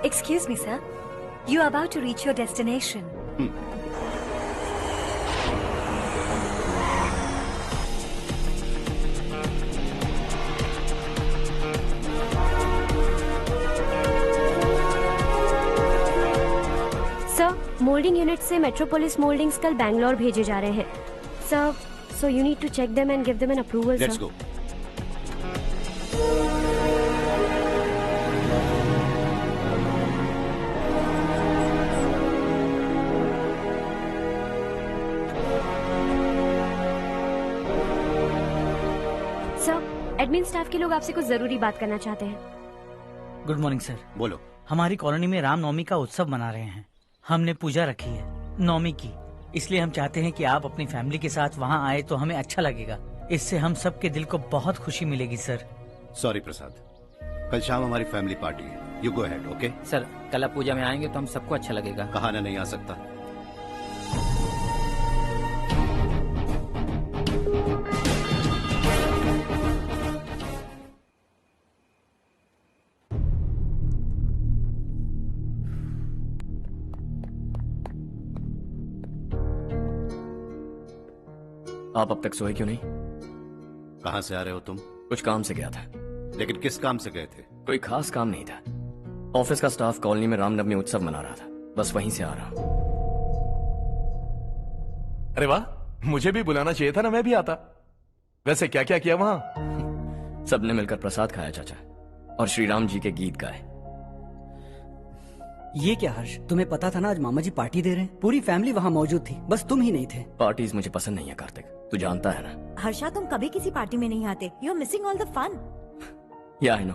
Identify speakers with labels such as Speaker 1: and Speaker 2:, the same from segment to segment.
Speaker 1: Excuse me, sir. You are about to reach your destination.
Speaker 2: Sir, moulding unit से metropolis mouldings कल बैंगलोर भेजे जा रहे हैं. Sir, so you need to check them and give them an approval, sir.
Speaker 3: Let's go.
Speaker 2: Sir, admin staff के लोग आपसे कुछ जरूरी बात करना चाहते हैं.
Speaker 4: Good morning sir.
Speaker 3: बोलो.
Speaker 4: हमारी कॉलोनी में रामनवमी का उत्सव मना रहे हैं. हमने पूजा रखी है नवमी की, इसलिए हम चाहते हैं कि आप अपनी फैमिली के साथ वहाँ आए तो हमें अच्छा लगेगा. इससे हम सबके दिल को बहुत खुशी मिलेगी सर.
Speaker 3: सॉरी प्रसाद, कल शाम हमारी फैमिली पार्टी है. You go ahead. Okay
Speaker 5: sir, कल आप पूजा में आएंगे तो हम सबको अच्छा लगेगा.
Speaker 3: कहा ना नहीं आ सकता.
Speaker 6: आप अब तक सोए क्यों नहीं?
Speaker 3: कहाँ से आ रहे हो तुम?
Speaker 6: कुछ काम से गया था.
Speaker 3: लेकिन किस काम से गए थे?
Speaker 6: कोई खास काम नहीं था. ऑफिस का स्टाफ कॉलोनी में रामनवमी उत्सव मना रहा था, बस वहीं से आ रहा हूं.
Speaker 7: अरे वाह, मुझे भी बुलाना चाहिए था ना, मैं भी आता. वैसे क्या क्या किया वहां?
Speaker 6: सबने मिलकर प्रसाद खाया चाचा, और श्री राम जी के गीत गाए.
Speaker 8: ये क्या हर्ष, तुम्हें पता था ना आज मामा जी पार्टी दे रहे हैं? पूरी फैमिली वहाँ मौजूद थी, बस तुम ही नहीं थे.
Speaker 6: पार्टीज मुझे पसंद नहीं है कार्तिक, तू जानता है ना.
Speaker 1: हर्षा, तुम कभी किसी पार्टी में नहीं आते. You are missing all the fun.
Speaker 6: Yeah I no.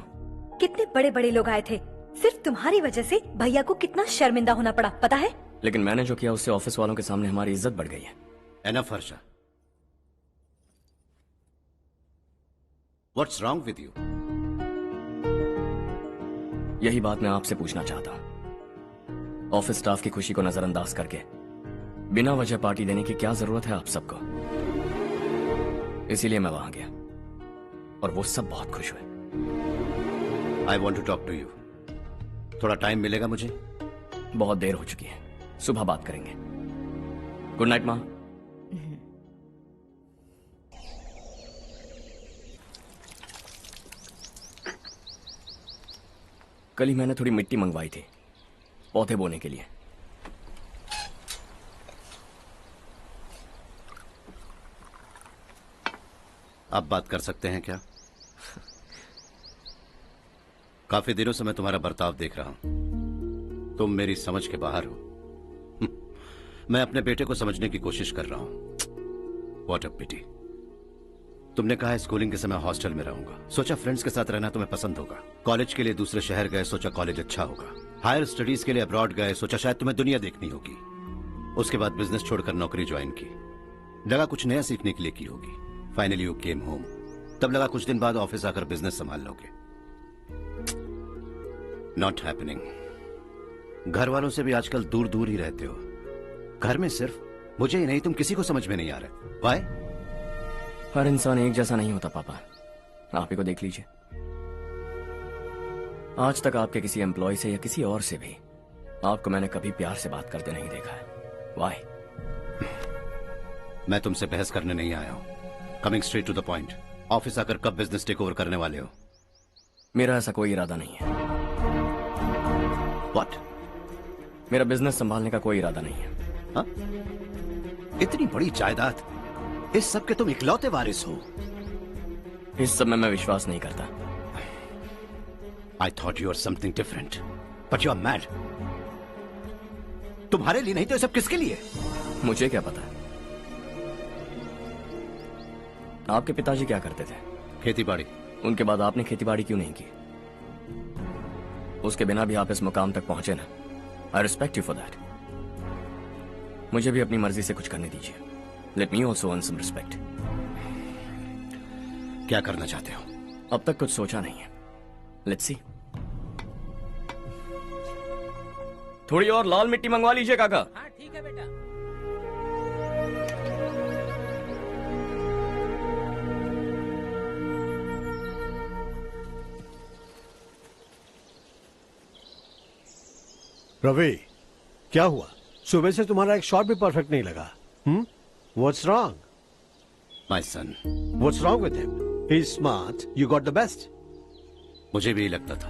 Speaker 1: कितने बड़े बड़े लोग आए थे. सिर्फ तुम्हारी वजह से भैया को कितना शर्मिंदा होना पड़ा, पता है?
Speaker 6: लेकिन मैंने जो किया उससे ऑफिस वालों के सामने हमारी इज्जत बढ़ गई है.
Speaker 3: Enough Harsha. What's wrong with you?
Speaker 6: यही बात मैं आपसे पूछना चाहता हूँ. ऑफिस स्टाफ की खुशी को नजरअंदाज करके बिना वजह पार्टी देने की क्या जरूरत है आप सबको? इसीलिए मैं वहां गया और वो सब बहुत खुश हुए.
Speaker 3: I want to talk to you. थोड़ा टाइम मिलेगा मुझे?
Speaker 6: बहुत देर हो चुकी है, सुबह बात करेंगे. गुड नाइट माँ. कल ही मैंने थोड़ी मिट्टी मंगवाई थी पौधे बोने के लिए.
Speaker 3: आप बात कर सकते हैं क्या? काफी दिनों से मैं तुम्हारा बर्ताव देख रहा हूं. तुम मेरी समझ के बाहर हो. मैं अपने बेटे को समझने की कोशिश कर रहा हूं. व्हाट अ पिटी. तुमने कहा स्कूलिंग के समय हॉस्टल में रहूंगा. सोचा फ्रेंड्स के साथ रहना तुम्हें पसंद होगा. कॉलेज के लिए दूसरे शहर गए, सोचा कॉलेज अच्छा होगा. हायर स्टडीज के लिए अब्रॉड गए, सोचा शायद तुम्हें दुनिया देखनी होगी. उसके बाद बिजनेस छोड़कर नौकरी ज्वाइन की. लगा कुछ नया सीखने के लिए की होगी. Finally you came home. तब लगा कुछ दिन बाद ऑफिस आकर बिजनेस संभाल लोगे. Not happening. घर वालों से भी आजकल दूर दूर ही रहते हो. घर में सिर्फ मुझे ही नहीं, तुम किसी को समझ में नहीं आ रहे. वाई?
Speaker 6: हर इंसान एक जैसा नहीं होता पापा, आप ही को देख लीजिए. आज तक आपके किसी एम्प्लॉय से या किसी और से भी आपको मैंने कभी प्यार से बात करते नहीं देखा है. वाई?
Speaker 3: मैं तुमसे बहस करने नहीं आया हूं. Coming straight to the point. Office आकर कब बिजनेस टेक ओवर करने वाले हो?
Speaker 6: मेरा ऐसा कोई इरादा नहीं है.
Speaker 3: व्हाट?
Speaker 6: मेरा बिजनेस संभालने का कोई इरादा नहीं है.
Speaker 3: हा? इतनी बड़ी जायदाद, इस सब के तुम इकलौते वारिस हो.
Speaker 6: इस सब में मैं विश्वास नहीं करता.
Speaker 3: I thought you were something different, but you are mad. तुम्हारे लिए नहीं तो ये सब किसके लिए?
Speaker 6: मुझे क्या पता. आपके पिताजी क्या करते थे?
Speaker 3: खेतीबाड़ी.
Speaker 6: उनके बाद आपने खेतीबाड़ी क्यों नहीं की? उसके बिना भी आप इस मुकाम तक पहुंचे ना. I respect you for that. मुझे भी अपनी मर्जी से कुछ करने दीजिए. Let me also earn some respect.
Speaker 3: क्या करना चाहते हो?
Speaker 6: अब तक कुछ सोचा नहीं है. Let's see. थोड़ी और लाल मिट्टी मंगवा लीजिए काका.
Speaker 5: हाँ ठीक है बेटा.
Speaker 9: रवि, क्या हुआ? सुबह से तुम्हारा एक शॉट भी परफेक्ट नहीं लगा। What's wrong?
Speaker 3: My son,
Speaker 9: what's wrong with him? He is smart, you got the best.
Speaker 3: मुझे भी लगता था,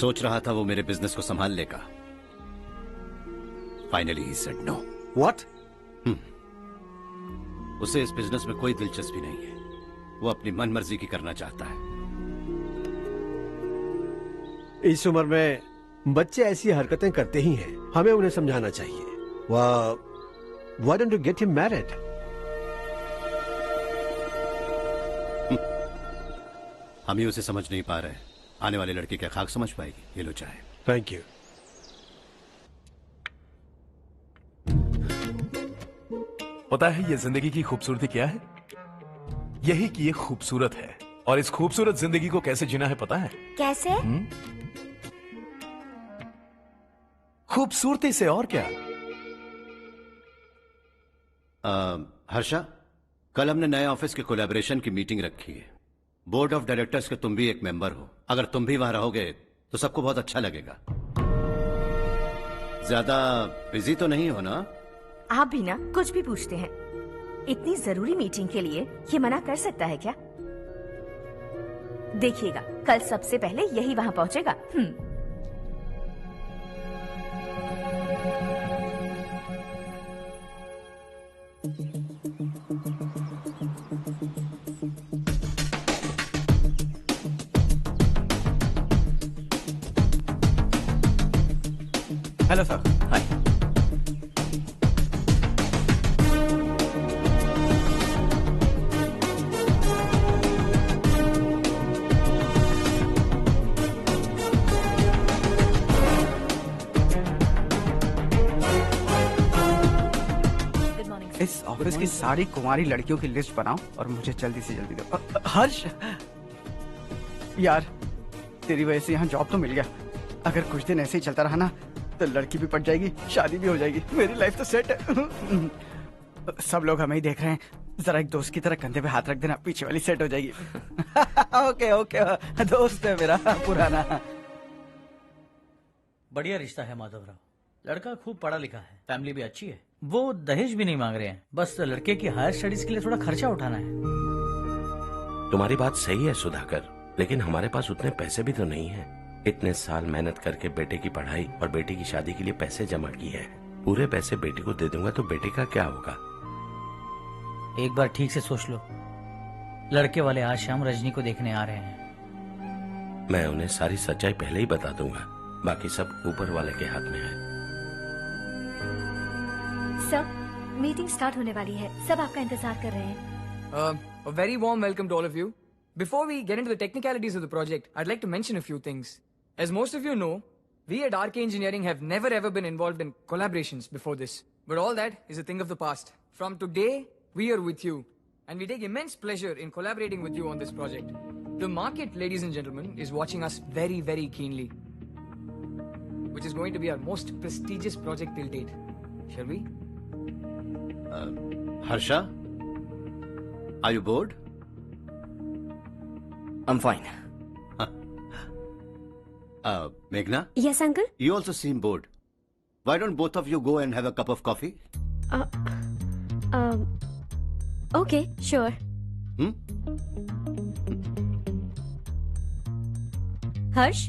Speaker 3: सोच रहा था वो मेरे बिजनेस को संभाल लेगा। Finally he said no.
Speaker 9: What?
Speaker 3: उसे इस बिजनेस में कोई दिलचस्पी नहीं है। वो अपनी मनमर्जी की करना चाहता है।
Speaker 9: इस उम्र में बच्चे ऐसी हरकतें करते ही हैं, हमें उन्हें समझाना चाहिए। Why don't you get him married?
Speaker 3: हम ही उसे समझ नहीं पा रहे। आने वाली लड़की क्या खाक समझ पाएगी? ये लो चाहे।
Speaker 9: Thank you.
Speaker 7: पता है ये जिंदगी की खूबसूरती क्या है? यही कि ये खूबसूरत है, और इस खूबसूरत जिंदगी को कैसे जीना है पता है?
Speaker 2: कैसे?
Speaker 7: खूबसूरती से, और क्या।
Speaker 3: हर्षा, कल हमने नए ऑफिस के कोलैबोरेशन की मीटिंग रखी है। बोर्ड ऑफ डायरेक्टर्स के तुम भी एक मेंबर हो। अगर तुम भी वहां रहोगे तो सबको बहुत अच्छा लगेगा। ज्यादा बिजी तो नहीं हो ना?
Speaker 10: आप भी ना कुछ भी पूछते हैं। इतनी जरूरी मीटिंग के लिए ये मना कर सकता है क्या? देखिएगा, कल सबसे पहले यही वहां पहुंचेगा।
Speaker 8: Hello sir.
Speaker 6: हाय।
Speaker 11: इस ऑफिस की सारी कुंवारी लड़कियों की लिस्ट बनाओ और मुझे जल्दी से जल्दी दो। हर्ष, यार तेरी वजह से यहाँ जॉब तो मिल गया। अगर कुछ दिन ऐसे ही चलता रहा ना तो लड़की भी पट जाएगी, शादी भी हो जाएगी, मेरी लाइफ तो सेट है। सब लोग हमें ही देख रहे हैं, जरा एक दोस्त की तरह कंधे पे हाथ रख देना, पीछे वाली सेट हो जाएगी। ओके ओके, दोस्त है मेरा पुराना।
Speaker 4: बढ़िया रिश्ता है माधवराव। लड़का खूब पढ़ा लिखा है, फैमिली भी अच्छी है। वो दहेज भी नहीं मांग रहे हैं, बस लड़के की हायर स्टडीज के लिए थोड़ा खर्चा उठाना है।
Speaker 12: तुम्हारी बात सही है सुधाकर, लेकिन हमारे पास उतने पैसे भी तो नहीं है। इतने साल मेहनत करके बेटे की पढ़ाई और बेटे की शादी के लिए पैसे जमा किए हैं। पूरे पैसे बेटे को दे दूंगा तो बेटे का क्या होगा?
Speaker 4: एक बार ठीक से सोच लो। लड़के वाले आज शाम रजनी को देखने आ रहे हैं।
Speaker 12: मैं उन्हें सारी सच्चाई पहले ही बता दूंगा, बाकी सब ऊपर वाले के हाथ में है।
Speaker 1: सर, मीटिंग स्टार्ट होने वाली है, सब आपका इंतजार कर रहे हैं।
Speaker 13: A very warm welcome to all of you. Before we get into the technicalities of the project, I'd like to mention a few things. As most of you know, we at RK Engineering have never ever been involved in collaborations before this. But all that is a thing of the past. From today, we are with you. And we take immense pleasure in collaborating with you on this project. The market, ladies and gentlemen, is watching us very, very keenly. Which is going to be our most prestigious project till date. Shall we?
Speaker 3: Harsha? Are you bored?
Speaker 6: I'm fine.
Speaker 3: Meghna?
Speaker 2: Yes, uncle?
Speaker 3: You also seem bored. Why don't both of you go and have a cup of coffee?
Speaker 2: Okay, sure. Harsh?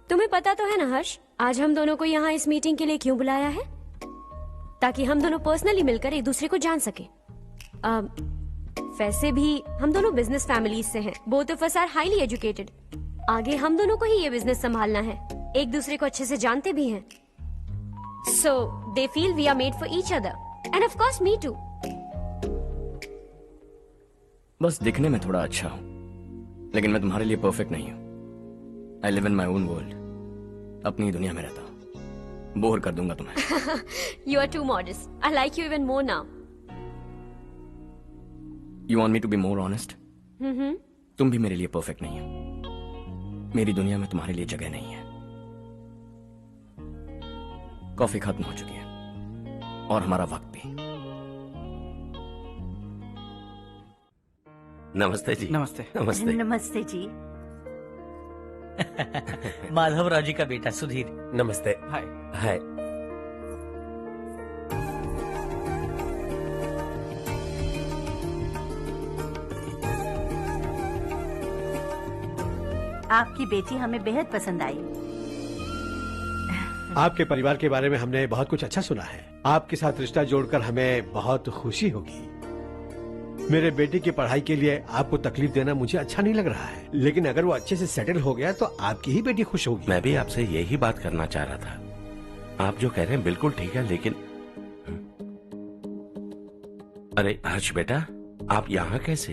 Speaker 2: तुम्हें पता तो है ना हर्ष, आज हम दोनों को यहाँ इस मीटिंग के लिए क्यों बुलाया है? ताकि हम दोनों पर्सनली मिलकर एक दूसरे को जान सके। वैसे भी हम दोनों बिजनेस फैमिलीज से हैं। Both of us are highly educated. आगे हम दोनों को ही ये बिजनेस संभालना है। एक दूसरे को अच्छे से जानते भी हैं। So they feel we are made for each other and of course me too.
Speaker 6: बस दिखने में थोड़ा अच्छा हूं, लेकिन मैं तुम्हारे लिए परफेक्ट नहीं हूं। I live in my own world, अपनी दुनिया में रहता हूं। बोर कर दूंगा तुम्हें।
Speaker 2: You are too modest. I like you even more now.
Speaker 6: You want me to be more honest? तुम भी मेरे लिए परफेक्ट नहीं हो। मेरी दुनिया में तुम्हारे लिए जगह नहीं है। कॉफी खत्म हो चुकी है और हमारा वक्त भी।
Speaker 12: नमस्ते जी।
Speaker 11: नमस्ते।
Speaker 12: नमस्ते।
Speaker 10: नमस्ते जी।
Speaker 4: माधवराव जी का बेटा सुधीर।
Speaker 14: नमस्ते।
Speaker 11: हाय।
Speaker 14: हाय।
Speaker 10: आपकी बेटी हमें बेहद पसंद आई।
Speaker 9: आपके परिवार के बारे में हमने बहुत कुछ अच्छा सुना है। आपके साथ रिश्ता जोड़कर हमें बहुत खुशी होगी। मेरे बेटे की पढ़ाई के लिए आपको तकलीफ देना मुझे अच्छा नहीं लग रहा है, लेकिन अगर वो अच्छे से सेटल हो गया तो आपकी ही बेटी खुश होगी।
Speaker 12: मैं भी आपसे यही बात करना चाह रहा था। आप जो कह रहे हैं बिल्कुल ठीक है, लेकिन अरे हर्ष बेटा, आप यहाँ कैसे?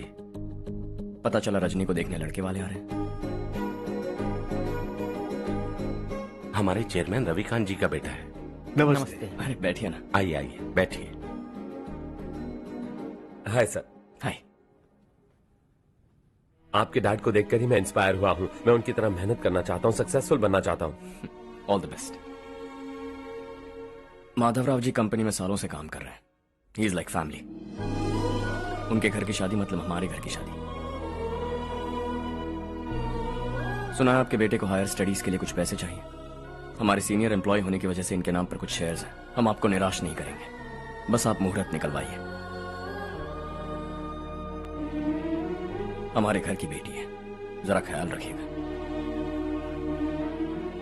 Speaker 6: पता चला रजनी को देखने लड़के वाले आ रहे हैं।
Speaker 12: हमारे चेयरमैन रविकांत जी का बेटा है।
Speaker 9: नमस्ते।
Speaker 6: अरे बैठिए ना।
Speaker 12: आइए आइए बैठिए।
Speaker 14: Hi sir.
Speaker 6: हाय।
Speaker 14: आपके डैड को देखकर ही मैं इंस्पायर हुआ हूँ। मैं उनकी तरह मेहनत करना चाहता हूँ, सक्सेसफुल बनना चाहता हूँ।
Speaker 6: All the best. Madhavrao ji company में सालों से काम कर रहे हैं। He is like family. उनके घर की शादी मतलब हमारे घर की शादी। सुना है आपके बेटे को हायर स्टडीज के लिए कुछ पैसे चाहिए। हमारे सीनियर एम्प्लॉय होने की वजह से इनके नाम पर कुछ शेयर्स हैं। हम आपको निराश नहीं करेंगे, बस आप मुहूर्त निकलवाइए। हमारे घर की बेटी है, जरा ख्याल रखिएगा।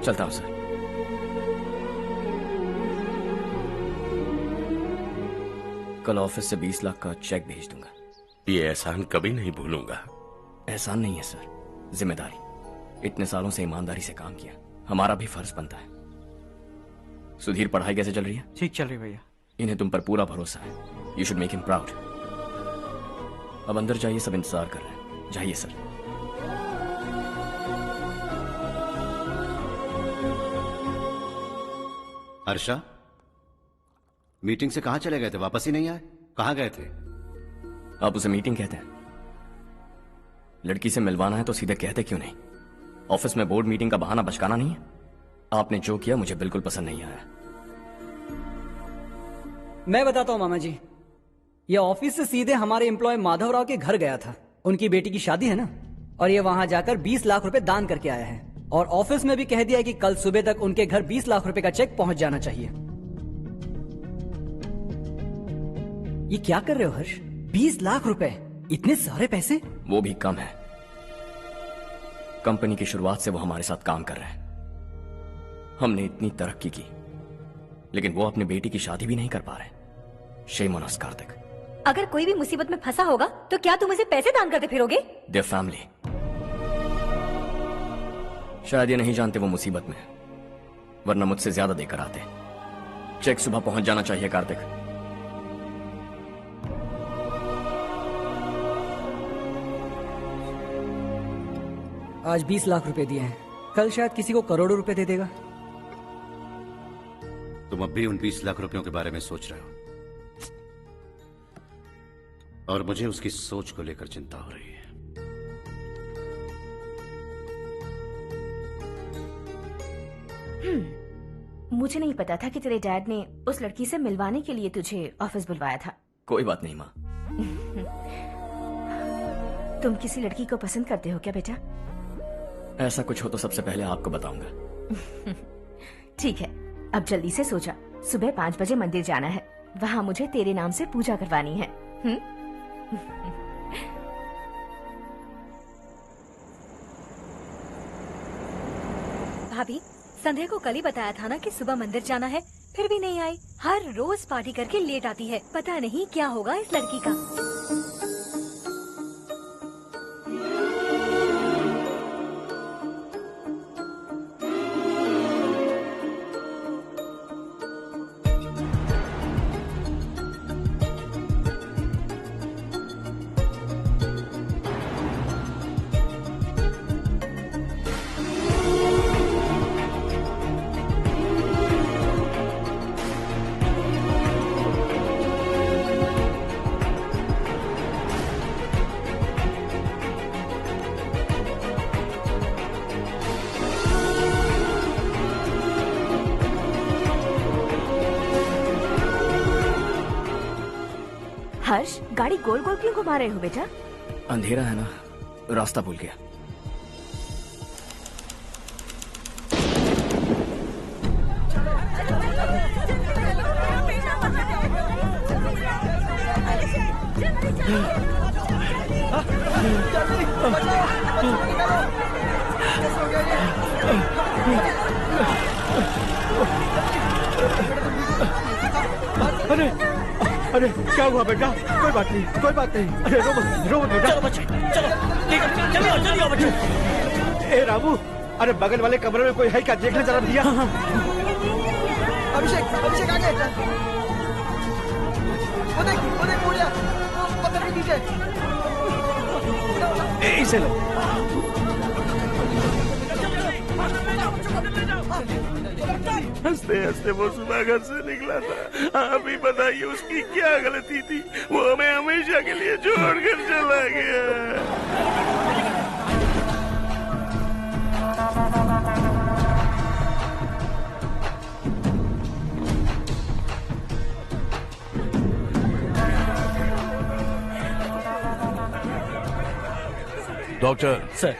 Speaker 6: चलता हूं सर। कल ऑफिस से 20 लाख का चेक भेज दूंगा।
Speaker 12: ये एहसान कभी नहीं भूलूंगा।
Speaker 6: एहसान नहीं है सर, जिम्मेदारी। इतने सालों से ईमानदारी से काम किया, हमारा भी फर्ज बनता है। सुधीर, पढ़ाई कैसे चल रही है?
Speaker 11: ठीक चल रही भैया।
Speaker 6: इन्हें तुम पर पूरा भरोसा है। You should make him proud. अब अंदर जाइए, सब इंतजार कर रहे हैं। जाइए सर।
Speaker 3: हर्षा, मीटिंग से कहां चले गए थे? वापस ही नहीं आए? कहां गए थे?
Speaker 6: आप उसे मीटिंग कहते हैं? लड़की से मिलवाना है तो सीधे कहते क्यों नहीं? ऑफिस में बोर्ड मीटिंग का बहाना बचकाना नहीं है। आपने जो किया मुझे बिल्कुल पसंद नहीं आया।
Speaker 8: मैं बताता हूँ मामा जी, ये ऑफिस से सीधे हमारे एम्प्लॉय माधवराव के घर गया था। उनकी बेटी की शादी है ना, और ये वहां जाकर 20 लाख रुपए दान करके आया है। और ऑफिस में भी कह दिया कि कल सुबह तक उनके घर 20 लाख रुपए का चेक पहुंच जाना चाहिए। ये क्या कर रहे हो हर्ष? 20 लाख रुपए, इतने सारे पैसे?
Speaker 6: वो भी कम है। कंपनी की शुरुआत से वो हमारे साथ काम कर रहे हैं। हमने इतनी तरक्की की, लेकिन वो अपनी बेटी की शादी भी नहीं कर पा रहे। Shame on us Kartik.
Speaker 1: अगर कोई भी मुसीबत में फंसा होगा तो क्या तुम उसे पैसे दान करते फिरोगे?
Speaker 6: Their family. शायद ये नहीं जानते वो मुसीबत में, वरना मुझसे ज्यादा देकर आते। चेक सुबह पहुंच जाना चाहिए कार्तिक।
Speaker 8: आज 20 लाख रुपए दिए हैं, कल शायद किसी को करोड़ों रुपए दे देगा।
Speaker 3: तुम अब भी उन 20 लाख रुपयों के बारे में सोच रहे हो, और मुझे उसकी सोच को लेकर चिंता हो रही है।
Speaker 10: मुझे नहीं पता था कि तेरे डैड ने उस लड़की से मिलवाने के लिए तुझे ऑफिस बुलवाया था।
Speaker 6: कोई बात नहीं माँ।
Speaker 10: तुम किसी लड़की को पसंद करते हो क्या बेटा?
Speaker 6: ऐसा कुछ हो तो सबसे पहले आपको बताऊंगा।
Speaker 10: ठीक है, अब जल्दी से सो जा। सुबह 5 बजे मंदिर जाना है, वहाँ मुझे तेरे नाम से पूजा करवानी है।
Speaker 1: भाभी, संध्या को कल ही बताया था ना कि सुबह मंदिर जाना है, फिर भी नहीं आई। हर रोज पार्टी करके लेट आती है। पता नहीं क्या होगा इस लड़की का।
Speaker 10: हर्ष, गाड़ी गोल गोल क्यों घुमा रहे हो बेटा?
Speaker 6: अंधेरा है ना, रास्ता भूल गया।
Speaker 9: अरे अरे क्या हुआ बेटा? कोई बात नहीं, कोई बात नहीं। अरे रो मत बेटा।
Speaker 4: चलो बच्चे, चलो चलिए बच्चे।
Speaker 9: ए रामू, अरे बगल वाले कमरे में कोई है क्या? देखना जरा भैया।
Speaker 11: अभिषेक, अभिषेक आगे। वो देख मुड़िया, वो पत्थर के नीचे।
Speaker 9: इसे लो।
Speaker 12: हंसते हंसते वो सुबह घर से निकला था। आप ही बताइए उसकी क्या गलती थी? वो हमें हमेशा के लिए छोड़कर चला गया।
Speaker 7: डॉक्टर
Speaker 4: सर,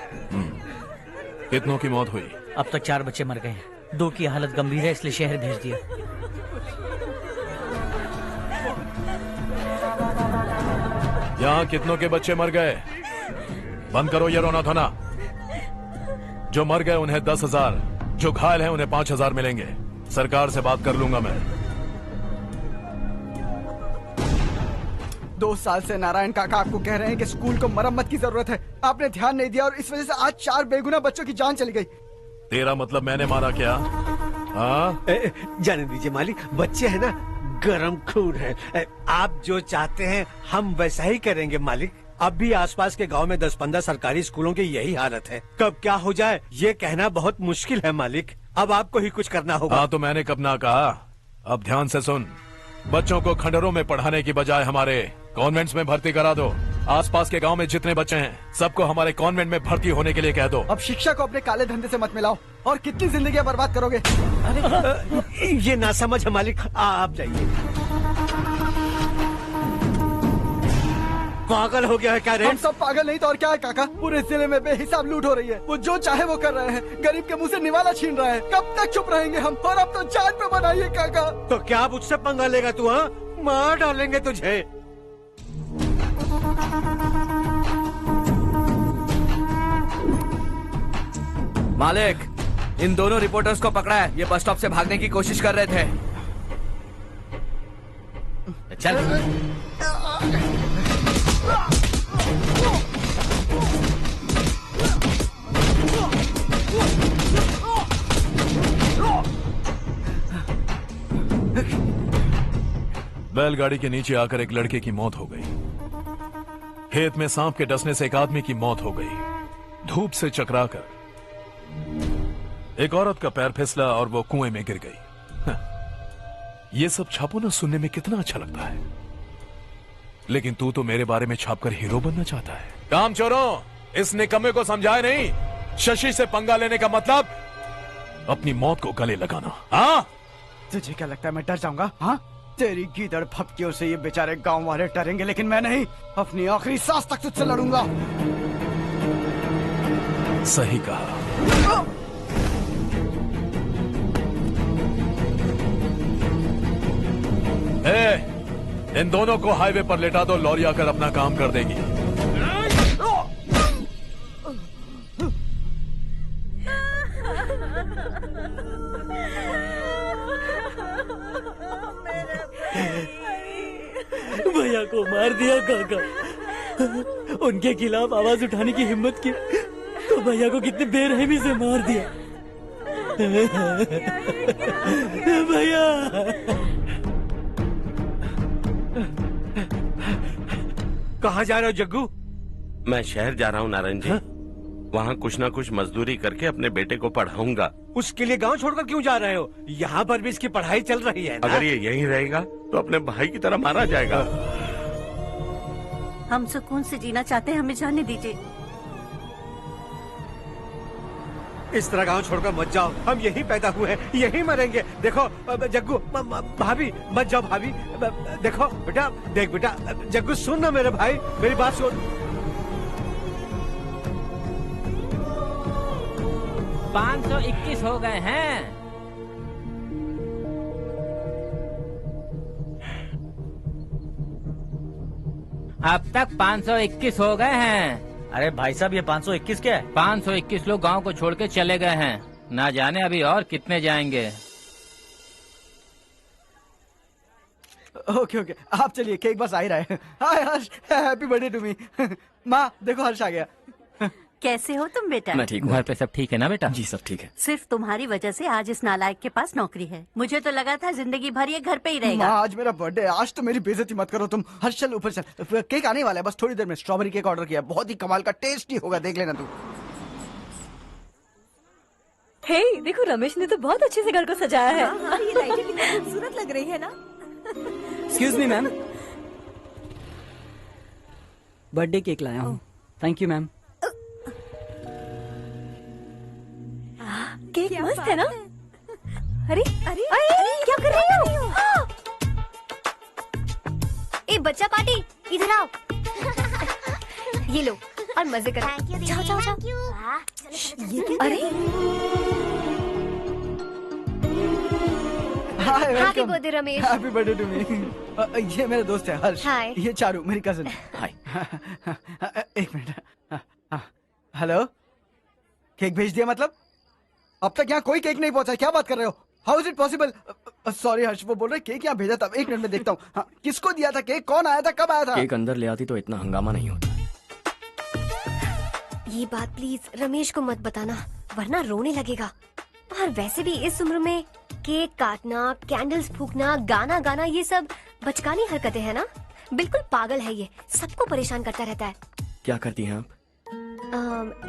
Speaker 7: कितनों की मौत हुई?
Speaker 4: अब तक 4 बच्चे मर गए हैं। 2 की हालत गंभीर है, इसलिए शहर भेज दिया।
Speaker 7: यहाँ कितनों के बच्चे मर गए? बंद करो ये रोना धोना। जो मर गए उन्हें 10,000, जो घायल हैं उन्हें 5,000 मिलेंगे। सरकार से बात कर लूंगा मैं।
Speaker 11: 2 साल से नारायण काका आपको कह रहे हैं कि स्कूल को मरम्मत की जरूरत है। आपने ध्यान नहीं दिया और इस वजह से आज 4 बेगुनाह बच्चों की जान चली गई।
Speaker 7: तेरा मतलब मैंने मारा क्या? हाँ,
Speaker 9: जाने दीजिए मालिक, बच्चे हैं ना, गरम खून है। आप जो चाहते हैं हम वैसा ही करेंगे मालिक। अब भी आसपास के गांव में 10-15 सरकारी स्कूलों की यही हालत है। कब क्या हो जाए ये कहना बहुत मुश्किल है मालिक। अब आपको ही कुछ करना होगा।
Speaker 7: हाँ तो मैंने कब ना कहा। अब ध्यान से सुन, बच्चों को खंडरों में पढ़ाने की बजाय हमारे कॉन्वेंट्स में भर्ती करा दो। आसपास के गांव में जितने बच्चे हैं सबको हमारे कॉन्वेंट में भर्ती होने के लिए कह दो।
Speaker 11: अब शिक्षा को अपने काले धंधे से मत मिलाओ। और कितनी जिंदगियां बर्बाद करोगे?
Speaker 9: ये ना समझ है मालिक, आप जाइए। पागल हो गया है क्या रे?
Speaker 11: हम सब पागल नहीं तो और क्या है काका? पूरे जिले में बेहिसाब लूट हो रही है। वो जो चाहे वो कर रहे हैं। गरीब के मुंह से निवाला छीन रहा है। कब तक चुप रहेंगे हम? और अब तो जान पे बनाइए काका।
Speaker 9: तो क्या अब उससे पंगा लेगा तू? हाँ, मार डालेंगे तुझे।
Speaker 15: मालिक, इन दोनों रिपोर्टर्स को पकड़ा है। ये बस स्टॉप से भागने की कोशिश कर रहे थे।
Speaker 4: चल।
Speaker 7: बैलगाड़ी के नीचे आकर एक लड़के की मौत हो गई। खेत में सांप के डसने से एक आदमी की मौत हो गई। धूप से चकराकर एक औरत का पैर फिसला और वो कुएं में गिर गई। ये सब छापो ना, सुनने में कितना अच्छा लगता है। लेकिन तू तो मेरे बारे में छापकर हीरो बनना चाहता है। काम चोरों, इस निकम्मे को समझाए नहीं। शशि से पंगा लेने का मतलब अपनी मौत को गले लगाना। हाँ,
Speaker 11: तुझे क्या लगता है मैं डर जाऊंगा? हाँ, तेरी गीदड़ फपकियों से ये बेचारे गांव वाले डरेंगे, लेकिन मैं नहीं। अपनी आखिरी सांस तक तुझसे लड़ूंगा।
Speaker 7: सही कहा। इन दोनों को हाईवे पर लेटा दो। लॉरी आकर अपना काम कर देगी।
Speaker 4: भैया को मार दिया काका। उनके खिलाफ आवाज उठाने की हिम्मत की तो भैया को कितने बेरहमी से मार दिया। भैया
Speaker 9: कहाँ जा रहे हो जग्गू?
Speaker 12: मैं शहर जा रहा हूँ नारायण जी। वहाँ कुछ ना कुछ मजदूरी करके अपने बेटे को पढ़ाऊंगा।
Speaker 9: उसके लिए गांव छोड़कर क्यों जा रहे हो? यहाँ पर भी इसकी पढ़ाई चल रही है ना?
Speaker 12: अगर ये यहीं रहेगा तो अपने भाई की तरह मारा जाएगा।
Speaker 16: हम सुकून से जीना चाहते हैं, हमें जाने दीजिए।
Speaker 9: इस तरह गांव छोड़कर मत जाओ, हम यहीं पैदा हुए हैं, यहीं मरेंगे। देखो जग्गू, भाभी मत जाओ भाभी। देखो बेटा, देख बेटा, जग्गू सुन ना मेरे भाई, मेरी बात सुन।
Speaker 5: 521 हो गए हैं। अब तक 521 हो गए हैं।
Speaker 4: अरे भाई साहब, ये 521 क्या है?
Speaker 5: 521 लोग गांव को छोड़ के चले गए हैं। ना जाने अभी और कितने जाएंगे।
Speaker 11: ओके ओके, आप चलिए, केक बस आ ही रहा है। हाय हर्ष, हैप्पी बर्थडे टू मी। माँ देखो, हर्ष आ गया।
Speaker 16: कैसे हो तुम बेटा?
Speaker 6: मैं ठीक हूँ।
Speaker 5: घर पे सब ठीक है ना बेटा?
Speaker 6: जी सब ठीक है।
Speaker 16: सिर्फ तुम्हारी वजह से आज इस नालायक के पास नौकरी है। मुझे तो लगा था जिंदगी भर ये घर पे ही रहेगा।
Speaker 11: माँ आज मेरा बर्थडे है, आज तो मेरी बेइज्जती मत करो तुम। हर्ष चल ऊपर चल, केक आने वाला है, बस थोड़ी देर में। स्ट्रॉबेरी केक ऑर्डर किया, बहुत ही कमाल का, टेस्टी होगा, देख लेना तू।
Speaker 1: हे, देखो रमेश ने तो बहुत अच्छे से घर को सजाया है।
Speaker 10: हाँ, ये लाइटें कितनी खूबसूरत लग रही है ना।
Speaker 8: Excuse me ma'am, birthday cake लाया हूँ। Thank you ma'am.
Speaker 1: केक मस्त है ना? अरे अरे अरे क्या कर रही हो?
Speaker 2: ए बच्चा पार्टी, इधर आओ। ये लो और मजे करो। जाओ जाओ जाओ।
Speaker 1: ये क्या? अरे
Speaker 11: hi,
Speaker 2: happy birthday Ramesh.
Speaker 11: Happy birthday to me. ये मेरा दोस्त है हर्ष।
Speaker 2: हाय।
Speaker 11: ये चारू, मेरी कजिन।
Speaker 6: हाय।
Speaker 11: एक मिनट। हेलो, केक भेज दिया मतलब? अब तक यहाँ कोई केक नहीं पहुंचा, क्या बात कर रहे हो? How is it possible? Sorry Harsh, वो बोल रहे केक यहाँ भेजा था। एक मिनट में देखता हूँ। हाँ, किसको दिया था केक? कौन आया था? कब आया था?
Speaker 6: केक अंदर ले आती तो इतना हंगामा नहीं होता।
Speaker 2: ये बात प्लीज रमेश को मत बताना, वरना रोने लगेगा। और वैसे भी इस उम्र में केक काटना, कैंडल्स फूकना, गाना गाना, ये सब बचकानी हरकतें हैं ना। बिल्कुल पागल है ये, सबको परेशान करता रहता है।
Speaker 6: क्या करती हैं आप?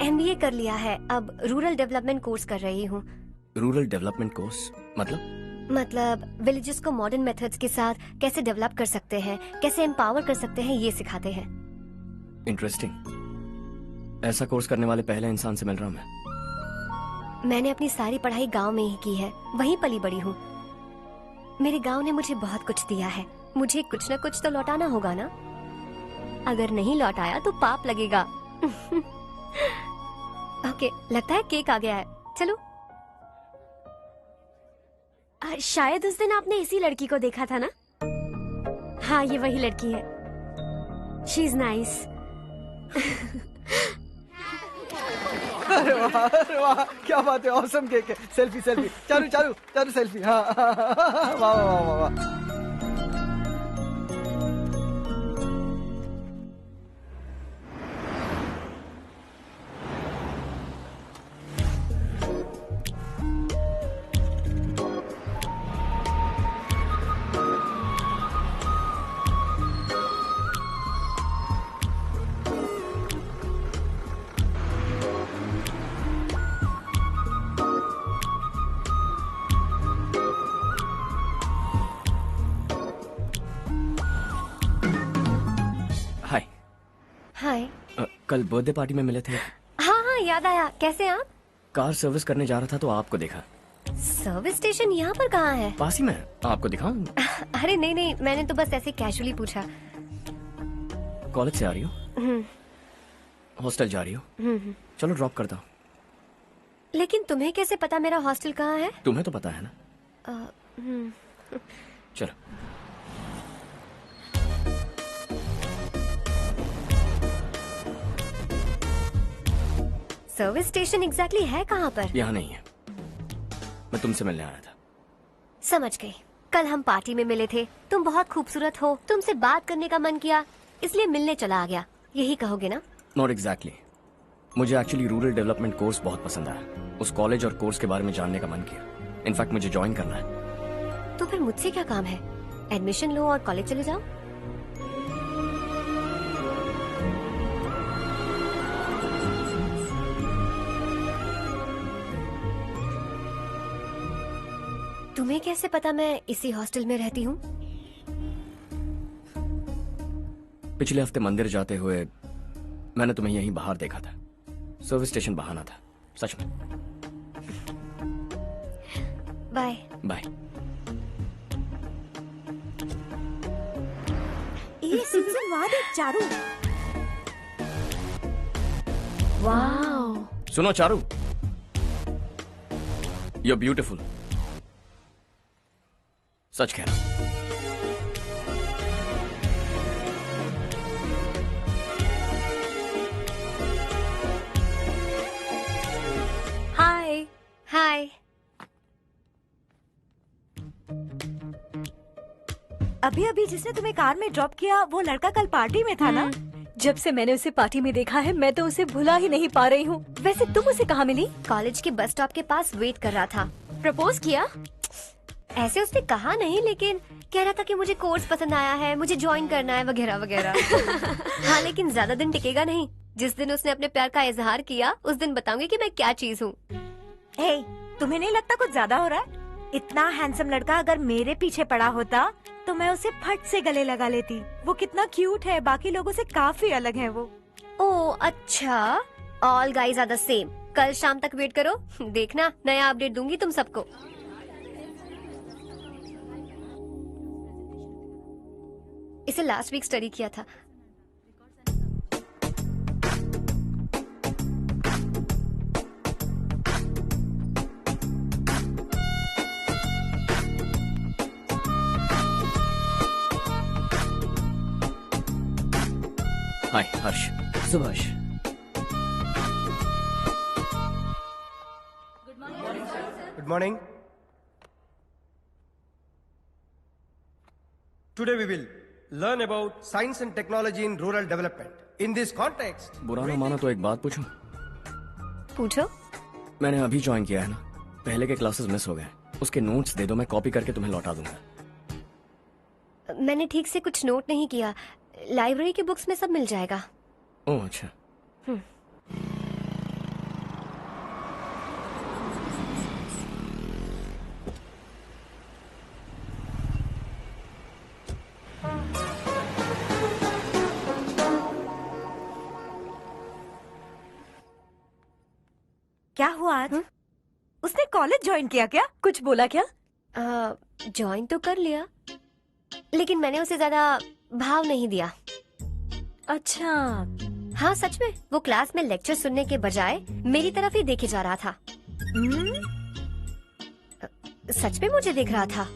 Speaker 2: MBA कर लिया है, अब रूरल डेवलपमेंट कोर्स कर रही हूँ।
Speaker 6: रूरल डेवलपमेंट कोर्स मतलब
Speaker 2: विलेजेस को मॉडर्न मेथड्स के साथ कैसे डेवलप कर सकते हैं, कैसे एम्पावर कर सकते हैं, ये सिखाते हैं।
Speaker 6: इंटरेस्टिंग। ऐसा कोर्स करने वाले पहले इंसान से मिल रहा हूँ मैं।
Speaker 2: मैंने अपनी सारी पढ़ाई गांव में ही की है, वहीं पली बड़ी हूँ। मेरे गांव ने मुझे बहुत कुछ दिया है, मुझे कुछ न कुछ तो लौटाना होगा ना। अगर नहीं लौटाया तो पाप लगेगा। ओके, लगता है केक आ गया है, चलो। शायद उस दिन आपने इसी लड़की को देखा था ना? हाँ, ये वही लड़की है। She is nice.
Speaker 11: अरे वाह, क्या बात है, ऑसम केक है। Selfie selfie, Charu Charu Charu selfie. हाँ वाह वाह वाह वाह।
Speaker 2: हाय।
Speaker 6: कल बर्थडे पार्टी में मिले थे।
Speaker 2: हाँ हाँ, याद आया। कैसे आप?
Speaker 6: कार सर्विस करने जा रहा था तो आपको देखा।
Speaker 2: सर्विस स्टेशन यहाँ पर कहाँ है?
Speaker 6: पास ही में, आपको दिखाऊं?
Speaker 2: अरे नहीं नहीं, मैंने तो बस ऐसे कैजुअली पूछा।
Speaker 6: कॉलेज से आ रही हो? हॉस्टल जा रही हो? चलो ड्रॉप करता हूँ।
Speaker 2: लेकिन तुम्हें कैसे पता मेरा हॉस्टल कहाँ है?
Speaker 6: तुम्हें तो पता है ना। चलो।
Speaker 2: सर्विस स्टेशन एग्जैक्टली है कहाँ पर?
Speaker 6: यहाँ नहीं है, मैं तुमसे मिलने आया था।
Speaker 2: समझ गई। कल हम पार्टी में मिले थे, तुम बहुत खूबसूरत हो, तुमसे बात करने का मन किया, इसलिए मिलने चला आ गया, यही कहोगे ना?
Speaker 6: Not exactly. मुझे एक्चुअली रूरल डेवलपमेंट कोर्स बहुत पसंद आया। उस कॉलेज और कोर्स के बारे में जानने का मन किया। इनफैक्ट मुझे ज्वाइन करना है।
Speaker 2: तो फिर मुझसे क्या काम है? एडमिशन लो और कॉलेज चले जाओ। तुम्हें कैसे पता मैं इसी हॉस्टल में रहती हूँ?
Speaker 6: पिछले हफ्ते मंदिर जाते हुए मैंने तुम्हें यहीं बाहर देखा था। सर्विस स्टेशन बहाना था, सच में।
Speaker 2: बाय।
Speaker 6: बाय।
Speaker 10: ये सुन वहाँ देख चारू।
Speaker 2: वाह।
Speaker 6: सुनो चारू, यू आर ब्यूटिफुल। सच कह रहा हूं।
Speaker 1: हाय।
Speaker 2: हाय।
Speaker 1: अभी अभी जिसने तुम्हें कार में ड्रॉप किया वो लड़का कल पार्टी में था ना? जब से मैंने उसे पार्टी में देखा है मैं तो उसे भुला ही नहीं पा रही हूँ। वैसे तुम उसे कहाँ मिली?
Speaker 2: कॉलेज के बस स्टॉप के पास वेट कर रहा था। प्रपोज किया? ऐसे उसने कहा नहीं, लेकिन कह रहा था कि मुझे कोर्स पसंद आया है, मुझे ज्वाइन करना है वगैरह वगैरह। हाँ, लेकिन ज्यादा दिन टिकेगा नहीं। जिस दिन उसने अपने प्यार का इजहार किया उस दिन बताऊंगी कि मैं क्या चीज हूँ।
Speaker 10: हे, तुम्हें नहीं लगता कुछ ज्यादा हो रहा है? इतना हैंडसम लड़का अगर मेरे पीछे पड़ा होता तो मैं उसे फट से गले लगा लेती। वो कितना क्यूट है, बाकी लोगों से काफी अलग है वो।
Speaker 2: ओह अच्छा, all guys are the same. कल शाम तक वेट करो, देखना नया अपडेट दूंगी तुम सबको। इसे लास्ट वीक स्टडी किया था।
Speaker 6: हाय हर्ष।
Speaker 8: Subhash.
Speaker 17: Good morning. Today we will learn about science and technology in rural development. In this context,
Speaker 6: बुरा ना मानो तो एक बात पूछूं?
Speaker 2: पूछो।
Speaker 6: मैंने अभी ज्वाइन किया है ना, पहले के क्लासेस मिस हो गए। उसके नोट्स दे दो, मैं कॉपी करके तुम्हें लौटा दूंगा।
Speaker 2: मैंने ठीक से कुछ नोट नहीं किया। लाइब्रेरी की बुक्स में सब मिल जाएगा।
Speaker 6: ओह अच्छा।
Speaker 10: क्या हुआ आज? उसने कॉलेज ज्वाइन किया क्या?
Speaker 1: कुछ बोला क्या?
Speaker 2: ज्वाइन तो कर लिया, लेकिन मैंने उसे ज्यादा भाव नहीं दिया।
Speaker 1: अच्छा।
Speaker 2: हाँ सच में, वो क्लास में लेक्चर सुनने के बजाय मेरी तरफ ही देखे जा रहा था। सच में मुझे देख रहा था।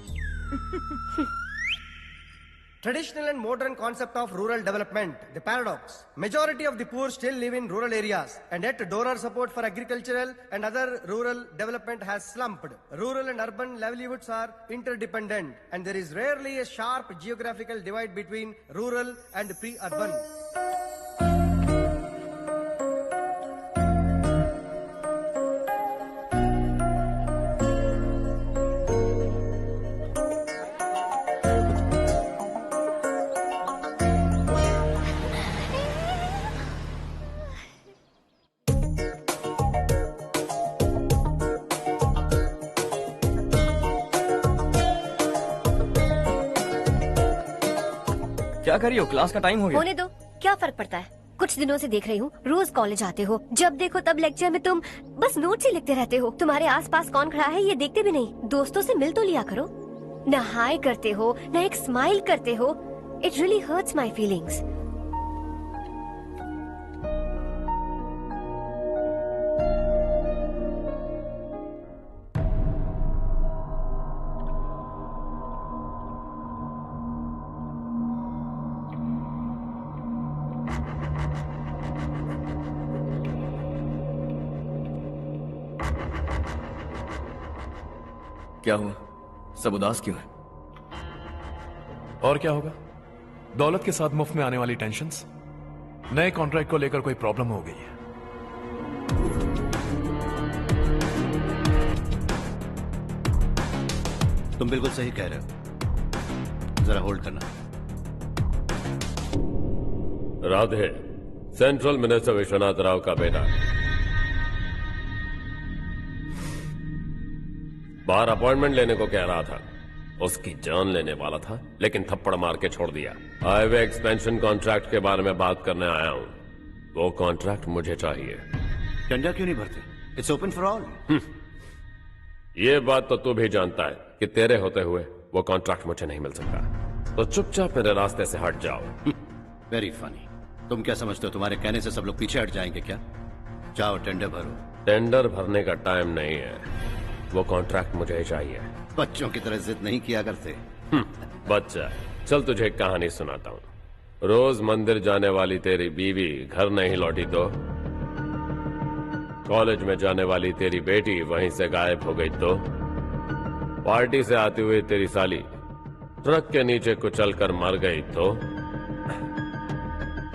Speaker 17: traditional and modern concept of rural development, the paradox. Majority of the poor still live in rural areas, and yet donor support for agricultural and other rural development has slumped. Rural and urban livelihoods are interdependent, and there is rarely a sharp geographical divide between rural and pre-urban.
Speaker 6: क्या कर रही हो? Class का time हो गया।
Speaker 2: होने दो, क्या फर्क पड़ता है। कुछ दिनों से देख रही हूँ, रोज कॉलेज आते हो, जब देखो तब लेक्चर में तुम बस नोट्स ही लिखते रहते हो। तुम्हारे आसपास कौन खड़ा है ये देखते भी नहीं। दोस्तों से मिल तो लिया करो। न हाय करते हो, न एक स्माइल करते हो। It really hurts my feelings.
Speaker 6: क्या हुआ? सब उदास क्यों है?
Speaker 7: और क्या होगा? दौलत के साथ मुफ्त में आने वाली टेंशन्स। नए कॉन्ट्रैक्ट को लेकर कोई प्रॉब्लम हो गई है।
Speaker 3: तुम बिल्कुल सही कह रहे हो। जरा होल्ड करना।
Speaker 14: राधे, सेंट्रल मिनिस्टर विश्वनाथ राव का बेटा। बाहर अपॉइंटमेंट लेने को कह रहा था। उसकी जान लेने वाला था, लेकिन थप्पड़ मार के छोड़ दिया। हाईवे एक्सपेंशन कॉन्ट्रैक्ट के बारे में बात करने आया हूं। वो कॉन्ट्रैक्ट मुझे चाहिए।
Speaker 3: टेंडर क्यों नहीं भरते? It's open for all.
Speaker 14: ये बात तो तू भी जानता है कि तेरे होते हुए वो कॉन्ट्रैक्ट मुझे नहीं मिल सकता, तो चुपचाप मेरे रास्ते से हट जाओ।
Speaker 3: Very funny. तुम क्या समझते हो तुम्हारे कहने से सब लोग पीछे हट जाएंगे क्या? जाओ टेंडर भरो।
Speaker 14: टेंडर भरने का टाइम नहीं है, वो कॉन्ट्रैक्ट मुझे ही चाहिए।
Speaker 3: बच्चों की तरह जिद नहीं किया करते।
Speaker 14: बच्चा, चल तुझे एक कहानी सुनाता हूँ। रोज मंदिर जाने वाली तेरी बीवी घर नहीं लौटी तो, कॉलेज में जाने वाली तेरी बेटी वहीं से गायब हो गई तो, पार्टी से आती हुई तेरी साली ट्रक के नीचे कुचलकर मर गई तो,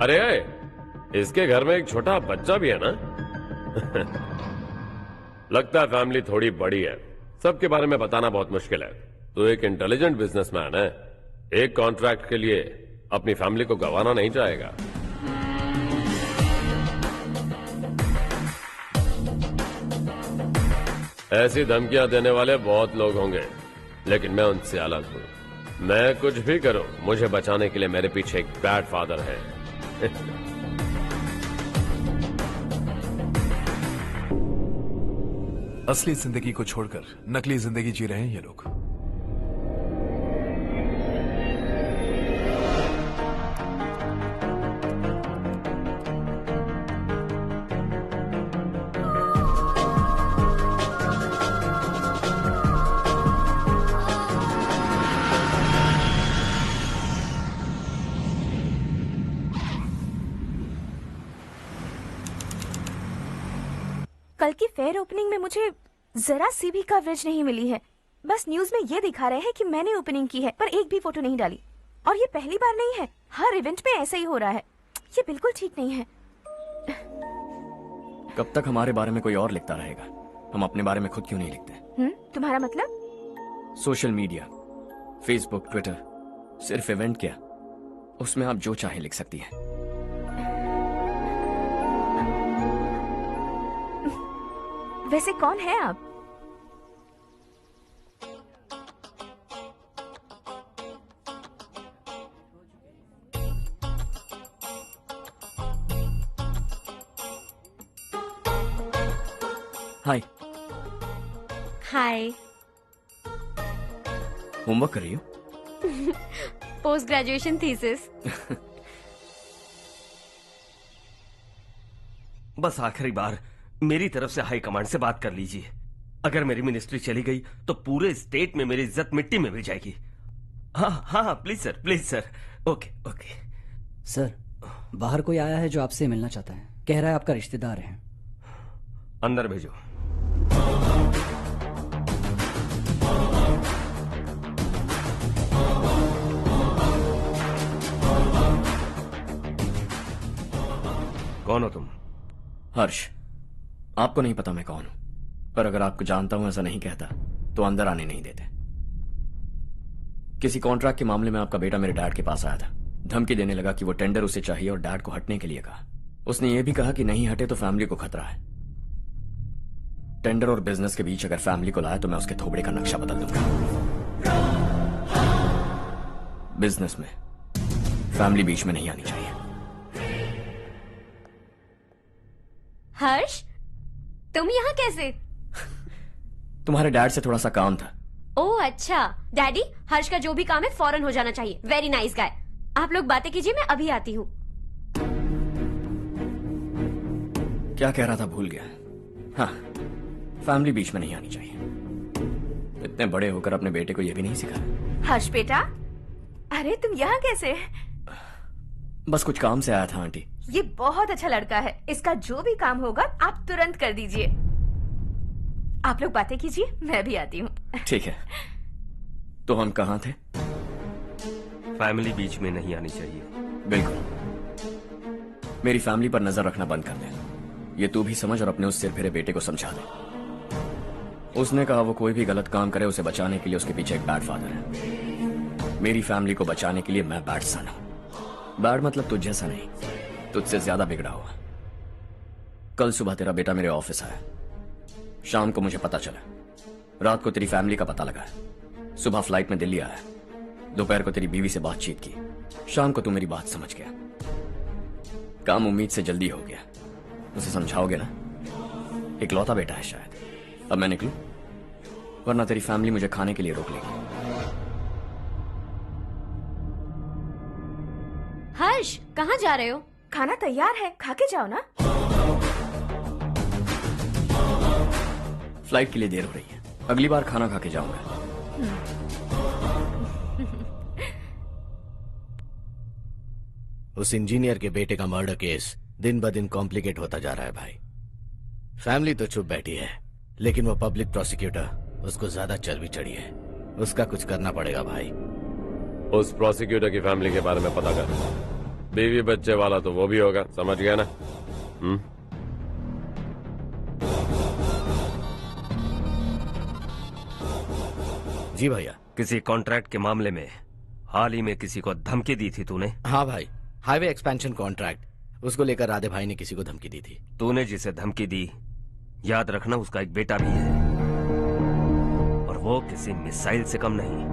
Speaker 14: अरे इसके घर में एक छोटा बच्चा भी है ना। लगता है फैमिली थोड़ी बड़ी है, सबके बारे में बताना बहुत मुश्किल है। तो एक इंटेलिजेंट बिजनेसमैन है, एक कॉन्ट्रैक्ट के लिए अपनी फैमिली को गंवाना नहीं चाहेगा। ऐसी धमकियां देने वाले बहुत लोग होंगे, लेकिन मैं उनसे अलग हूं। मैं कुछ भी करूं, मुझे बचाने के लिए मेरे पीछे एक बैड फादर है।
Speaker 7: असली जिंदगी को छोड़कर नकली जिंदगी जी रहे हैं ये लोग।
Speaker 18: कल की फेयर ओपनिंग में मुझे जरा सी भी कवरेज नहीं मिली है। बस न्यूज में ये दिखा रहे हैं कि मैंने ओपनिंग की है, पर एक भी फोटो नहीं डाली। और ये पहली बार नहीं है, हर इवेंट में ऐसा ही हो रहा है। ये बिल्कुल ठीक नहीं है।
Speaker 6: कब तक हमारे बारे में कोई और लिखता रहेगा? हम अपने बारे में खुद क्यों नहीं लिखते?
Speaker 18: तुम्हारा मतलब?
Speaker 6: सोशल मीडिया, फेसबुक, ट्विटर, सिर्फ इवेंट क्या, उसमें आप जो चाहे लिख सकती हैं।
Speaker 18: वैसे कौन है आप?
Speaker 6: हाय।
Speaker 2: हाय।
Speaker 6: होमवर्क कर रही हो?
Speaker 2: Post graduation thesis.
Speaker 19: बस आखिरी बार मेरी तरफ से हाई कमांड से बात कर लीजिए। अगर मेरी मिनिस्ट्री चली गई तो पूरे स्टेट में मेरी इज्जत मिट्टी में मिल जाएगी। हाँ हाँ please sir, please sir. Okay okay
Speaker 8: sir, बाहर कोई आया है जो आपसे मिलना चाहता है। कह रहा है आपका रिश्तेदार है।
Speaker 19: अंदर भेजो। कौन हो तुम?
Speaker 6: हर्ष। आपको नहीं पता मैं कौन हूं, पर अगर आपको जानता हूं ऐसा नहीं कहता तो अंदर आने नहीं देते। किसी कॉन्ट्रैक्ट के मामले में आपका बेटा मेरे डैड के पास आया था। धमकी देने लगा कि वो टेंडर उसे चाहिए और डैड को हटने के लिए कहा। उसने ये भी कहा कि नहीं हटे तो फैमिली को खतरा है। टेंडर और बिजनेस के बीच अगर फैमिली को लाया तो मैं उसके थोबड़े का नक्शा बदल दूंगा। बिजनेस में फैमिली बीच में नहीं आनी चाहिए।
Speaker 2: हर्ष, तुम यहाँ कैसे?
Speaker 6: तुम्हारे डैड से थोड़ा सा काम था।
Speaker 2: ओह अच्छा। डैडी, हर्ष का जो भी काम है फौरन हो जाना चाहिए। Very nice guy. आप लोग बातें कीजिए, मैं अभी आती हूँ।
Speaker 6: क्या कह रहा था भूल गया। हाँ, फैमिली बीच में नहीं आनी चाहिए। इतने बड़े होकर अपने बेटे को यह भी नहीं सिखाया।
Speaker 18: हर्ष बेटा, अरे तुम यहाँ कैसे?
Speaker 6: बस कुछ काम से आया था आंटी।
Speaker 18: ये बहुत अच्छा लड़का है। इसका जो भी काम होगा आप तुरंत कर दीजिए। आप लोग बातें कीजिए, मैं भी आती हूँ।
Speaker 6: ठीक है। तो हम कहाँ थे?
Speaker 19: फैमिली बीच में नहीं आनी चाहिए।
Speaker 6: बिल्कुल। मेरी फैमिली पर नजर रखना बंद कर दे। ये तू भी समझ और अपने उस सिर फिरे बेटे को समझा दे। उसने कहा वो कोई भी गलत काम करे उसे बचाने के लिए उसके पीछे एक बैड फादर है। मेरी फैमिली को बचाने के लिए मैं बैड सन हूं। बैड मतलब तुझ जैसा नहीं, तुझसे ज्यादा बिगड़ा हुआ। कल सुबह तेरा बेटा मेरे ऑफिस आया। शाम को मुझे पता चला। रात को तेरी फैमिली का पता लगा। सुबह फ्लाइट में दिल्ली आया। दोपहर को तेरी बीवी से बातचीत की। शाम को तू मेरी बात समझ गया। काम उम्मीद से जल्दी हो गया। उसे समझाओगे ना? इकलौता बेटा है शायद। अब मैं निकलूं? वरना तेरी फैमिली मुझे खाने के लिए रोक लेगी।
Speaker 2: हर्ष, कहाँ जा रहे हो?
Speaker 18: खाना तैयार है, खा के जाओ ना।
Speaker 6: फ्लाइट के लिए देर हो रही है, अगली बार खाना खा के जाऊंगा।
Speaker 20: उस इंजीनियर के बेटे का मर्डर केस दिन ब दिन कॉम्प्लिकेट होता जा रहा है भाई। फैमिली तो चुप बैठी है, लेकिन वो पब्लिक प्रोसिक्यूटर उसको ज्यादा चर्बी चढ़ी है। उसका कुछ करना पड़ेगा भाई।
Speaker 14: उस प्रोसिक्यूटर की फैमिली के बारे में पता कर। बीवी बच्चे वाला तो वो भी होगा, समझ गया ना?
Speaker 20: जी भैया।
Speaker 19: किसी कॉन्ट्रैक्ट के मामले में हाल ही में किसी को धमकी दी थी तूने?
Speaker 20: हाँ भाई, हाईवे एक्सपेंशन कॉन्ट्रैक्ट, उसको लेकर राधे भाई ने किसी को धमकी दी थी।
Speaker 19: तूने जिसे धमकी दी, याद रखना उसका एक बेटा भी है, और वो किसी मिसाइल से कम नहीं।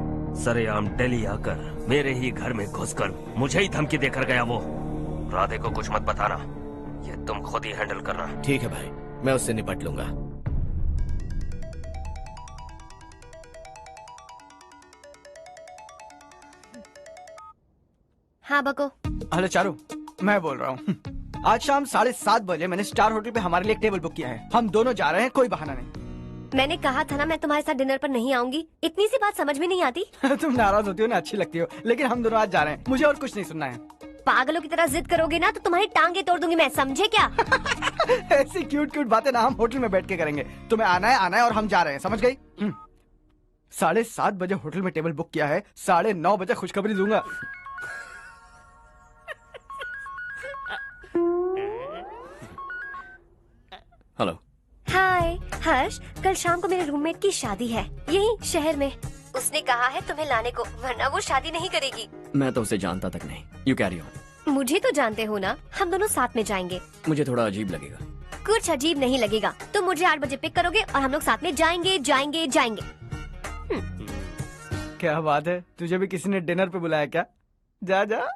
Speaker 19: सरेआम दिल्ली आकर मेरे ही घर में घुसकर मुझे ही धमकी देकर गया वो। राधे को कुछ मत बताना, ये तुम खुद ही हैंडल करना।
Speaker 20: ठीक है भाई, मैं उससे निपट लूंगा।
Speaker 2: हाँ बको।
Speaker 11: हेलो चारू, मैं बोल रहा हूँ। आज शाम 7:30 बजे मैंने स्टार होटल पे हमारे लिए एक टेबल बुक किया है। हम दोनों जा रहे हैं, कोई बहाना नहीं।
Speaker 2: मैंने कहा था ना मैं तुम्हारे साथ डिनर पर नहीं आऊंगी। इतनी सी बात समझ में नहीं आती?
Speaker 11: तुम नाराज होती हो ना, अच्छी लगती हो, लेकिन हम दोनों आज जा रहे हैं। मुझे और कुछ नहीं सुनना है।
Speaker 2: पागलों की तरह जिद करोगे ना तो तुम्हारी टांगे तोड़ दूंगी मैं, समझे क्या?
Speaker 11: ऐसी क्यूट क्यूट बातें ना हम होटल में बैठ के करेंगे। तुम्हें आना है और हम जा रहे हैं, समझ गई? 7:30 बजे होटल में टेबल बुक किया है, 9:30 बजे खुशखबरी दूंगा।
Speaker 6: हेलो।
Speaker 2: हाय हर्ष, कल शाम को मेरे रूममेट की शादी है यही शहर में। उसने कहा है तुम्हें लाने को, वरना वो शादी नहीं करेगी।
Speaker 6: मैं तो उसे जानता तक नहीं। You carry on.
Speaker 2: मुझे तो जानते हो ना, हम दोनों साथ में जाएंगे।
Speaker 6: मुझे थोड़ा अजीब लगेगा।
Speaker 2: कुछ अजीब नहीं लगेगा। तुम मुझे 8 बजे पिक करोगे और हम लोग साथ में जाएंगे जाएंगे जाएंगे।
Speaker 11: क्या बात है, तुझे भी किसी ने डिनर पे बुलाया क्या? जा जा।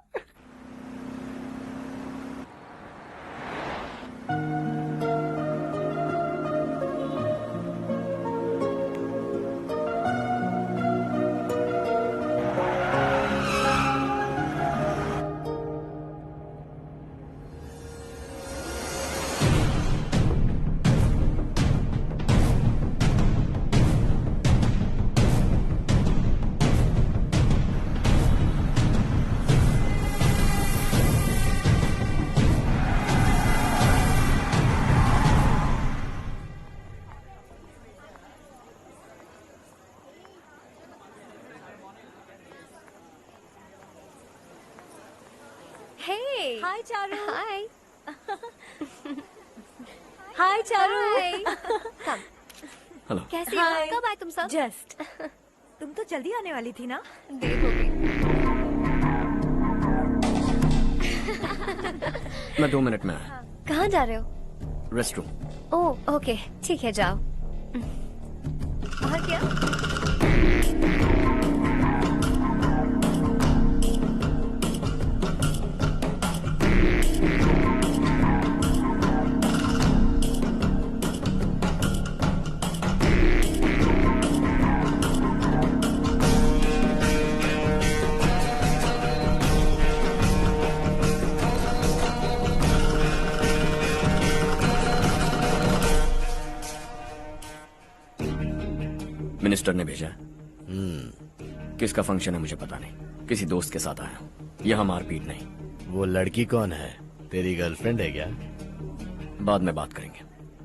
Speaker 1: हाय चारू।
Speaker 2: हाय।
Speaker 1: हाय चारू।
Speaker 6: हेलो।
Speaker 2: कैसी हो? कब आए तुम सब?
Speaker 10: जस्ट। तुम तो जल्दी आने वाली थी ना?
Speaker 2: देर हो गई।
Speaker 6: मैं 2 मिनट में आया।
Speaker 2: कहाँ जा रहे हो?
Speaker 6: रेस्टरूम।
Speaker 2: ओह ओके, ठीक है जाओ। और क्या?
Speaker 6: मिनिस्टर ने भेजा। किसका फंक्शन है मुझे पता नहीं, किसी दोस्त के साथ आया हूँ। यहाँ मारपीट नहीं।
Speaker 20: वो लड़की कौन है? तेरी गर्लफ्रेंड है क्या?
Speaker 6: बाद में बात करेंगे,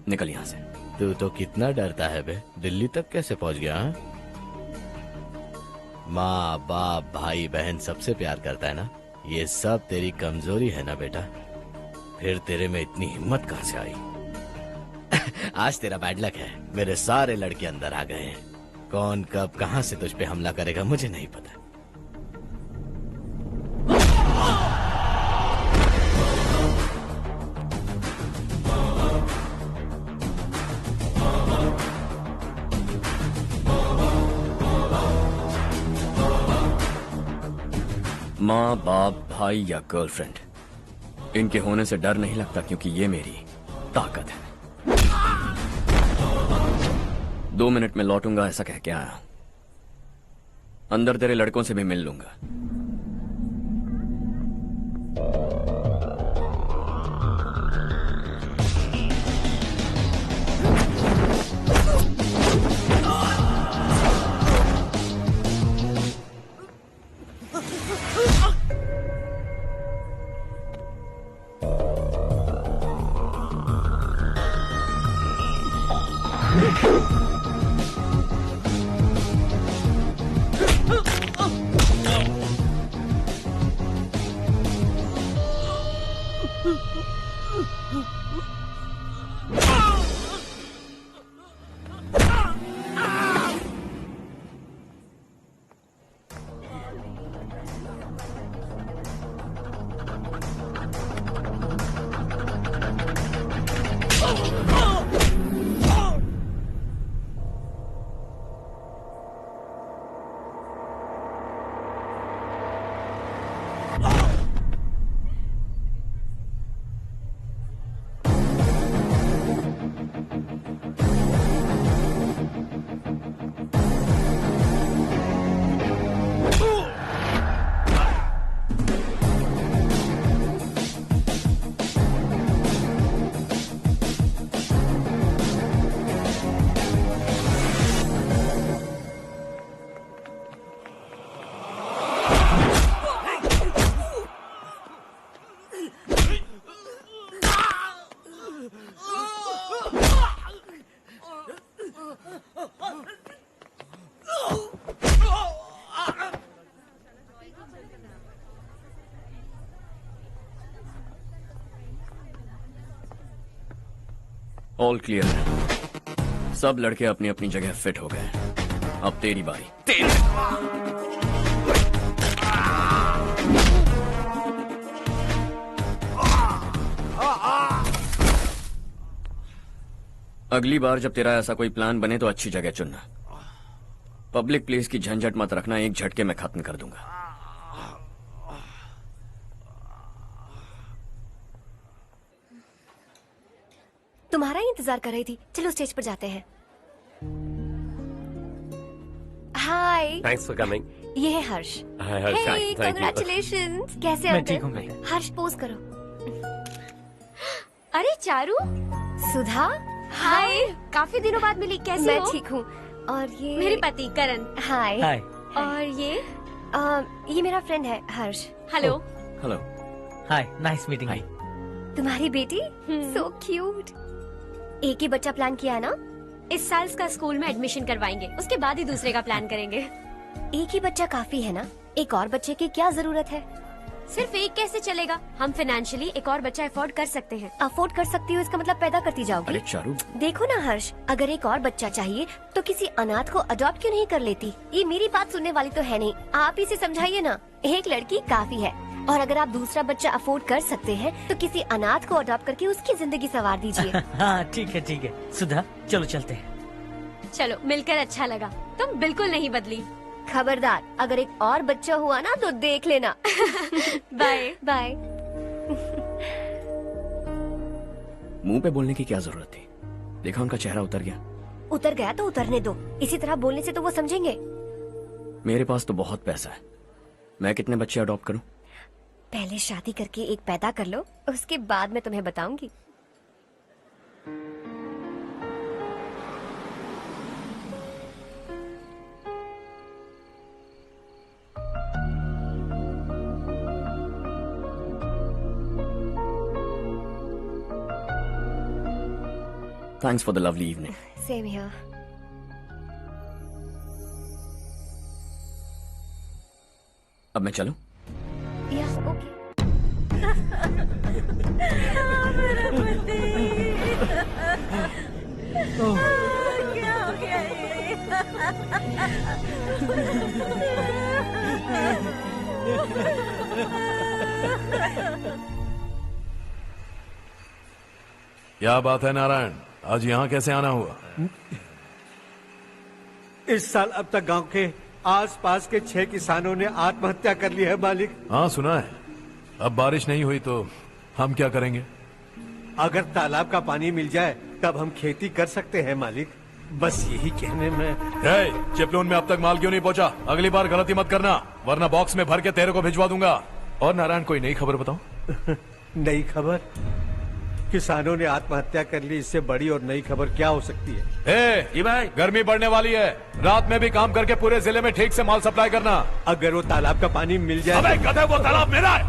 Speaker 6: निकल यहाँ से।
Speaker 20: तू तो कितना डरता है बे, दिल्ली तक कैसे पहुँच गया? हाँ? माँ बाप भाई बहन सबसे प्यार करता है ना, ये सब तेरी कमजोरी है ना बेटा। फिर तेरे में इतनी हिम्मत कहाँ से आई? आज तेरा बैड लक है, मेरे सारे लड़के अंदर आ गए हैं। कौन कब कहां से तुझ पे हमला करेगा मुझे नहीं पता।
Speaker 6: माँ बाप भाई या गर्लफ्रेंड, इनके होने से डर नहीं लगता, क्योंकि ये मेरी ताकत है। 2 मिनट में लौटूंगा ऐसा कह के आया। अंदर तेरे लड़कों से भी मिल लूंगा। ऑल क्लियर है। सब लड़के अपनी अपनी जगह फिट हो गए। अब तेरी बारी। अगली बार जब तेरा ऐसा कोई प्लान बने तो अच्छी जगह चुनना। पब्लिक प्लेस की झंझट मत रखना, एक झटके में खत्म कर दूंगा।
Speaker 2: तुम्हारा ही इंतजार कर रही थी। चलो स्टेज पर जाते हैं। हाय।
Speaker 14: Thanks for coming.
Speaker 2: ये है Harsh.
Speaker 14: Hi Harsh. Thank you.
Speaker 2: Congratulations. कैसे
Speaker 4: मैं
Speaker 2: अंकल?
Speaker 4: ठीक हूँ मैं।
Speaker 2: हर्ष पोज करो। अरे चारू। सुधा। हाय। काफी दिनों बाद मिली, कैसी हो? मैं ठीक हूँ। और ये मेरे पति करण। हाय।
Speaker 4: हाय।
Speaker 2: और ये मेरा फ्रेंड है Harsh. Hello.
Speaker 6: Hello.
Speaker 4: Hi, nice meeting you.
Speaker 2: तुम्हारी बेटी सो क्यूट। एक ही बच्चा प्लान किया ना? इस साल इसका स्कूल में एडमिशन करवाएंगे, उसके बाद ही दूसरे का प्लान करेंगे। एक ही बच्चा काफी है ना? एक और बच्चे की क्या जरूरत है? सिर्फ एक कैसे चलेगा? हम फाइनेंशियली एक और बच्चा अफोर्ड कर सकते हैं। अफोर्ड कर सकती हो इसका मतलब पैदा करती जाओगी?
Speaker 6: अरे चारू,
Speaker 2: देखो ना हर्ष, अगर एक और बच्चा चाहिए तो किसी अनाथ को अडॉप्ट क्यों नहीं कर लेती? ये मेरी बात सुनने वाली तो है नहीं, आप इसे समझाइए ना। एक लड़की काफी है, और अगर आप दूसरा बच्चा अफोर्ड कर सकते हैं तो किसी अनाथ को अडॉप्ट करके उसकी जिंदगी संवार दीजिए।
Speaker 4: हाँ ठीक है ठीक है। सुधा चलो चलते हैं।
Speaker 2: चलो मिलकर अच्छा लगा। तुम बिल्कुल नहीं बदली। खबरदार, अगर एक और बच्चा हुआ ना तो देख लेना। Bye bye.
Speaker 6: मुंह पे बोलने की क्या जरूरत थी? देखा उनका चेहरा उतर गया।
Speaker 2: उतर गया तो उतरने दो, इसी तरह बोलने से तो वो समझेंगे।
Speaker 6: मेरे पास तो बहुत पैसा है, मैं कितने बच्चे अडॉप्ट करूं?
Speaker 2: पहले शादी करके एक पैदा कर लो, उसके बाद मैं तुम्हें बताऊंगी।
Speaker 6: Thanks for the lovely evening.
Speaker 2: Same here.
Speaker 6: अब मैं चलूं?
Speaker 2: Yeah, okay.
Speaker 10: मेरा पति। क्या हो गया
Speaker 7: क्या बात है नारायण, आज यहाँ कैसे आना हुआ?
Speaker 9: इस साल अब तक गांव के आसपास के 6 किसानों ने आत्महत्या कर ली है मालिक।
Speaker 7: हाँ सुना है। अब बारिश नहीं हुई तो हम क्या करेंगे?
Speaker 9: अगर तालाब का पानी मिल जाए तब हम खेती कर सकते हैं मालिक। बस यही कहने में।
Speaker 7: चिपलून में अब तक माल क्यों नहीं पहुंचा? अगली बार गलती मत करना, वरना बॉक्स में भर के तेरे को भिजवा दूंगा। और नारायण, कोई नई खबर बताऊं?
Speaker 9: नई खबर? किसानों ने आत्महत्या कर ली, इससे बड़ी और नई खबर क्या हो सकती है?
Speaker 7: ये भाई, गर्मी बढ़ने वाली है, रात में भी काम करके पूरे जिले में ठीक से माल सप्लाई करना।
Speaker 9: अगर वो तालाब का पानी मिल जाए।
Speaker 7: अबे गधे, वो तालाब मेरा है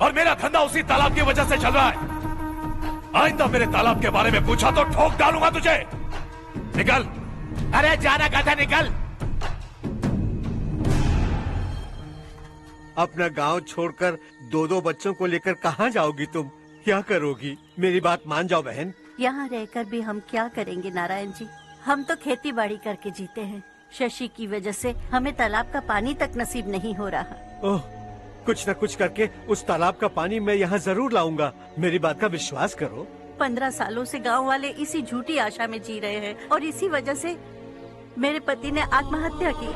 Speaker 7: और मेरा धंधा उसी तालाब की वजह से चल रहा है। आइंदा मेरे तालाब के बारे में पूछा तो ठोक डालूंगा तुझे। निकल।
Speaker 15: अरे जाना गधा, निकल।
Speaker 9: अपना गांव छोड़कर 2-2 बच्चों को लेकर कहाँ जाओगी तुम? क्या करोगी? मेरी बात मान जाओ बहन।
Speaker 16: यहाँ रहकर भी हम क्या करेंगे नारायण जी? हम तो खेती बाड़ी करके जीते हैं। शशि की वजह से हमें तालाब का पानी तक नसीब नहीं हो रहा।
Speaker 9: ओह, कुछ न कुछ करके उस तालाब का पानी मैं यहाँ जरूर लाऊंगा। मेरी बात का विश्वास करो।
Speaker 16: 15 सालों से गांव वाले इसी झूठी आशा में जी रहे हैं और इसी वजह से मेरे पति ने आत्महत्या की।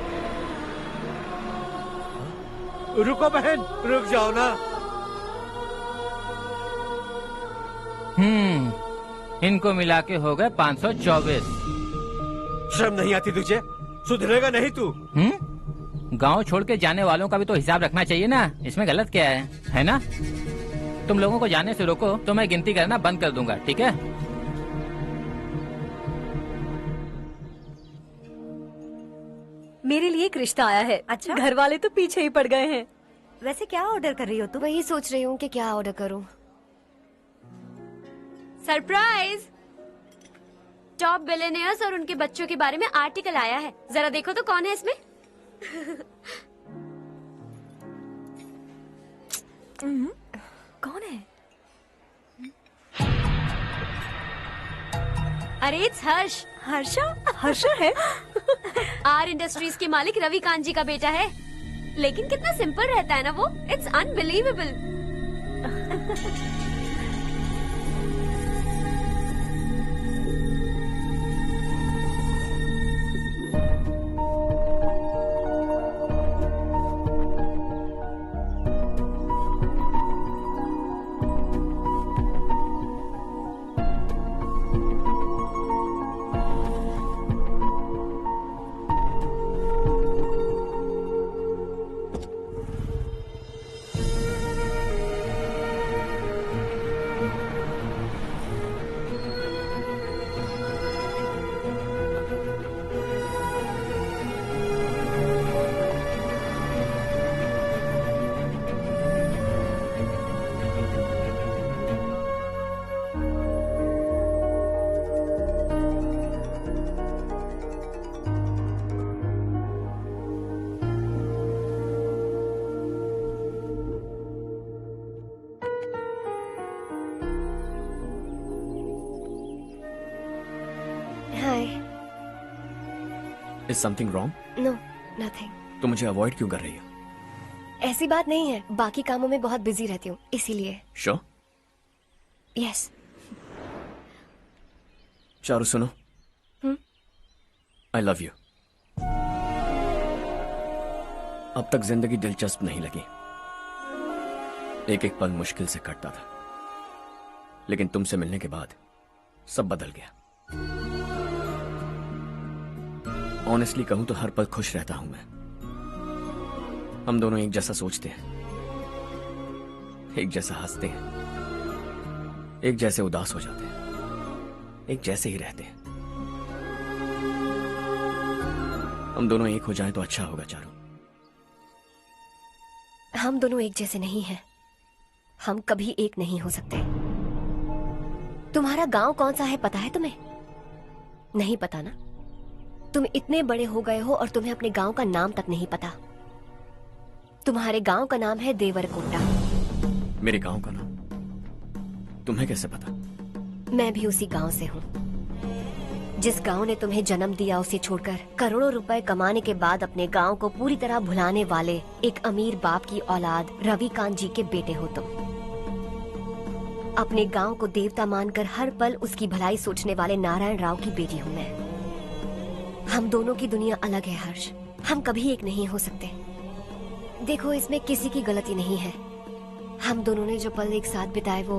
Speaker 9: रुको बहन, रुक जाओ ना।
Speaker 5: इनको मिला के हो गए 524।
Speaker 9: शर्म नहीं आती तुझे? सुधरेगा नहीं तू?
Speaker 5: गांव छोड़ के जाने वालों का भी तो हिसाब रखना चाहिए ना। इसमें गलत क्या है ना? तुम लोगों को जाने से रोको तो मैं गिनती करना बंद कर दूंगा, ठीक है?
Speaker 1: मेरे लिए एक रिश्ता आया है।
Speaker 10: अच्छा?
Speaker 1: घर वाले तो पीछे ही पड़ गए हैं।
Speaker 10: वैसे क्या ऑर्डर कर रही हो तुम?
Speaker 2: वही सोच रही हूँ कि क्या ऑर्डर करूँ। सरप्राइज! टॉप बिलियनियर्स और उनके बच्चों के बारे में आर्टिकल आया है। जरा देखो तो कौन है इसमें।
Speaker 1: कौन है?
Speaker 2: अरे इट्स हर्ष।
Speaker 1: हर्षा है?
Speaker 2: आर इंडस्ट्रीज के मालिक रवि कांत जी का बेटा है। लेकिन कितना सिंपल रहता है ना वो। It's unbelievable.
Speaker 6: Is something wrong?
Speaker 2: No, nothing.
Speaker 6: तो मुझे अवॉइड क्यों कर रही हो?
Speaker 2: ऐसी बात नहीं है, बाकी कामों में बहुत बिजी रहती हूँ इसीलिए।
Speaker 6: श्योर?
Speaker 2: यस।
Speaker 6: चारू सुनो। I love you. अब तक जिंदगी दिलचस्प नहीं लगी। एक एक पल मुश्किल से कटता था, लेकिन तुमसे मिलने के बाद सब बदल गया। ऑनेस्टली कहूं तो हर पल खुश रहता हूं मैं। हम दोनों एक जैसा सोचते हैं, एक जैसा हंसते हैं, एक जैसे उदास हो जाते हैं, एक जैसे ही रहते हैं। हम दोनों एक हो जाएं तो अच्छा होगा चारू।
Speaker 2: हम दोनों एक जैसे नहीं हैं। हम कभी एक नहीं हो सकते। तुम्हारा गांव कौन सा है पता है तुम्हें? नहीं पता ना? तुम इतने बड़े हो गए हो और तुम्हें अपने गांव का नाम तक नहीं पता। तुम्हारे गांव का नाम है देवरकोटा।
Speaker 6: मेरे गांव का नाम तुम्हें कैसे पता?
Speaker 2: मैं भी उसी गांव से हूँ। जिस गांव ने तुम्हें जन्म दिया उसे छोड़कर करोड़ों रुपए कमाने के बाद अपने गांव को पूरी तरह भुलाने वाले एक अमीर बाप की औलाद रवि कांत जी के बेटे हो तुम। अपने गांव को देवता मानकर हर पल उसकी भलाई सोचने वाले नारायण राव की बेटी हूँ मैं। हम दोनों की दुनिया अलग है हर्ष। हम कभी एक नहीं हो सकते। देखो, इसमें किसी की गलती नहीं है। हम दोनों ने जो पल एक साथ बिताए वो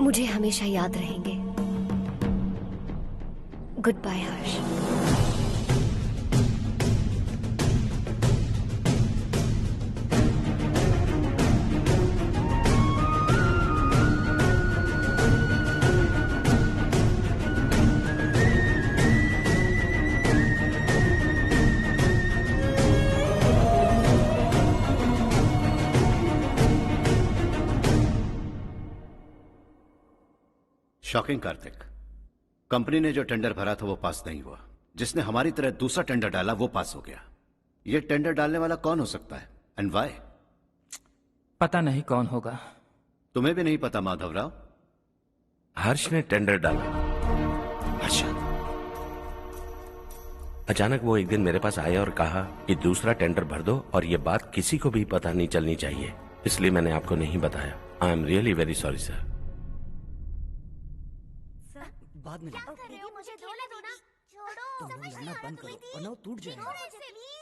Speaker 2: मुझे हमेशा याद रहेंगे।
Speaker 1: गुड बाय हर्ष।
Speaker 3: शॉकिंग कार्तिक, कंपनी ने जो टेंडर भरा था वो पास नहीं हुआ। जिसने हमारी तरह दूसरा टेंडर डाला वो पास हो गया। ये टेंडर डालने वाला कौन हो सकता है एंड व्हाई?
Speaker 5: पता नहीं कौन होगा।
Speaker 3: तुम्हें भी नहीं पता माधवराव?
Speaker 12: हर्ष ने टेंडर डाला। हर्ष अचानक वो एक दिन मेरे पास आया और कहा कि दूसरा टेंडर भर दो और ये बात किसी को भी पता नहीं चलनी चाहिए, इसलिए मैंने आपको नहीं बताया। I am really very sorry sir.
Speaker 8: बाद में
Speaker 2: मुझे खेलने दो ना। छोड़ो,
Speaker 8: तुम लोग लड़ना बंद करो वरना वो टूट जाएगा।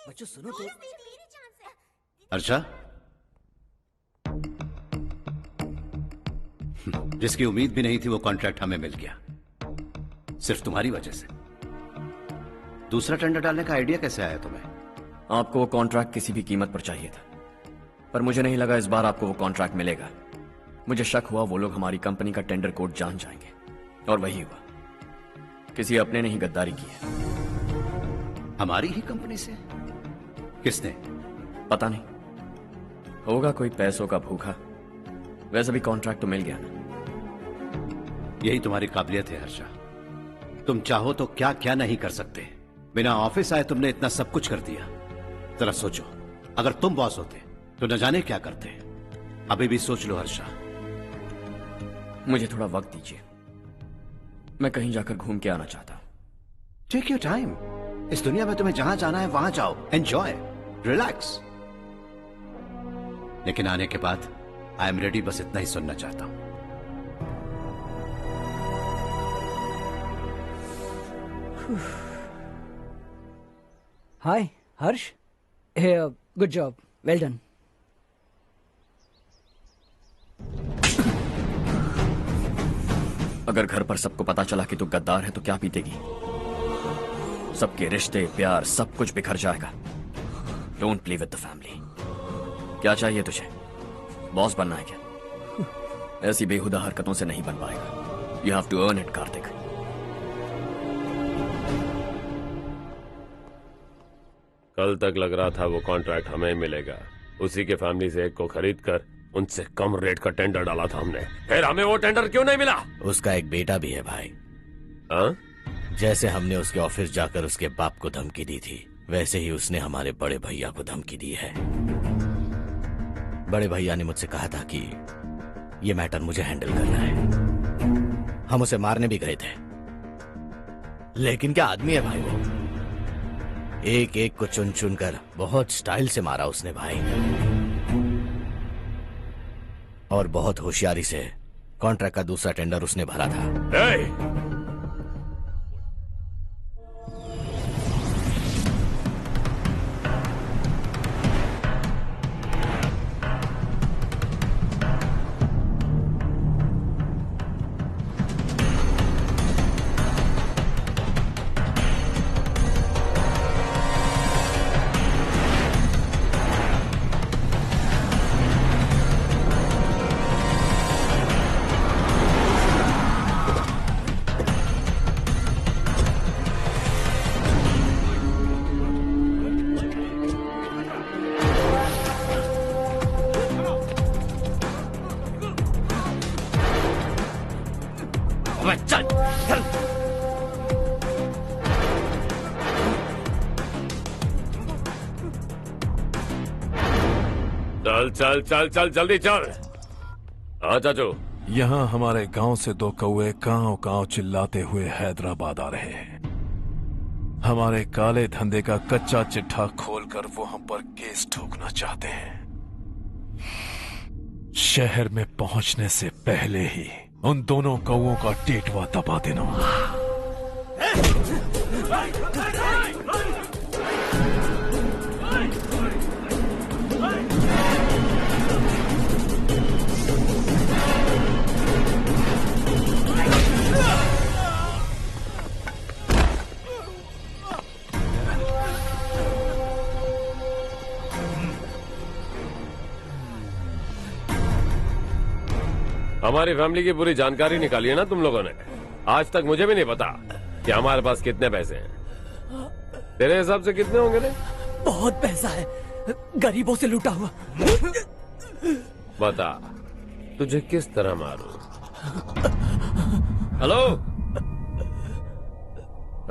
Speaker 8: बच्चों सुनो तो।
Speaker 3: अर्षा, जिसकी उम्मीद भी नहीं थी वो कॉन्ट्रैक्ट हमें मिल गया, सिर्फ तुम्हारी वजह से। दूसरा टेंडर डालने का आइडिया कैसे आया तुम्हें?
Speaker 6: आपको वो कॉन्ट्रैक्ट किसी भी कीमत पर चाहिए था, पर मुझे नहीं लगा इस बार आपको वो कॉन्ट्रैक्ट मिलेगा। मुझे शक हुआ वो लोग हमारी कंपनी का टेंडर कोड जान जाएंगे, और वही हुआ। किसी अपने ने ही गद्दारी की है।
Speaker 3: हमारी ही कंपनी से? किसने?
Speaker 6: पता नहीं, होगा कोई पैसों का भूखा। वैसे भी कॉन्ट्रैक्ट तो मिल गया ना।
Speaker 3: यही तुम्हारी काबिलियत है हर्षा, तुम चाहो तो क्या क्या नहीं कर सकते। बिना ऑफिस आए तुमने इतना सब कुछ कर दिया। जरा सोचो, अगर तुम बॉस होते तो न जाने क्या करते। अभी भी सोच लो हर्षा।
Speaker 6: मुझे थोड़ा वक्त दीजिए, मैं कहीं जाकर घूम के आना चाहता हूं।
Speaker 3: Take your time. इस दुनिया में तुम्हें जहां जाना है वहां जाओ, एंजॉय, रिलैक्स। लेकिन आने के बाद आई एम रेडी, बस इतना ही सुनना चाहता हूं।
Speaker 8: हाय हर्ष, गुड जॉब, वेल डन।
Speaker 6: अगर घर पर सबको पता चला कि तू गद्दार है तो क्या बीतेगी? सबके रिश्ते, प्यार, सब कुछ बिखर जाएगा। Don't play with the family. क्या चाहिए तुझे? बॉस बनना है क्या? ऐसी बेहुदा हरकतों से नहीं बन पाएगा। You have to earn it Karthik.
Speaker 14: कल तक लग रहा था वो कॉन्ट्रैक्ट हमें मिलेगा। उसी के फैमिली से एक को खरीद कर उनसे कम रेट का टेंडर डाला था हमने, फिर हमें वो टेंडर क्यों नहीं मिला?
Speaker 20: उसका एक बेटा भी है भाई।
Speaker 14: हाँ?
Speaker 20: जैसे हमने उसके ऑफिस जाकर उसके बाप को धमकी दी थी, वैसे ही उसने हमारे बड़े भैया को धमकी दी है। बड़े भैया ने मुझसे कहा था कि ये मैटर मुझे हैंडल करना है। हम उसे मारने भी गए थे, लेकिन क्या आदमी है भाई वो। एक एक को चुन चुन कर बहुत स्टाइल से मारा उसने भाई, और बहुत होशियारी से कॉन्ट्रैक्ट का दूसरा टेंडर उसने भरा था।
Speaker 14: चल चल चल चल जल्दी चल। हाँ चाचू।
Speaker 7: यहाँ हमारे गांव से दो कौवे कांव कांव चिल्लाते हुए हैदराबाद आ रहे हैं। हमारे काले धंधे का कच्चा चिट्ठा खोलकर वो हम पर केस ठोकना चाहते हैं। शहर में पहुंचने से पहले ही उन दोनों कौवों का टेटवा दबा देना।
Speaker 14: हमारी फैमिली की पूरी जानकारी निकाली है ना तुम लोगों ने। आज तक मुझे भी नहीं पता कि हमारे पास कितने पैसे हैं। तेरे हिसाब से कितने होंगे रे?
Speaker 21: बहुत पैसा है, गरीबों से लूटा हुआ।
Speaker 14: बता तुझे किस तरह मारूं?
Speaker 6: हेलो,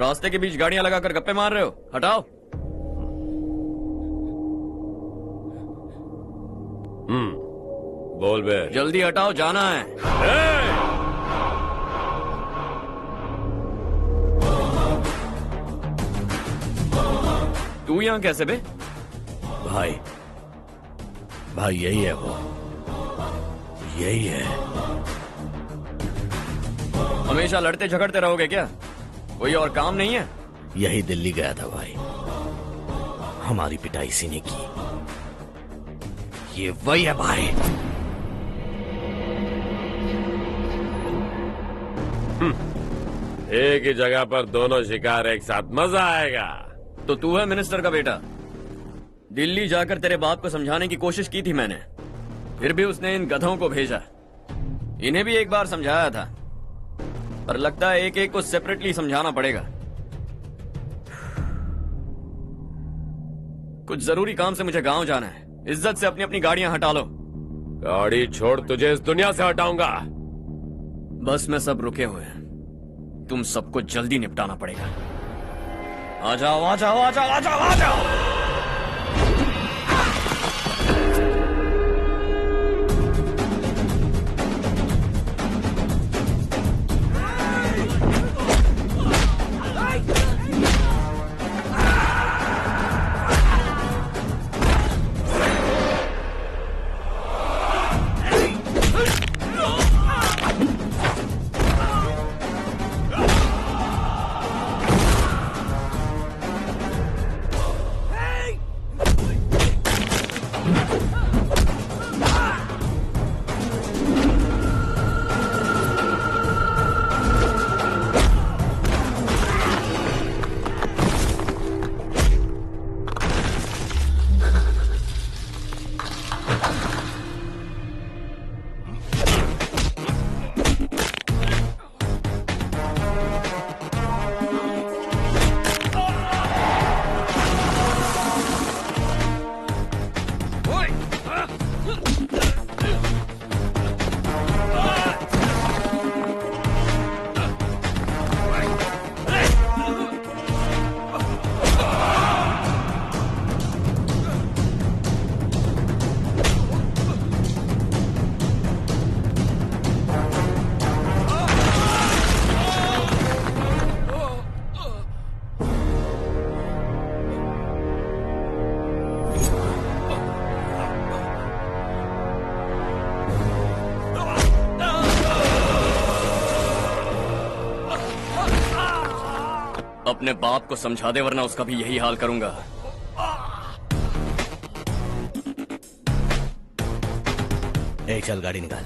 Speaker 6: रास्ते के बीच गाड़ियां लगाकर गप्पे मार रहे हो? हटाओ।
Speaker 14: बोल बे।
Speaker 6: जल्दी हटाओ, जाना है। तू यहाँ कैसे बे?
Speaker 20: भाई यही है वो, यही है।
Speaker 6: हमेशा लड़ते झगड़ते रहोगे क्या? कोई और काम नहीं है?
Speaker 20: यही दिल्ली गया था भाई, हमारी पिटाई इसी ने की। ये वही है भाई।
Speaker 14: एक ही जगह पर दोनों शिकार एक साथ, मजा आएगा।
Speaker 6: तो तू है मिनिस्टर का बेटा। दिल्ली जाकर तेरे बाप को समझाने की कोशिश की थी मैंने, फिर भी उसने इन गधों को भेजा। इन्हें भी एक बार समझाया था, पर लगता है एक एक को सेपरेटली समझाना पड़ेगा। कुछ जरूरी काम से मुझे गांव जाना है। इज्जत से अपनी अपनी गाड़ियां हटा लो।
Speaker 14: गाड़ी छोड़, तुझे इस दुनिया से हटाऊंगा।
Speaker 6: बस में सब रुके हुए हैं, तुम सबको जल्दी निपटाना पड़ेगा। आ जाओ आ जाओ आ जाओ आ जाओ आ जाओ। अपने बाप को समझा दे, वरना उसका भी यही हाल करूंगा।
Speaker 20: एक चल गाड़ी निकाल।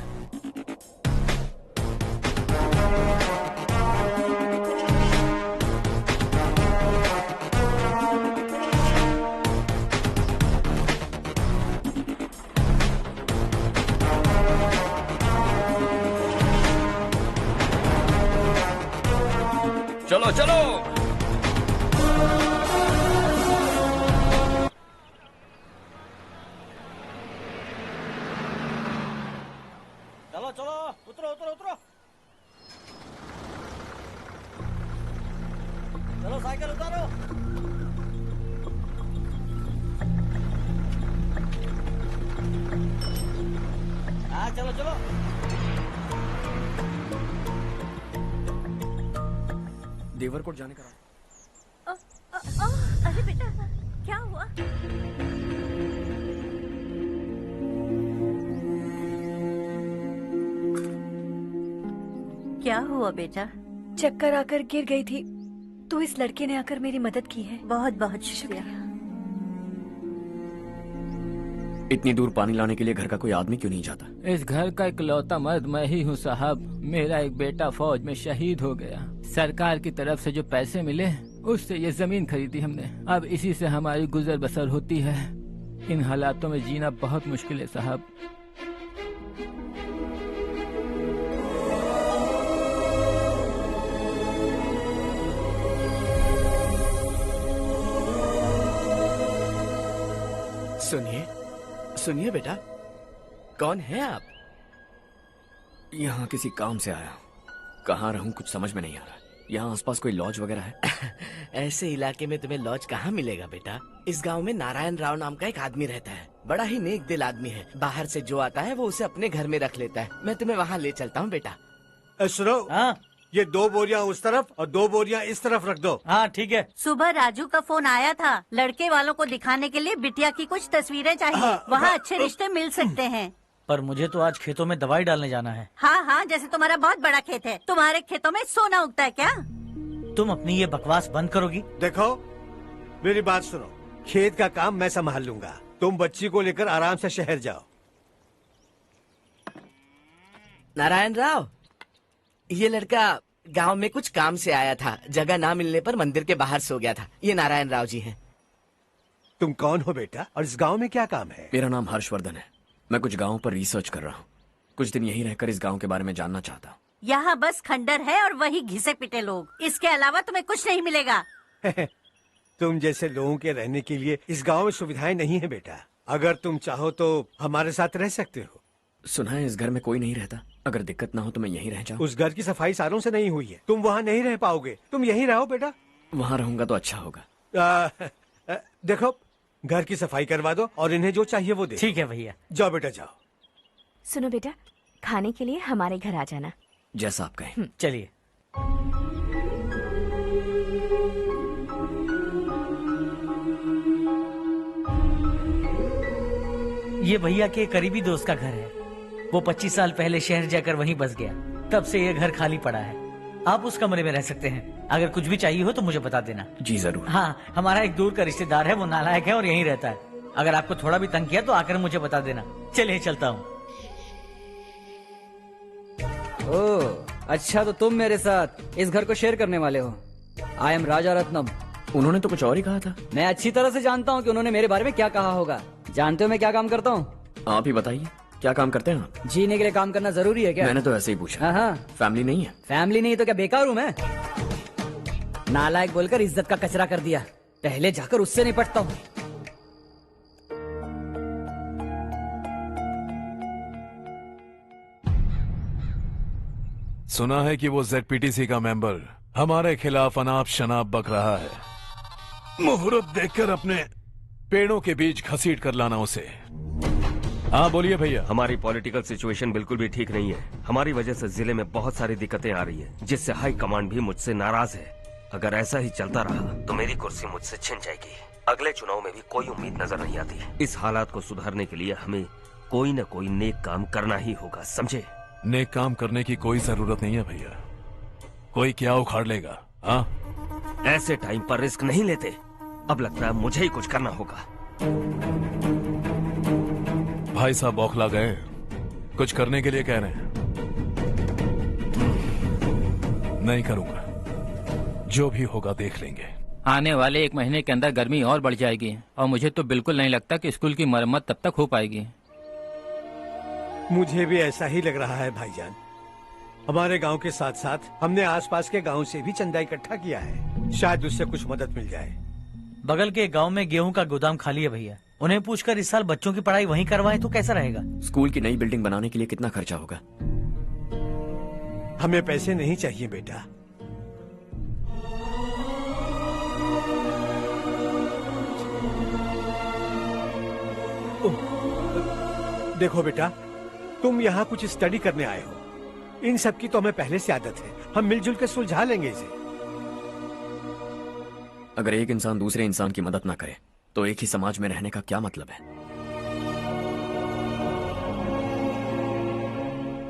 Speaker 6: चलो चलो।
Speaker 21: चलो चलो, उतरो उतरो उतरो। चलो साइकिल उतारो। हाँ चलो चलो।
Speaker 6: देवरकोट जाने का
Speaker 10: अरे बेटा क्या हुआ?
Speaker 16: क्या हुआ बेटा?
Speaker 1: चक्कर आकर गिर गई थी, तो इस लड़के ने आकर मेरी मदद की है।
Speaker 16: बहुत बहुत शुक्रिया।
Speaker 6: इतनी दूर पानी लाने के लिए घर का कोई आदमी क्यों नहीं जाता?
Speaker 5: इस घर का इकलौता मर्द मैं ही हूँ साहब। मेरा एक बेटा फौज में शहीद हो गया। सरकार की तरफ से जो पैसे मिले उससे ये जमीन खरीदी हमने। अब इसी से हमारी गुजर बसर होती है। इन हालातों में जीना बहुत मुश्किल है साहब।
Speaker 20: सुनिए सुनिए बेटा, कौन है आप?
Speaker 6: यहाँ किसी काम से आया हूँ। कहाँ रहूँ कुछ समझ में नहीं आ रहा। यहाँ आसपास कोई लॉज वगैरह है?
Speaker 20: ऐसे इलाके में तुम्हें लॉज कहाँ मिलेगा बेटा? इस गांव में नारायण राव नाम का एक आदमी रहता है। बड़ा ही नेक दिल आदमी है। बाहर से जो आता है वो उसे अपने घर में रख लेता है। मैं तुम्हें वहाँ ले चलता हूँ बेटा।
Speaker 9: सुनो, ये 2 बोरियां उस तरफ और 2 बोरियां इस तरफ रख दो।
Speaker 4: हाँ ठीक है।
Speaker 16: सुबह राजू का फोन आया था, लड़के वालों को दिखाने के लिए बिटिया की कुछ तस्वीरें चाहिए। वहाँ अच्छे रिश्ते मिल सकते हैं।
Speaker 4: पर मुझे तो आज खेतों में दवाई डालने जाना है।
Speaker 16: हाँ हाँ, जैसे तुम्हारा बहुत बड़ा खेत है। तुम्हारे खेतों में सोना उगता है क्या?
Speaker 4: तुम अपनी ये बकवास बंद करोगी?
Speaker 9: देखो मेरी बात सुनो, खेत का काम मैं संभाल लूंगा। तुम बच्ची को लेकर आराम से शहर जाओ।
Speaker 20: नारायण राव, ये लड़का गांव में कुछ काम से आया था। जगह ना मिलने पर मंदिर के बाहर सो गया था। ये नारायण राव जी हैं।
Speaker 9: तुम कौन हो बेटा और इस गांव में क्या काम है?
Speaker 6: मेरा नाम हर्षवर्धन है। मैं कुछ गाँव पर रिसर्च कर रहा हूँ। कुछ दिन यहीं रहकर इस गाँव के बारे में जानना चाहता हूँ।
Speaker 16: यहाँ बस खंडर है और वही घिसे पिटे लोग। इसके अलावा तुम्हें कुछ नहीं मिलेगा।
Speaker 9: तुम जैसे लोगों के रहने के लिए इस गांव में सुविधाएं नहीं है बेटा। अगर तुम चाहो तो हमारे साथ रह सकते हो।
Speaker 6: सुना है इस घर में कोई नहीं रहता। अगर दिक्कत ना हो तो मैं यहीं रह जाऊँ।
Speaker 9: उस घर की सफाई सालों से नहीं हुई है। तुम वहाँ नहीं रह पाओगे। तुम यहीं रहो बेटा।
Speaker 6: वहाँ रहूंगा तो अच्छा होगा।
Speaker 9: देखो, घर की सफाई करवा दो और इन्हें जो चाहिए वो दे।
Speaker 4: ठीक है भैया।
Speaker 9: जाओ बेटा जाओ।
Speaker 18: सुनो बेटा, खाने के लिए हमारे घर आ जाना।
Speaker 6: जैसा आप कहें।
Speaker 4: चलिए। ये भैया के करीबी दोस्त का घर है। वो 25 साल पहले शहर जाकर वहीं बस गया। तब से ये घर खाली पड़ा है। आप उस कमरे में रह सकते हैं। अगर कुछ भी चाहिए हो तो मुझे बता देना।
Speaker 6: जी जरूर।
Speaker 4: हाँ, हमारा एक दूर का रिश्तेदार है, वो नालायक है और यहीं रहता है। अगर आपको थोड़ा भी तंग किया तो आकर मुझे बता देना। चलिए चलता हूँ।
Speaker 8: ओह, अच्छा तो तुम मेरे साथ इस घर को शेयर करने वाले हो। आई एम राजा रत्नम।
Speaker 6: उन्होंने तो कुछ और ही कहा था।
Speaker 8: मैं अच्छी तरह से जानता हूँ कि उन्होंने मेरे बारे में क्या कहा होगा। जानते हो मैं क्या काम करता हूँ?
Speaker 6: आप ही बताइए, क्या काम करते हैं आप?
Speaker 8: जीने के लिए काम करना जरूरी है क्या?
Speaker 6: मैंने तो ऐसे ही पूछा।
Speaker 8: हाँ।
Speaker 6: फैमिली नहीं है?
Speaker 8: फैमिली नहीं तो क्या बेकार हूँ मैं? नालायक बोलकर इज्जत का कचरा कर दिया। पहले जाकर उससे निपटता हूँ।
Speaker 7: सुना है कि वो ZPTC का मेंबर हमारे खिलाफ अनाप शनाप बक रहा है। मुहूर्त देखकर अपने पेड़ों के बीच घसीट कर लाना उसे। हाँ बोलिए भैया।
Speaker 19: हमारी पॉलिटिकल सिचुएशन बिल्कुल भी ठीक नहीं है। हमारी वजह से जिले में बहुत सारी दिक्कतें आ रही है, जिससे हाई कमांड भी मुझसे नाराज है। अगर ऐसा ही चलता रहा तो मेरी कुर्सी मुझसे छिन जाएगी। अगले चुनाव में भी कोई उम्मीद नजर नहीं आती। इस हालात को सुधारने के लिए हमें कोई न कोई नेक काम करना ही होगा, समझे?
Speaker 7: नेक काम करने की कोई जरूरत नहीं है भैया। कोई क्या उखाड़ लेगा? हाँ,
Speaker 19: ऐसे टाइम पर रिस्क नहीं लेते। अब लगता है मुझे ही कुछ करना होगा।
Speaker 7: भाई साहब बौखला गए, कुछ करने के लिए कह रहे हैं। नहीं करूंगा, जो भी होगा देख लेंगे।
Speaker 5: आने वाले 1 महीने के अंदर गर्मी और बढ़ जाएगी और मुझे तो बिल्कुल नहीं लगता कि स्कूल की मरम्मत तब तक हो पाएगी।
Speaker 9: मुझे भी ऐसा ही लग रहा है भाईजान। हमारे गांव के साथ साथ हमने आसपास के गांव से भी चंदा इकट्ठा किया है। शायद उससे कुछ मदद मिल जाए।
Speaker 4: बगल के गांव में गेहूं का गोदाम खाली है भैया। उन्हें पूछकर इस साल बच्चों की पढ़ाई वहीं करवाएं तो कैसा रहेगा?
Speaker 6: स्कूल की नई बिल्डिंग बनाने के लिए कितना खर्चा होगा?
Speaker 9: हमें पैसे नहीं चाहिए बेटा। देखो बेटा, तुम यहाँ कुछ स्टडी करने आए हो। इन सब की तो हमें पहले से आदत है। हम मिलजुल के सुलझा लेंगे इसे।
Speaker 6: अगर एक इंसान दूसरे इंसान की मदद ना करे तो एक ही समाज में रहने का क्या मतलब है?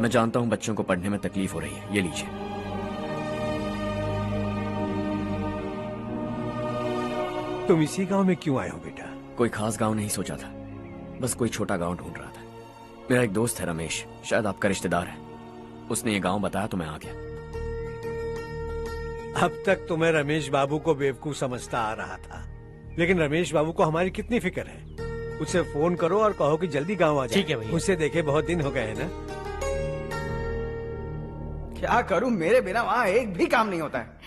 Speaker 6: मैं जानता हूं बच्चों को पढ़ने में तकलीफ हो रही है। ये लीजिए।
Speaker 9: तुम इसी गांव में क्यों आए हो बेटा?
Speaker 6: कोई खास गांव नहीं सोचा था, बस कोई छोटा गांव ढूंढ रहा था। मेरा एक दोस्त है रमेश, शायद आपका रिश्तेदार है। उसने ये गांव बताया तो मैं आ गया।
Speaker 9: अब तक तो मैं रमेश बाबू को बेवकूफ समझता आ रहा था, लेकिन रमेश बाबू को हमारी कितनी फिक्र है। उसे फोन करो और कहो कि जल्दी गांव आ जाए।
Speaker 4: ठीक है भैया।
Speaker 9: उसे देखे बहुत दिन हो गए हैं ना।
Speaker 11: क्या करूं, मेरे बिना वहाँ एक भी काम नहीं होता है।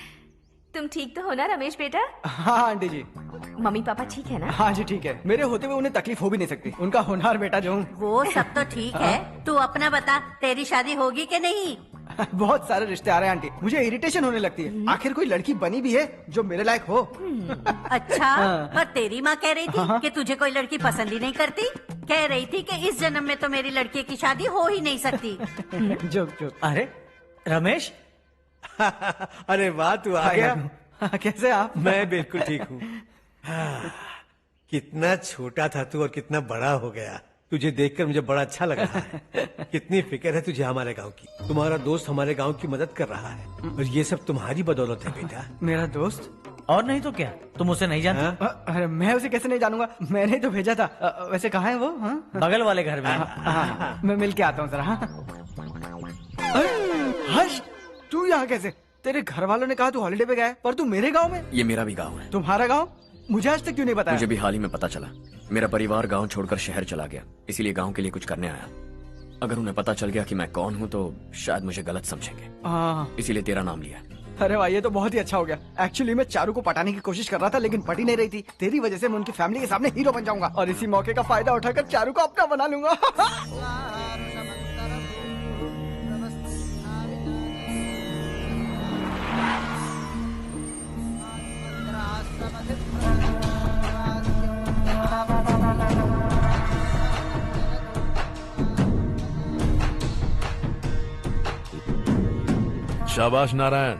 Speaker 18: तुम ठीक तो हो ना रमेश बेटा?
Speaker 11: हाँ आंटी जी।
Speaker 18: मम्मी पापा ठीक है ना?
Speaker 11: हाँ जी ठीक है, मेरे होते हुए उन्हें तकलीफ हो भी नहीं सकती। उनका होनहार बेटा जो हूँ।
Speaker 16: वो सब तो ठीक है, तू अपना बता, तेरी शादी होगी कि नहीं?
Speaker 11: बहुत सारे रिश्ते आ रहे हैं आंटी, मुझे इरिटेशन होने लगती है। आखिर कोई लड़की बनी भी है जो मेरे लायक हो।
Speaker 16: अच्छा, पर तेरी माँ कह रही थी कि तुझे कोई लड़की पसंद ही नहीं करती। कह रही थी कि इस जन्म में तो मेरी लड़की की शादी हो ही नहीं सकती।
Speaker 4: अरे रमेश,
Speaker 9: अरे वाह, तू आ गया।
Speaker 11: कैसे आप?
Speaker 9: मैं बिल्कुल ठीक हूँ। कितना छोटा था तू और कितना बड़ा हो गया। तुझे देखकर मुझे बड़ा अच्छा लग रहा है। कितनी फिक्र है तुझे हमारे गांव की। तुम्हारा दोस्त हमारे गांव की मदद कर रहा है और ये सब तुम्हारी बदौलत है बेटा।
Speaker 11: मेरा दोस्त?
Speaker 4: और नहीं तो क्या, तुम उसे नहीं जानते?
Speaker 11: अरे मैं उसे कैसे नहीं जानूंगा, मैंने ही तो भेजा था। वैसे कहाँ है वो?
Speaker 4: बगल वाले घर में।
Speaker 11: मैं मिल के आता हूँ जरा। हर्ष, तू यहाँ कैसे? तेरे घर वालों ने कहा तू हॉलिडे पे गया है, पर तू मेरे गांव में।
Speaker 6: ये मेरा भी गांव है।
Speaker 11: तुम्हारा गांव? मुझे आज तक क्यों नहीं बताया?
Speaker 6: मुझे भी हाल ही में पता चला। मेरा परिवार गांव छोड़कर शहर चला गया, इसीलिए गांव के लिए कुछ करने आया। अगर उन्हें पता चल गया कि मैं कौन हूँ तो शायद मुझे गलत समझेंगे, इसीलिए तेरा नाम लिया।
Speaker 11: अरे भाई, ये तो बहुत ही अच्छा हो गया। एक्चुअली मैं चारू को पटाने की कोशिश कर रहा था, लेकिन पटी नहीं रही थी। तेरी वजह से मैं उनकी फैमिली के सामने हीरो बन जाऊंगा और इसी मौके का फायदा उठाकर चारू को अपना बना लूंगा।
Speaker 7: शाबाश नारायण।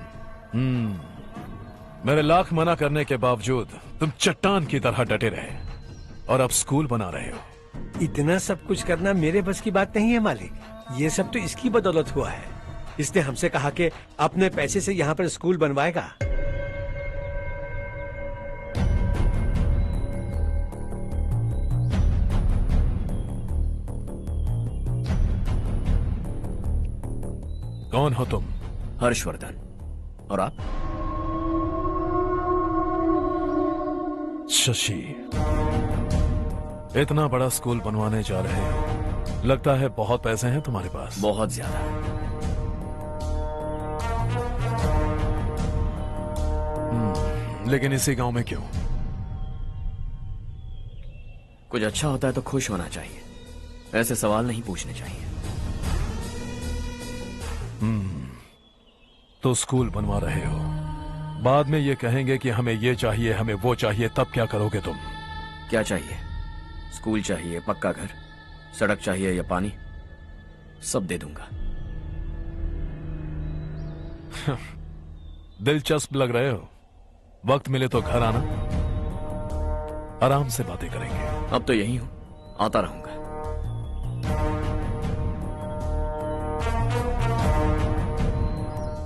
Speaker 7: मेरे लाख मना करने के बावजूद तुम चट्टान की तरह डटे रहे और अब स्कूल बना रहे हो।
Speaker 9: इतना सब कुछ करना मेरे बस की बात नहीं है मालिक। ये सब तो इसकी बदौलत हुआ है। इसने हमसे कहा कि अपने पैसे से यहाँ पर स्कूल बनवाएगा।
Speaker 7: कौन हो तुम?
Speaker 6: हर्षवर्धन। और आप?
Speaker 7: शशि। इतना बड़ा स्कूल बनवाने जा रहे हो, लगता है बहुत पैसे हैं तुम्हारे पास।
Speaker 6: बहुत ज्यादा।
Speaker 7: लेकिन इसी गांव में क्यों?
Speaker 6: कुछ अच्छा होता है तो खुश होना चाहिए, ऐसे सवाल नहीं पूछने चाहिए।
Speaker 7: तो स्कूल बनवा रहे हो, बाद में ये कहेंगे कि हमें ये चाहिए, हमें वो चाहिए, तब क्या करोगे तुम?
Speaker 6: क्या चाहिए? स्कूल चाहिए, पक्का घर, सड़क चाहिए या पानी, सब दे दूंगा।
Speaker 7: दिलचस्प लग रहे हो। वक्त मिले तो घर आना, आराम से बातें करेंगे।
Speaker 6: अब तो यही हूं, आता रहूंगा।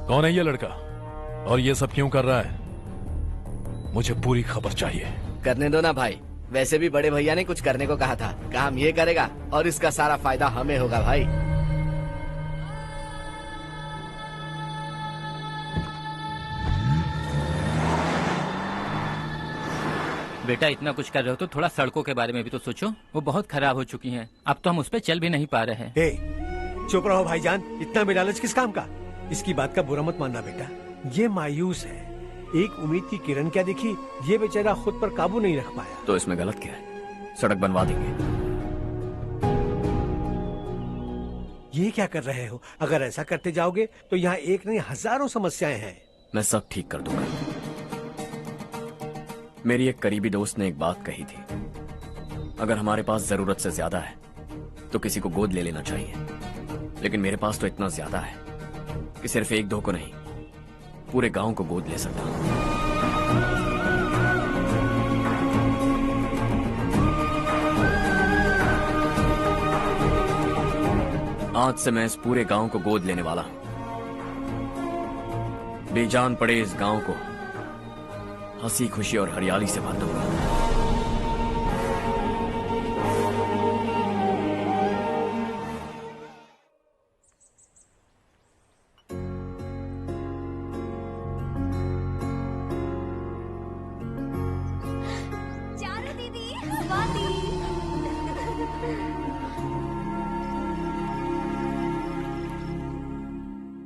Speaker 7: कौन है ये लड़का और ये सब क्यों कर रहा है? मुझे पूरी खबर चाहिए।
Speaker 20: करने दो ना भाई, वैसे भी बड़े भैया ने कुछ करने को कहा था। काम ये करेगा और इसका सारा फायदा हमें होगा भाई।
Speaker 5: बेटा इतना कुछ कर रहे हो तो थोड़ा सड़कों के बारे में भी तो सोचो, वो बहुत खराब हो चुकी हैं। अब तो हम उस पर चल भी नहीं पा रहे हैं।
Speaker 9: चुप रहो भाईजान, इतना बेलालच किस काम का? इसकी बात का बुरा मत मानना बेटा, ये मायूस है। एक उम्मीद की किरण क्या दिखी, ये बेचारा खुद पर काबू नहीं रख पाया।
Speaker 6: तो इसमें गलत क्या है? सड़क बनवा देंगे।
Speaker 9: ये क्या कर रहे हो? अगर ऐसा करते जाओगे तो यहाँ एक नहीं हजारों समस्याएं हैं।
Speaker 6: मैं सब ठीक कर दूंगा। मेरी एक करीबी दोस्त ने एक बात कही थी, अगर हमारे पास जरूरत से ज्यादा है तो किसी को गोद ले लेना चाहिए। लेकिन मेरे पास तो इतना ज्यादा है कि सिर्फ एक दो को नहीं, पूरे गांव को गोद ले सकता हूं। आज से मैं इस पूरे गांव को गोद लेने वाला हूं। बेजान पड़े इस गांव को हंसी खुशी और हरियाली से भर दूंगा।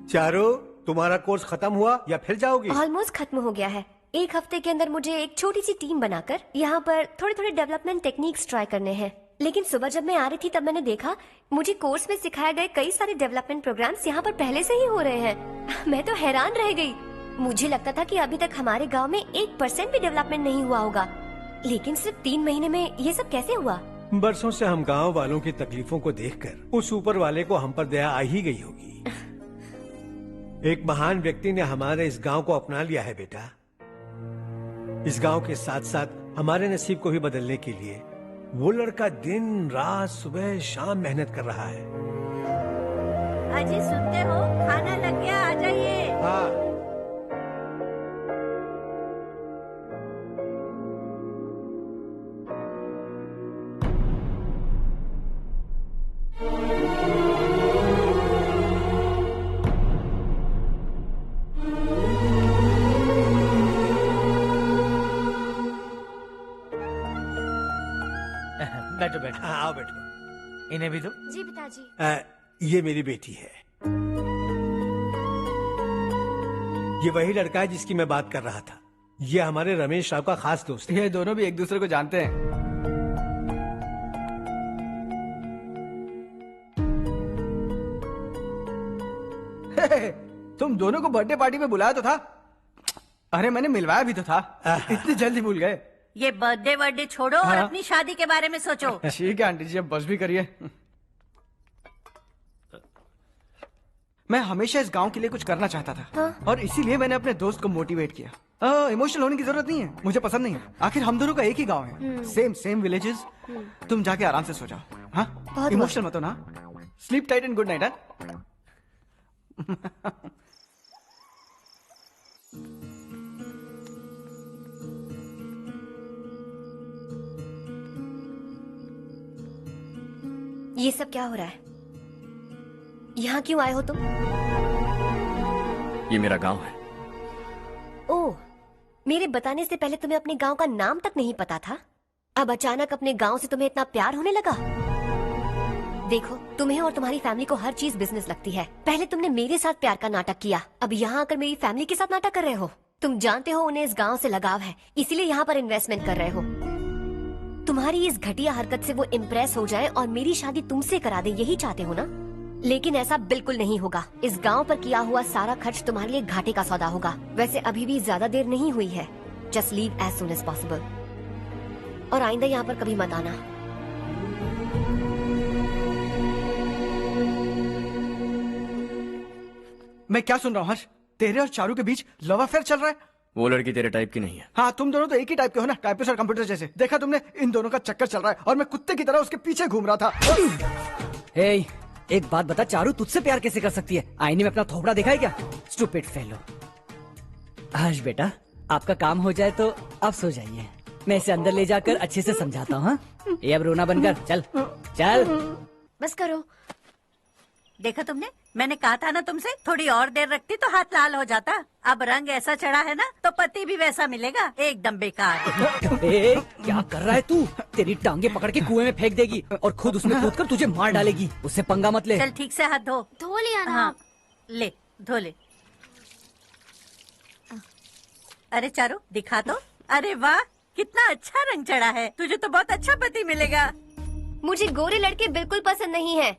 Speaker 9: चारो, तुम्हारा कोर्स खत्म हुआ या फिर जाओगी?
Speaker 18: ऑलमोस्ट खत्म हो गया है।
Speaker 2: एक हफ्ते के अंदर मुझे एक छोटी सी टीम बनाकर यहाँ पर थोड़े थोड़े डेवलपमेंट टेक्निक्स ट्राई करने हैं। लेकिन सुबह जब मैं आ रही थी तब मैंने देखा मुझे कोर्स में सिखाए गए कई सारे डेवलपमेंट प्रोग्राम्स यहाँ पर पहले से ही हो रहे हैं। मैं तो हैरान रह गई। मुझे लगता था कि अभी तक हमारे गांव में 1% भी डेवलपमेंट नहीं हुआ होगा, लेकिन सिर्फ 3 महीने में ये सब कैसे हुआ?
Speaker 9: बरसों से हम गांव वालों की तकलीफों को देखकर उस ऊपर वाले को हम पर दया आ ही गई होगी। एक महान व्यक्ति ने हमारे इस गांव को अपना लिया है बेटा। इस गांव के साथ साथ हमारे नसीब को भी बदलने के लिए वो लड़का दिन रात सुबह शाम मेहनत कर रहा है।
Speaker 16: अजी सुनते हो, खाना लग गया, आ जाइए।
Speaker 9: हाँ।
Speaker 4: बैठो बैठो।
Speaker 9: हाँ, आओ बैठो।
Speaker 4: इन्हें भी दो।
Speaker 2: जी पिताजी।
Speaker 9: ये मेरी बेटी है। ये वही लड़का है जिसकी मैं बात कर रहा था। ये हमारे रमेश राव का खास दोस्त है।
Speaker 11: ये दोनों भी एक दूसरे को जानते हैं। तुम दोनों को बर्थडे पार्टी में बुलाया तो था। अरे मैंने मिलवाया भी तो था। इतनी जल्दी भूल गए।
Speaker 16: ये बर्थडे छोड़ो और
Speaker 11: हाँ?
Speaker 16: अपनी शादी के बारे में सोचो।
Speaker 11: ठीक है आंटी जी, अब बस भी करिए। मैं हमेशा इस गांव के लिए कुछ करना चाहता था।
Speaker 2: हाँ?
Speaker 11: और इसीलिए मैंने अपने दोस्त को मोटिवेट किया। इमोशनल होने की जरूरत नहीं है, मुझे पसंद नहीं है। आखिर हम दोनों का एक ही गांव है, सेम विलेजेस। तुम जाके आराम से सो जाओ। हाँ, इमोशनल मत हो ना। Sleep tight and good night.
Speaker 2: ये सब क्या हो रहा है? यहाँ क्यों आए हो तुम?
Speaker 6: ये मेरा गांव है।
Speaker 2: ओह, मेरे बताने से पहले तुम्हें अपने गांव का नाम तक नहीं पता था? अब अचानक अपने गांव से तुम्हें इतना प्यार होने लगा? देखो, तुम्हें और तुम्हारी फैमिली को हर चीज बिजनेस लगती है। पहले तुमने मेरे साथ प्यार का नाटक किया, अब यहाँ आकर मेरी फैमिली के साथ नाटक कर रहे हो। तुम जानते हो उन्हें इस गांव से लगाव है, इसीलिए यहाँ पर इन्वेस्टमेंट कर रहे हो। तुम्हारी इस घटिया हरकत से वो इम्प्रेस हो जाए और मेरी शादी तुमसे करा दे, यही चाहते हो ना? लेकिन ऐसा बिल्कुल नहीं होगा। इस गांव पर किया हुआ सारा खर्च तुम्हारे लिए घाटे का सौदा होगा। वैसे अभी भी ज्यादा देर नहीं हुई है। Just leave as soon as possible. और आइंदा यहाँ पर कभी मत आना।
Speaker 11: मैं क्या सुन रहा हूँ हर्ष? तेरे और चारू के बीच लव अफेयर चल रहा है?
Speaker 6: वो लड़की तेरे टाइप की नहीं है।
Speaker 11: हाँ, तुम दोनों तो एक ही टाइप के हो ना, टाइपिस्ट और कंप्यूटर जैसे। देखा तुमने, इन दोनों का चक्कर चल रहा है और मैं कुत्ते की तरह उसके पीछे घूम रहा था।
Speaker 8: हे, एक बात बता, चारू तुझसे प्यार कैसे कर सकती है? आईने में अपना थोपड़ा देखा है क्या? Stupid fellow. हर्ष बेटा, आपका काम हो जाए तो आप सो जाइए। मैं इसे अंदर ले जाकर अच्छे से समझाता हूँ। ये अब रोना बनकर चल चल।
Speaker 2: बस करो।
Speaker 16: देखा तुमने, मैंने कहा था ना तुमसे, थोड़ी और देर रखती तो हाथ लाल हो जाता। अब रंग ऐसा चढ़ा है ना तो पति भी वैसा मिलेगा। एकदम बेकार।
Speaker 8: ए, क्या कर रहा है तू? तेरी टांगे पकड़ के कुएं में फेंक देगी और खुद उसमें कूदकर तुझे मार डालेगी। उससे पंगा मत ले।
Speaker 16: चल ठीक से हाथ धो।
Speaker 2: धो लिया ना।
Speaker 16: हाँ, ले धो ले। अरे चारू दिखा तो। अरे वाह, कितना अच्छा रंग चढ़ा है। तुझे तो बहुत अच्छा पति मिलेगा।
Speaker 2: मुझे गोरे लड़के बिल्कुल पसंद नहीं है।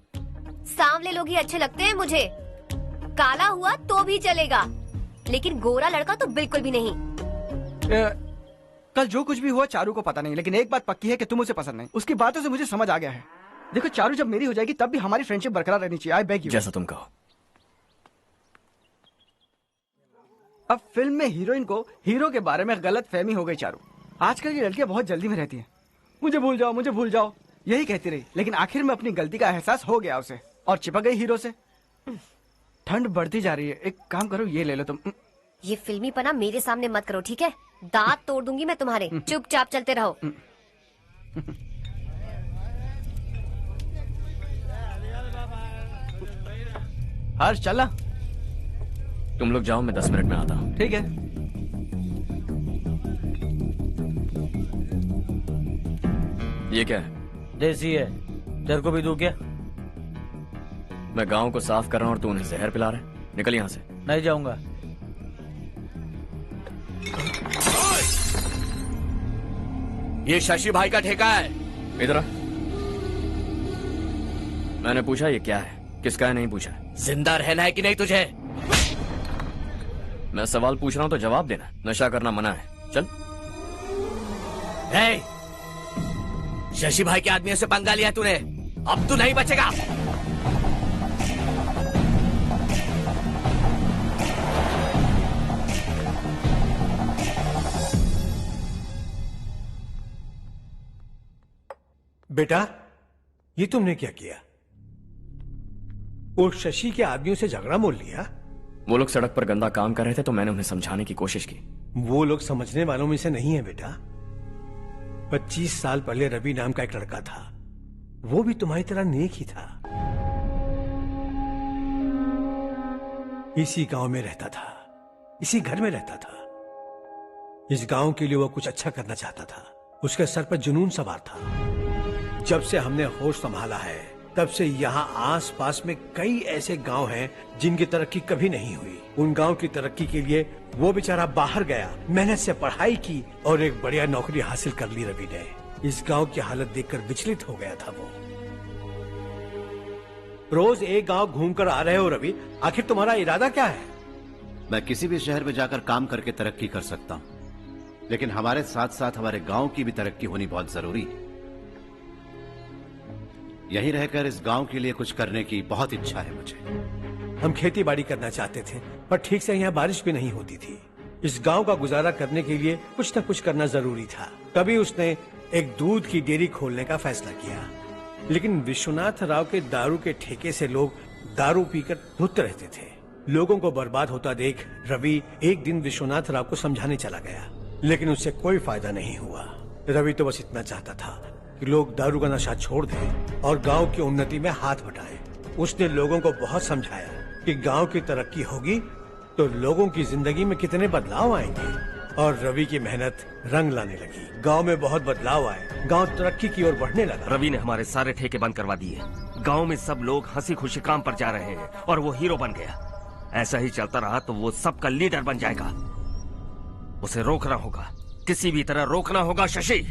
Speaker 2: सांवले लोग ही अच्छे लगते हैं मुझे। काला हुआ तो भी चलेगा, लेकिन गोरा लड़का तो बिल्कुल भी नहीं।
Speaker 11: कल जो कुछ भी हुआ चारू को पता नहीं, लेकिन एक बात पक्की है कि तुम उसे पसंद नहीं। उसकी बातों से मुझे समझ आ गया है। देखो, चारू जब मेरी हो जाएगी तब भी हमारी फ्रेंडशिप बरकरार रहनी चाहिए। I beg you.
Speaker 6: जैसा तुम कहो।
Speaker 11: अब फिल्म में हीरोइन को हीरो के बारे में गलत फहमी हो गई चारू। आजकल की लड़कियां बहुत जल्दी में रहती हैं। मुझे भूल जाओ, मुझे भूल जाओ, यही कहती रही। लेकिन आखिर में अपनी गलती का एहसास हो गया उसे और चिपक गई हीरो से। ठंड बढ़ती जा रही है, एक काम करो, ये ले लो तुम।
Speaker 2: ये फिल्मी पना मेरे सामने मत करो, ठीक है? दांत तोड़ दूंगी मैं तुम्हारे। चुपचाप चलते रहो।
Speaker 11: हर्ष चलना।
Speaker 6: तुम लोग जाओ, मैं 10 मिनट में आता हूँ।
Speaker 11: ठीक है।
Speaker 6: ये क्या है?
Speaker 4: देसी है। तेरे को भी दूं क्या?
Speaker 6: मैं गांव को साफ कर रहा हूँ और तू उन्हें जहर पिला रहा है। निकल यहाँ से।
Speaker 4: नहीं जाऊंगा।
Speaker 20: ये शशि भाई का ठेका है।
Speaker 6: इधर आ। मैंने पूछा ये क्या है, किसका है नहीं पूछा।
Speaker 20: जिंदा रहना है कि नहीं तुझे?
Speaker 6: मैं सवाल पूछ रहा हूं तो जवाब देना। नशा करना मना है, चल।
Speaker 20: हे, शशि भाई के आदमियों से पंगा लिया तूने, अब तू नहीं बचेगा।
Speaker 9: बेटा, ये तुमने क्या किया? वो शशि के आदमियों से झगड़ा मोल लिया?
Speaker 6: वो लोग सड़क पर गंदा काम कर रहे थे तो मैंने उन्हें समझाने की कोशिश की।
Speaker 9: वो लोग समझने वालों में से नहीं है बेटा। 25 साल पहले रवि नाम का एक लड़का था, वो भी तुम्हारी तरह नेक ही था। इसी गांव में रहता था, इसी घर में रहता था। इस गांव के लिए वो कुछ अच्छा करना चाहता था। उसके सर पर जुनून सवार था। जब से हमने होश संभाला है तब से यहाँ आस पास में कई ऐसे गांव हैं जिनकी तरक्की कभी नहीं हुई। उन गांव की तरक्की के लिए वो बेचारा बाहर गया, मेहनत से पढ़ाई की और एक बढ़िया नौकरी हासिल कर ली रवि ने। इस गांव की हालत देखकर विचलित हो गया था वो। रोज एक गांव घूमकर आ रहे हो रवि, आखिर तुम्हारा इरादा क्या है?
Speaker 3: मैं किसी भी शहर में जाकर काम करके तरक्की कर सकता हूं, लेकिन हमारे साथ साथ हमारे गांव की भी तरक्की होनी बहुत जरूरी है। यहीं रहकर इस गांव के लिए कुछ करने की बहुत इच्छा है मुझे।
Speaker 9: हम खेती बाड़ी करना चाहते थे, पर ठीक से यहाँ बारिश भी नहीं होती थी। इस गांव का गुजारा करने के लिए कुछ न कुछ करना जरूरी था। तभी उसने एक दूध की डेयरी खोलने का फैसला किया। लेकिन विश्वनाथ राव के दारू के ठेके से लोग दारू पीकर धुत रहते थे। लोगों को बर्बाद होता देख रवि एक दिन विश्वनाथ राव को समझाने चला गया, लेकिन उससे कोई फायदा नहीं हुआ। रवि तो बस इतना चाहता था कि लोग दारू का नशा छोड़ दें और गांव की उन्नति में हाथ बटाएं। उसने लोगों को बहुत समझाया कि गांव की तरक्की होगी तो लोगों की जिंदगी में कितने बदलाव आएंगे, और रवि की मेहनत रंग लाने लगी। गांव में बहुत बदलाव आए, गांव तरक्की की ओर बढ़ने लगा।
Speaker 19: रवि ने हमारे सारे ठेके बंद करवा दिए। गांव में सब लोग हंसी खुशी काम पर जा रहे हैं और वो हीरो बन गया। ऐसा ही चलता रहा तो वो सबका लीडर बन जाएगा। उसे रोकना होगा, किसी भी तरह रोकना होगा शशि।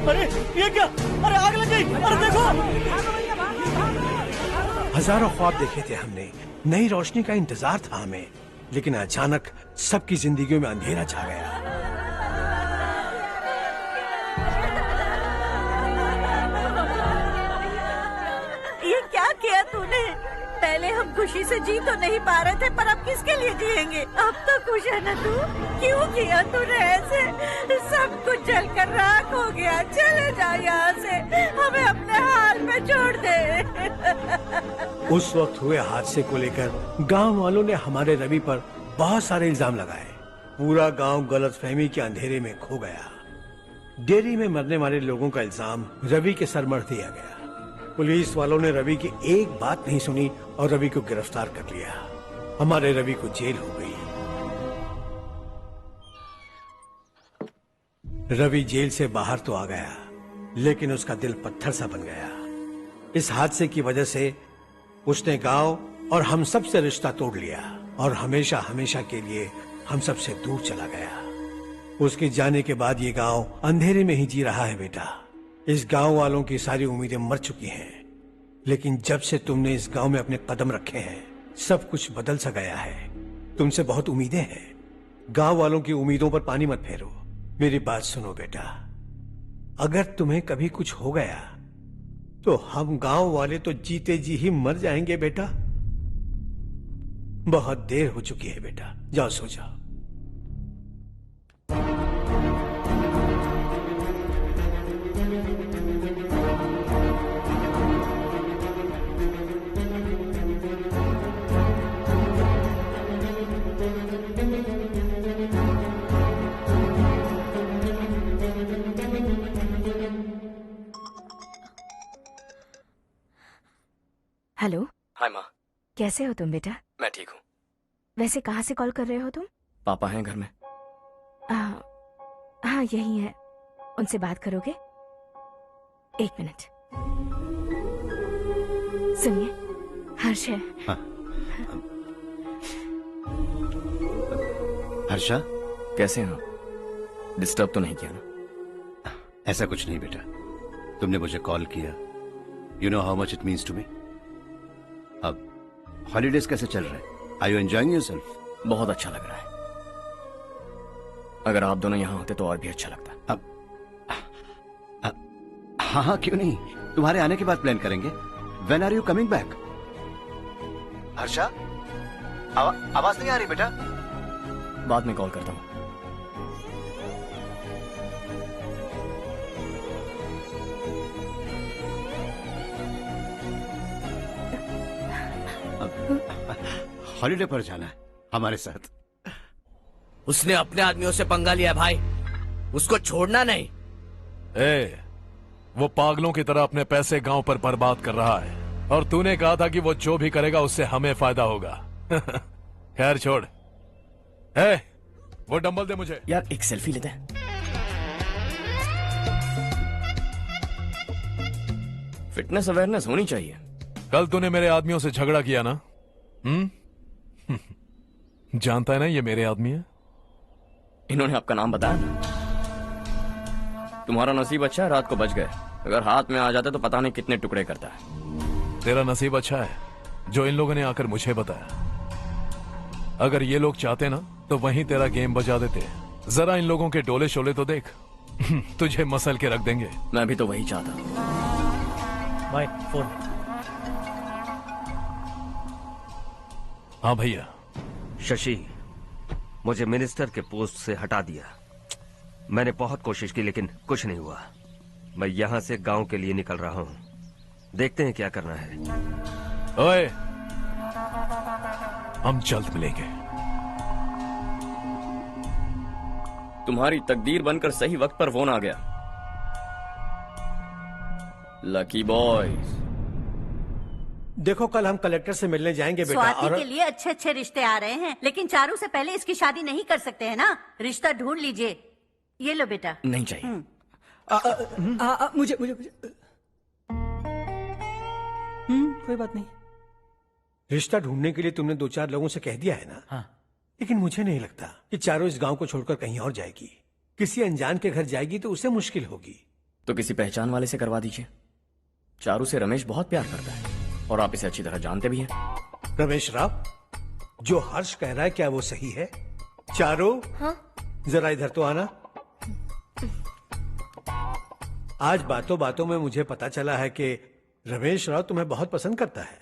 Speaker 21: अरे ये क्या? अरे आग लग गई! अरे देखो!
Speaker 9: हजारों ख्वाब देखे थे हमने, नई रोशनी का इंतजार था हमें, लेकिन अचानक सबकी जिंदगियों में अंधेरा छा गया।
Speaker 16: ये क्या किया तूने? पहले हम खुशी से जी तो नहीं पा रहे थे, पर अब किसके लिए जिएंगे? अब तो खुश है ना तू? क्यों किया तूने ऐसे? सब कुछ जलकर राख हो गया। चले जा यहाँ से, हमें अपने हाल में छोड़ दे।
Speaker 9: उस वक्त हुए हादसे को लेकर गांव वालों ने हमारे रवि पर बहुत सारे इल्जाम लगाए। पूरा गांव गलतफहमी के अंधेरे में खो गया। डेयरी में मरने वाले लोगों का इल्जाम रवि के सर मढ़ दिया गया। पुलिस वालों ने रवि की एक बात नहीं सुनी और रवि को गिरफ्तार कर लिया। हमारे रवि को जेल हो गई। रवि जेल से बाहर तो आ गया, लेकिन उसका दिल पत्थर सा बन गया। इस हादसे की वजह से उसने गांव और हम सब से रिश्ता तोड़ लिया और हमेशा हमेशा के लिए हम सब से दूर चला गया। उसके जाने के बाद ये गांव अंधेरे में ही जी रहा है बेटा। इस गांव वालों की सारी उम्मीदें मर चुकी हैं, लेकिन जब से तुमने इस गांव में अपने कदम रखे हैं सब कुछ बदल सा गया है। तुमसे बहुत उम्मीदें हैं। गांव वालों की उम्मीदों पर पानी मत फेरो। मेरी बात सुनो बेटा, अगर तुम्हें कभी कुछ हो गया तो हम गांव वाले तो जीते जी ही मर जाएंगे बेटा। बहुत देर हो चुकी है बेटा, जाओ सो जाओ।
Speaker 18: हेलो,
Speaker 6: हाय माँ।
Speaker 18: कैसे हो तुम बेटा?
Speaker 6: मैं ठीक हूँ।
Speaker 18: वैसे कहाँ से कॉल कर रहे हो तुम?
Speaker 6: पापा हैं घर में।
Speaker 18: हाँ यही है। उनसे बात करोगे? 1 मिनट। सुनिए, हर्ष है।
Speaker 3: हाँ। हर्षा,
Speaker 6: कैसे हैं? डिस्टर्ब तो नहीं किया ना?
Speaker 3: ऐसा कुछ नहीं बेटा, तुमने मुझे कॉल किया। You know how much it means to me. अब हॉलीडेज कैसे चल रहे हैं? Are you enjoying yourself?
Speaker 6: बहुत अच्छा लग रहा है। अगर आप दोनों यहाँ होते तो और भी अच्छा लगता।
Speaker 3: अब हाँ हाँ, क्यों नहीं, तुम्हारे आने के बाद प्लान करेंगे। When are you coming back? Harsha, आवाज नहीं आ रही बेटा।
Speaker 6: बाद में कॉल करता हूँ।
Speaker 3: हॉलीडे पर जाना है हमारे साथ।
Speaker 20: उसने अपने आदमियों से पंगा लिया भाई, उसको छोड़ना नहीं।
Speaker 7: वो पागलों की तरह अपने पैसे गांव पर बर्बाद कर रहा है, और तूने कहा था कि वो जो भी करेगा उससे हमें फायदा होगा। खैर छोड़। वो डंबल दे मुझे।
Speaker 6: यार एक सेल्फी लेते हैं। फिटनेस अवेयरनेस होनी चाहिए।
Speaker 7: कल तूने मेरे आदमियों से झगड़ा किया ना? जानता है ना ये मेरे आदमी है।
Speaker 6: इन्होंने आपका नाम बताया? तुम्हारा नसीब अच्छा है रात को बच गए, अगर हाथ में आ जाते तो पता नहीं कितने टुकड़े करता है।
Speaker 7: तेरा नसीब अच्छा है जो इन लोगों ने आकर मुझे बताया। अगर ये लोग चाहते ना तो वहीं तेरा गेम बजा देते। जरा इन लोगों के डोले शोले तो देख। तुझे मसल के रख देंगे।
Speaker 6: मैं भी तो वही चाहता।
Speaker 4: By phone.
Speaker 7: हाँ भैया।
Speaker 19: शशि, मुझे मिनिस्टर के पोस्ट से हटा दिया। मैंने बहुत कोशिश की लेकिन कुछ नहीं हुआ। मैं यहाँ से गांव के लिए निकल रहा हूँ। देखते हैं क्या करना है।
Speaker 7: ओए, हम जल्द मिलेंगे।
Speaker 6: तुम्हारी तकदीर बनकर सही वक्त पर फोन आ गया। Lucky boys.
Speaker 9: देखो कल हम कलेक्टर से मिलने जाएंगे बेटा।
Speaker 16: स्वाति
Speaker 9: और
Speaker 16: के लिए अच्छे अच्छे रिश्ते आ रहे हैं, लेकिन चारू से पहले इसकी शादी नहीं कर सकते हैं ना। रिश्ता ढूंढ लीजिए। ये लो बेटा।
Speaker 6: नहीं चाहिए।
Speaker 8: मुझे कोई बात नहीं।
Speaker 9: रिश्ता ढूंढने के लिए तुमने 2-4 लोगों से कह दिया है ना?
Speaker 4: हाँ।
Speaker 9: लेकिन मुझे नहीं लगता कि चारों इस गांव को छोड़कर कहीं और जाएगी। किसी अनजान के घर जाएगी तो उसे मुश्किल होगी।
Speaker 6: तो किसी पहचान वाले से करवा दीजिए। चारू से रमेश बहुत प्यार करता है और आप इसे अच्छी तरह जानते भी हैं।
Speaker 9: रमेश राव, जो हर्ष कह रहा है क्या वो सही है? चारू,
Speaker 2: हाँ?
Speaker 9: जरा इधर तो आना। आज बातों बातों में मुझे पता चला है कि रमेश राव तुम्हें बहुत पसंद करता है।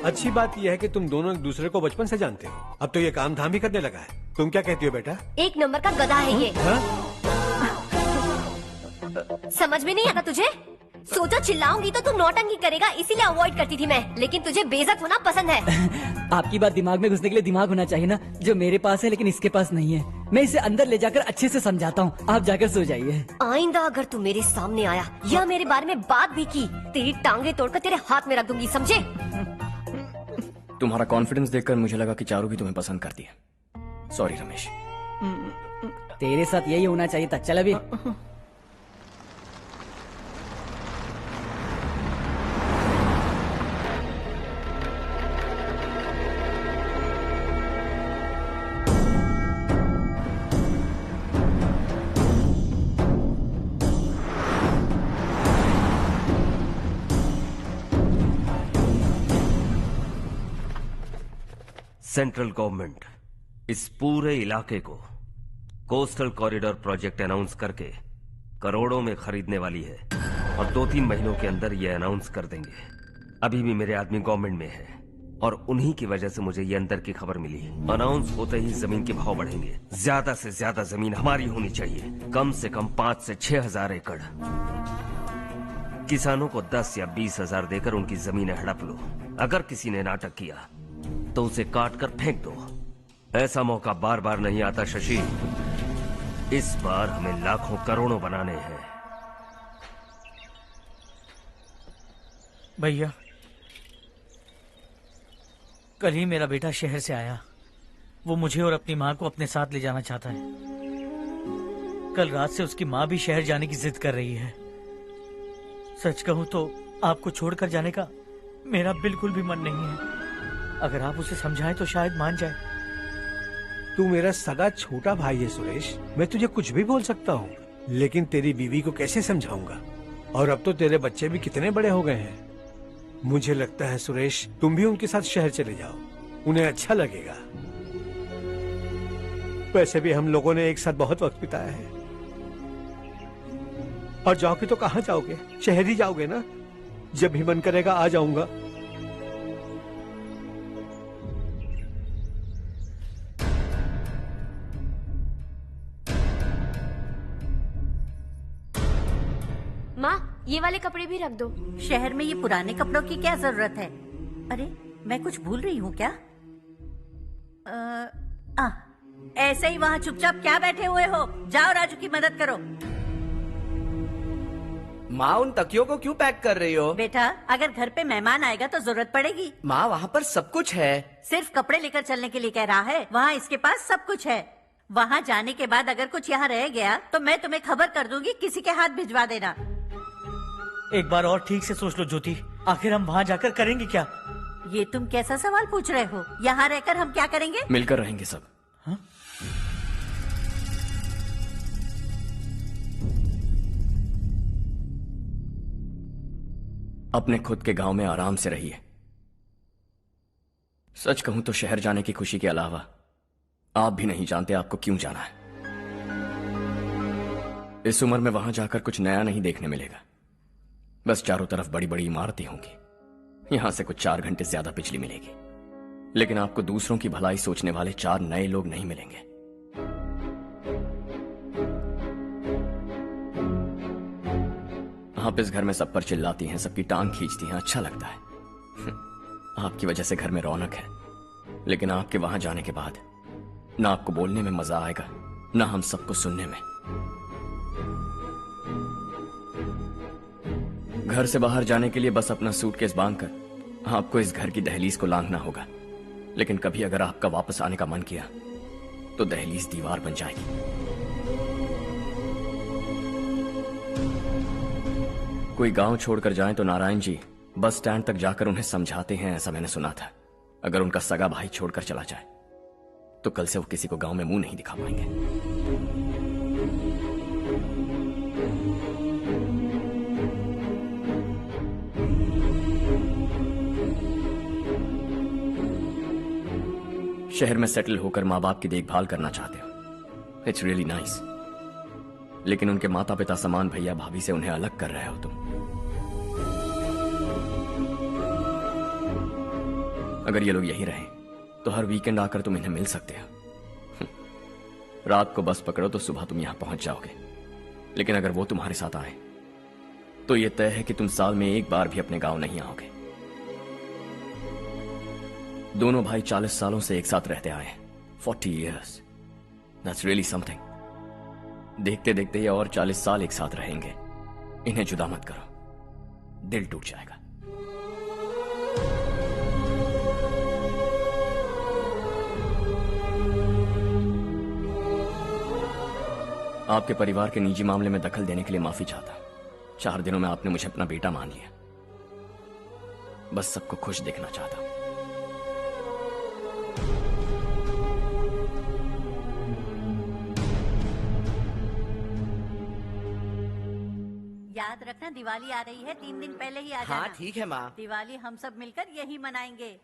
Speaker 9: अच्छी बात यह है कि तुम दोनों एक दूसरे को बचपन से जानते हो। अब तो ये काम धाम ही करने लगा है। तुम क्या कहती हो बेटा?
Speaker 2: 1 नंबर का गधा है ये। समझ में नहीं आता तुझे? सोचो चिल्लाऊंगी तो तू नौटंकी करेगा, इसीलिए अवॉइड करती थी मैं। लेकिन तुझे बेइज्जत होना पसंद है।
Speaker 8: आपकी बात दिमाग में घुसने के लिए दिमाग होना चाहिए ना, जो मेरे पास है लेकिन इसके पास नहीं है। मैं इसे अंदर ले जाकर अच्छे से समझाता हूँ। आप जाकर सो जाइए।
Speaker 2: आइंदा अगर तू मेरे सामने आया या मेरे बारे में बात भी की, तेरी टांगे तोड़कर तेरे हाथ में रख दूंगी, समझे?
Speaker 6: तुम्हारा कॉन्फिडेंस देखकर मुझे लगा कि चारू भी तुम्हें पसंद करती है। सॉरी रमेश।
Speaker 8: तेरे साथ यही होना चाहिए था। चल अभी।
Speaker 19: सेंट्रल गवर्नमेंट इस पूरे इलाके को कोस्टल कॉरिडोर प्रोजेक्ट अनाउंस करके करोड़ों में खरीदने वाली है और 2-3 महीनों के अंदर ये अनाउंस कर देंगे। अभी भी मेरे आदमी गवर्नमेंट में है और उन्हीं की वजह से मुझे ये अंदर की खबर मिली। अनाउंस होते ही जमीन के भाव बढ़ेंगे। ज्यादा से ज्यादा जमीन हमारी होनी चाहिए, कम से कम 5 से 6 हजार एकड़। किसानों को 10 या 20 हजार देकर उनकी जमीनें हड़प लो। अगर किसी ने नाटक किया तो उसे काट कर फेंक दो। ऐसा मौका बार बार नहीं आता शशि। इस बार हमें लाखों करोड़ों बनाने हैं।
Speaker 4: भैया कल ही मेरा बेटा शहर से आया। वो मुझे और अपनी माँ को अपने साथ ले जाना चाहता है। कल रात से उसकी माँ भी शहर जाने की जिद कर रही है। सच कहूँ तो आपको छोड़कर जाने का मेरा बिल्कुल भी मन नहीं है। अगर आप उसे समझाएं तो शायद मान जाए।
Speaker 9: तू मेरा सगा छोटा भाई है सुरेश, मैं तुझे कुछ भी बोल सकता हूँ, लेकिन तेरी बीवी को कैसे समझाऊंगा? और अब तो तेरे बच्चे भी कितने बड़े हो गए हैं। मुझे लगता है सुरेश, तुम भी उनके साथ शहर चले जाओ, उन्हें अच्छा लगेगा। वैसे भी हम लोगों ने एक साथ बहुत वक्त बिताया है। और जाओगे तो कहाँ जाओगे? शहर ही जाओगे ना? जब भी मन करेगा आ जाऊंगा।
Speaker 2: माँ, ये वाले कपड़े भी रख दो।
Speaker 16: शहर में ये पुराने कपड़ों की क्या जरूरत है? अरे मैं कुछ भूल रही हूँ क्या? ऐसे ही वहाँ चुपचाप क्या बैठे हुए हो? जाओ राजू की मदद करो।
Speaker 15: माँ, उन तकियों को क्यों पैक कर रही हो?
Speaker 16: बेटा, अगर घर पे मेहमान आएगा तो जरूरत पड़ेगी।
Speaker 15: माँ, वहाँ पर सब कुछ है।
Speaker 16: सिर्फ कपड़े लेकर चलने के लिए कह रहा है? वहाँ इसके पास सब कुछ है। वहाँ जाने के बाद अगर कुछ यहाँ रह गया तो मैं तुम्हें खबर कर दूंगी, किसी के हाथ भिजवा देना।
Speaker 4: एक बार और ठीक से सोच लो ज्योति, आखिर हम वहाँ जाकर करेंगे क्या?
Speaker 16: ये तुम कैसा सवाल पूछ रहे हो? यहाँ रहकर हम क्या करेंगे?
Speaker 6: मिलकर रहेंगे सब।
Speaker 4: हाँ?
Speaker 6: अपने खुद के गांव में आराम से रहिए। सच कहूं तो शहर जाने की खुशी के अलावा आप भी नहीं जानते आपको क्यों जाना है। इस उम्र में वहां जाकर कुछ नया नहीं देखने मिलेगा। बस चारों तरफ बड़ी बड़ी इमारतें होंगी। यहां से कुछ 4 घंटे ज्यादा बिजली मिलेगी, लेकिन आपको दूसरों की भलाई सोचने वाले 4 नए लोग नहीं मिलेंगे। आप इस घर में सब पर चिल्लाती हैं, सबकी टांग खींचती हैं, अच्छा लगता है। आपकी वजह से घर में रौनक है, लेकिन आपके वहां जाने के बाद ना आपको बोलने में मजा आएगा, ना हम सबको सुनने में। घर से बाहर जाने के लिए बस अपना सूटकेस बांधकर आपको इस घर की दहलीज को लांघना होगा। लेकिन कभी अगर आपका वापस आने का मन किया तो दहलीज दीवार बन जाएगी। कोई गांव छोड़कर जाएं तो नारायण जी बस स्टैंड तक जाकर उन्हें समझाते हैं, ऐसा मैंने सुना था। अगर उनका सगा भाई छोड़कर चला जाए तो कल से वो किसी को गांव में मुंह नहीं दिखा पाएंगे। शहर में सेटल होकर माँ बाप की देखभाल करना चाहते हो, इट्स रियली नाइस। लेकिन उनके माता पिता समान भैया भाभी से उन्हें अलग कर रहे हो तुम। अगर ये लोग यहीं रहें तो हर वीकेंड आकर तुम इन्हें मिल सकते हो। रात को बस पकड़ो तो सुबह तुम यहां पहुंच जाओगे। लेकिन अगर वो तुम्हारे साथ आए तो ये तय है कि तुम साल में एक बार भी अपने गांव नहीं आओगे। दोनों भाई 40 सालों से एक साथ रहते आए, 40 years. That's really something. देखते देखते ये और 40 साल एक साथ रहेंगे। इन्हें जुदा मत करो, दिल टूट जाएगा। आपके परिवार के निजी मामले में दखल देने के लिए माफी चाहता। 4 दिनों में आपने मुझे अपना बेटा मान लिया। बस सबको खुश देखना चाहता।
Speaker 16: याद रखना, दिवाली आ रही है, 3 दिन पहले ही आ जाना।
Speaker 15: हाँ ठीक है माँ।
Speaker 16: दिवाली हम सब मिलकर यही मनाएंगे।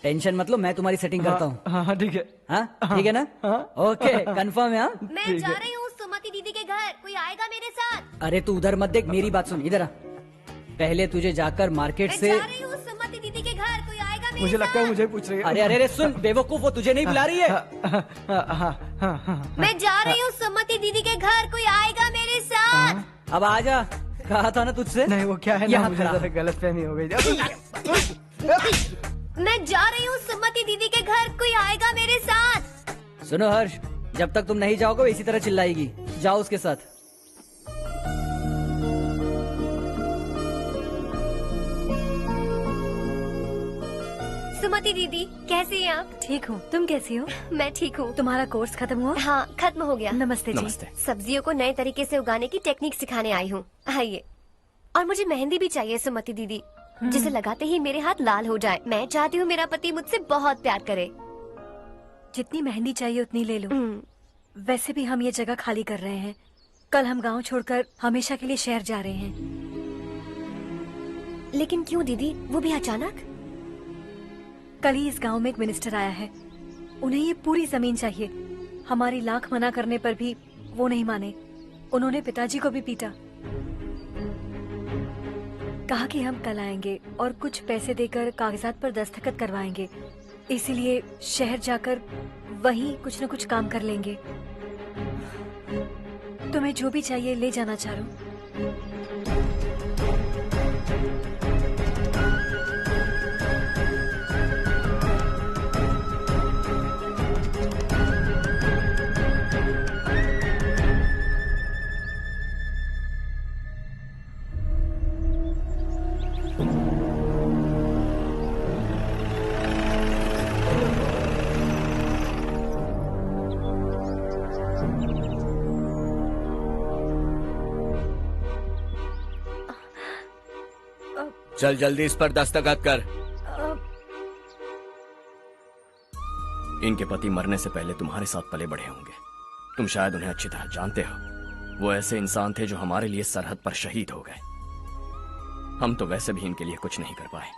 Speaker 8: टेंशन मत लो, मैं तुम्हारी सेटिंग करता हूँ।
Speaker 11: हाँ ठीक है।
Speaker 8: हाँ ठीक है ना? ओके, कंफर्म है? हाँ
Speaker 2: मैं जा रही हूँ सुमति दीदी के घर, कोई आएगा मेरे साथ?
Speaker 8: अरे तू उधर मत देख, मेरी बात सुन, इधर आ। पहले तुझे जाकर मार्केट से।
Speaker 2: मैं जा रही हूँ सुमति दीदी के घर, कोई आएगा मेरे
Speaker 11: मुझे
Speaker 2: साथ?
Speaker 11: लगता है मुझे पूछ रही है।
Speaker 8: अरे अरे अरे सुन बेवकूफ, वो तुझे नहीं बुला रही है।
Speaker 2: मैं जा रही हूँ सुमति दीदी के घर, कोई आएगा मेरे साथ?
Speaker 8: अब आजा, कहा था ना तुझसे।
Speaker 11: नहीं वो क्या है ना, मुझे जरा गलतफहमी हो गई।
Speaker 2: मैं जा रही हूँ सुमति दीदी के घर, कोई आएगा मेरे साथ?
Speaker 8: सुनो हर्ष, जब तक तुम नहीं जाओगे वो इसी तरह चिल्लाएगी। जाओ उसके साथ।
Speaker 2: सुमति दीदी, कैसी हैं आप?
Speaker 1: ठीक हूँ, तुम कैसी हो?
Speaker 2: मैं ठीक हूँ।
Speaker 1: तुम्हारा कोर्स खत्म हुआ?
Speaker 2: हाँ, खत्म हो गया।
Speaker 1: नमस्ते जी।
Speaker 6: नमस्ते।
Speaker 2: सब्जियों को नए तरीके से उगाने की टेक्निक सिखाने आई हूँ। आइए। और मुझे मेहंदी भी चाहिए सुमति दीदी, जिसे लगाते ही मेरे हाथ लाल हो जाए। मैं चाहती हूँ मेरा पति मुझसे बहुत प्यार करे।
Speaker 1: जितनी मेहंदी चाहिए उतनी ले लो। वैसे भी हम ये जगह खाली कर रहे हैं। कल हम गांव छोड़कर हमेशा के लिए शहर जा रहे हैं।
Speaker 2: लेकिन क्यों दीदी, वो भी अचानक?
Speaker 1: कल ही इस गांव में एक मिनिस्टर आया है। उन्हें ये पूरी जमीन चाहिए। हमारी लाख मना करने पर भी वो नहीं माने। उन्होंने पिताजी को भी पीटा। कहा कि हम कल आएंगे और कुछ पैसे देकर कागजात पर दस्तखत करवाएंगे। इसीलिए शहर जाकर वहीं कुछ न कुछ काम कर लेंगे। तुम्हें जो भी चाहिए ले जाना चारू।
Speaker 20: चल जल्दी इस पर दस्तखत कर।
Speaker 6: इनके पति मरने से पहले तुम्हारे साथ पले बढ़े होंगे। तुम शायद उन्हें अच्छी तरह जानते हो। वो ऐसे इंसान थे जो हमारे लिए सरहद पर शहीद हो गए। हम तो वैसे भी इनके लिए कुछ नहीं कर पाए।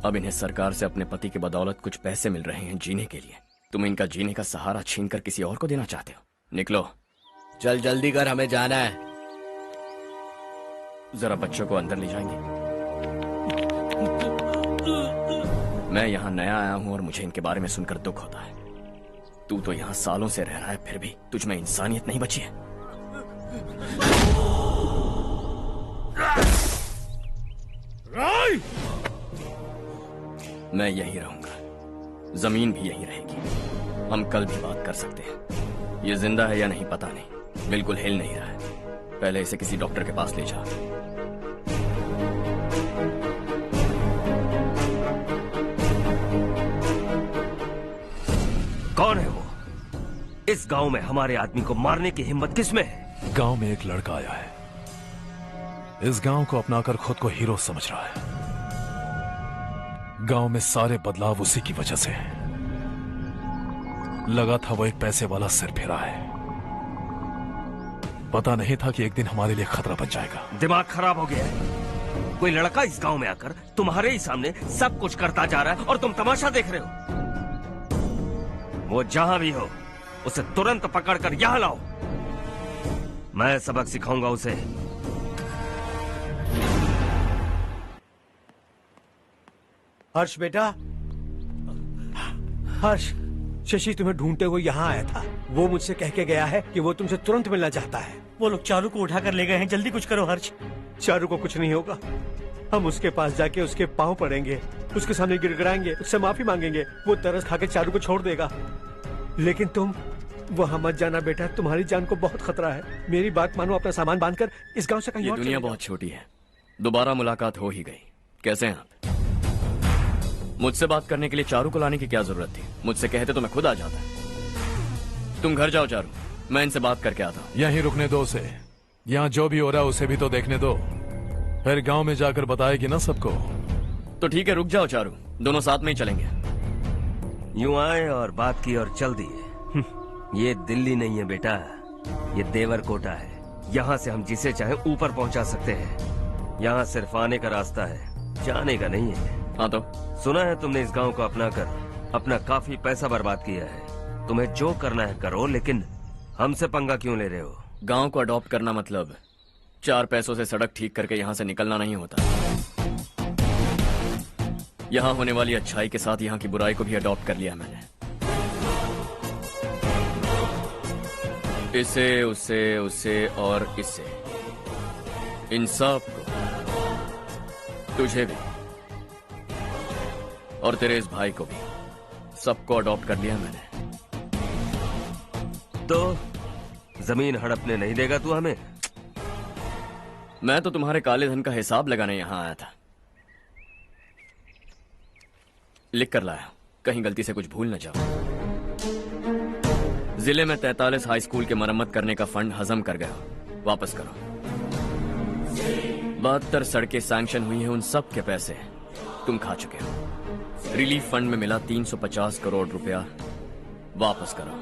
Speaker 6: अब इन्हें सरकार से अपने पति की बदौलत कुछ पैसे मिल रहे हैं जीने के लिए। तुम इनका जीने का सहारा छीनकर किसी और को देना चाहते हो? निकलो।
Speaker 20: चल जल्दी कर, हमें जाना है।
Speaker 6: जरा बच्चों को अंदर ले जाएंगे? मैं यहाँ नया आया हूँ और मुझे इनके बारे में सुनकर दुख होता है। तू तो यहाँ सालों से रह रहा है, फिर भी तुझ में इंसानियत नहीं बची है। मैं यहीं रहूंगा, जमीन भी यहीं रहेगी। हम कल भी बात कर सकते हैं। ये जिंदा है या नहीं पता नहीं, बिल्कुल हिल नहीं रहा है। पहले इसे किसी डॉक्टर के पास ले जा।
Speaker 19: कौन है वो? इस गांव में हमारे आदमी को मारने की हिम्मत किसमें है?
Speaker 7: गांव में एक लड़का आया है। इस गांव को अपनाकर खुद को हीरो समझ रहा है। गांव में सारे बदलाव उसी की वजह से हैं। लगा था वो एक पैसे वाला सिर फेरा है। पता नहीं था कि एक दिन हमारे लिए खतरा बन जाएगा।
Speaker 19: दिमाग खराब हो गया है। कोई लड़का इस गांव में आकर तुम्हारे ही सामने सब कुछ करता जा रहा है और तुम तमाशा देख रहे हो। वो जहां भी हो उसे तुरंत पकड़कर यहां लाओ। मैं सबक सिखाऊंगा उसे।
Speaker 9: हर्ष बेटा, हर्ष, शशि तुम्हें ढूंढते हुए यहाँ आया था। वो मुझसे कह के गया है कि वो तुमसे तुरंत मिलना चाहता है।
Speaker 21: वो लोग चारू को उठाकर ले गए हैं, जल्दी कुछ करो हर्ष।
Speaker 9: चारू को कुछ नहीं होगा। हम उसके पास जाके उसके पांव पड़ेंगे, उसके सामने गिड़गिड़ाएंगे, उससे माफी मांगेंगे। वो तरस खा के चारू को छोड़ देगा। लेकिन तुम वहां मत जाना बेटा, तुम्हारी जान को बहुत खतरा है। मेरी बात मानो, अपना सामान बांधकर इस गांव से कहीं
Speaker 6: ये
Speaker 9: और
Speaker 6: दुनिया
Speaker 9: चले
Speaker 6: बहुत छोटी है। दोबारा मुलाकात हो ही गई। कैसे हैं आप? मुझसे बात करने के लिए चारू को लाने की क्या जरूरत थी? मुझसे कहते तो मैं खुद आ जाता। तुम घर जाओ चारू, मैं इनसे बात करके आता हूँ।
Speaker 7: यहीं रुकने दो उसे। यहाँ जो भी हो रहा है उसे भी तो देखने दो। फिर गांव में जाकर बताएगी ना सबको।
Speaker 6: तो ठीक है, रुक जाओ चारू, दोनों साथ में ही चलेंगे।
Speaker 19: यूं आए और बात की और चल दिए। ये दिल्ली नहीं है बेटा, ये देवरकोटा है। यहाँ से हम जिसे चाहे ऊपर पहुँचा सकते हैं। यहाँ सिर्फ आने का रास्ता है, जाने का नहीं है।
Speaker 6: हाँ तो
Speaker 19: सुना है तुमने इस गांव को अपनाकर अपना काफी पैसा बर्बाद किया है। तुम्हें जो करना है करो, लेकिन हमसे पंगा क्यों ले रहे हो?
Speaker 6: गांव को अडॉप्ट करना मतलब 4 पैसों से सड़क ठीक करके यहाँ से निकलना नहीं होता। यहाँ होने वाली अच्छाई के साथ यहाँ की बुराई को भी अडॉप्ट कर लिया मैंने। इसे, उसे, उसे और इससे, इन सब को, तुझे भी और तेरे इस भाई को भी, सबको अडॉप्ट कर लिया मैंने।
Speaker 19: तो जमीन हड़पने नहीं देगा तू हमें?
Speaker 6: मैं तो तुम्हारे काले धन का हिसाब लगाने यहाँ आया था। लिख कर लाया, कहीं गलती से कुछ भूल न जाओ। जिले में 43 हाई स्कूल के मरम्मत करने का फंड हजम कर गया, वापस करो। 72 सड़कें सैंक्शन हुई हैं, उन सब के पैसे तुम खा चुके हो। रिलीफ फंड में मिला 350 करोड़ रुपया, वापस करो।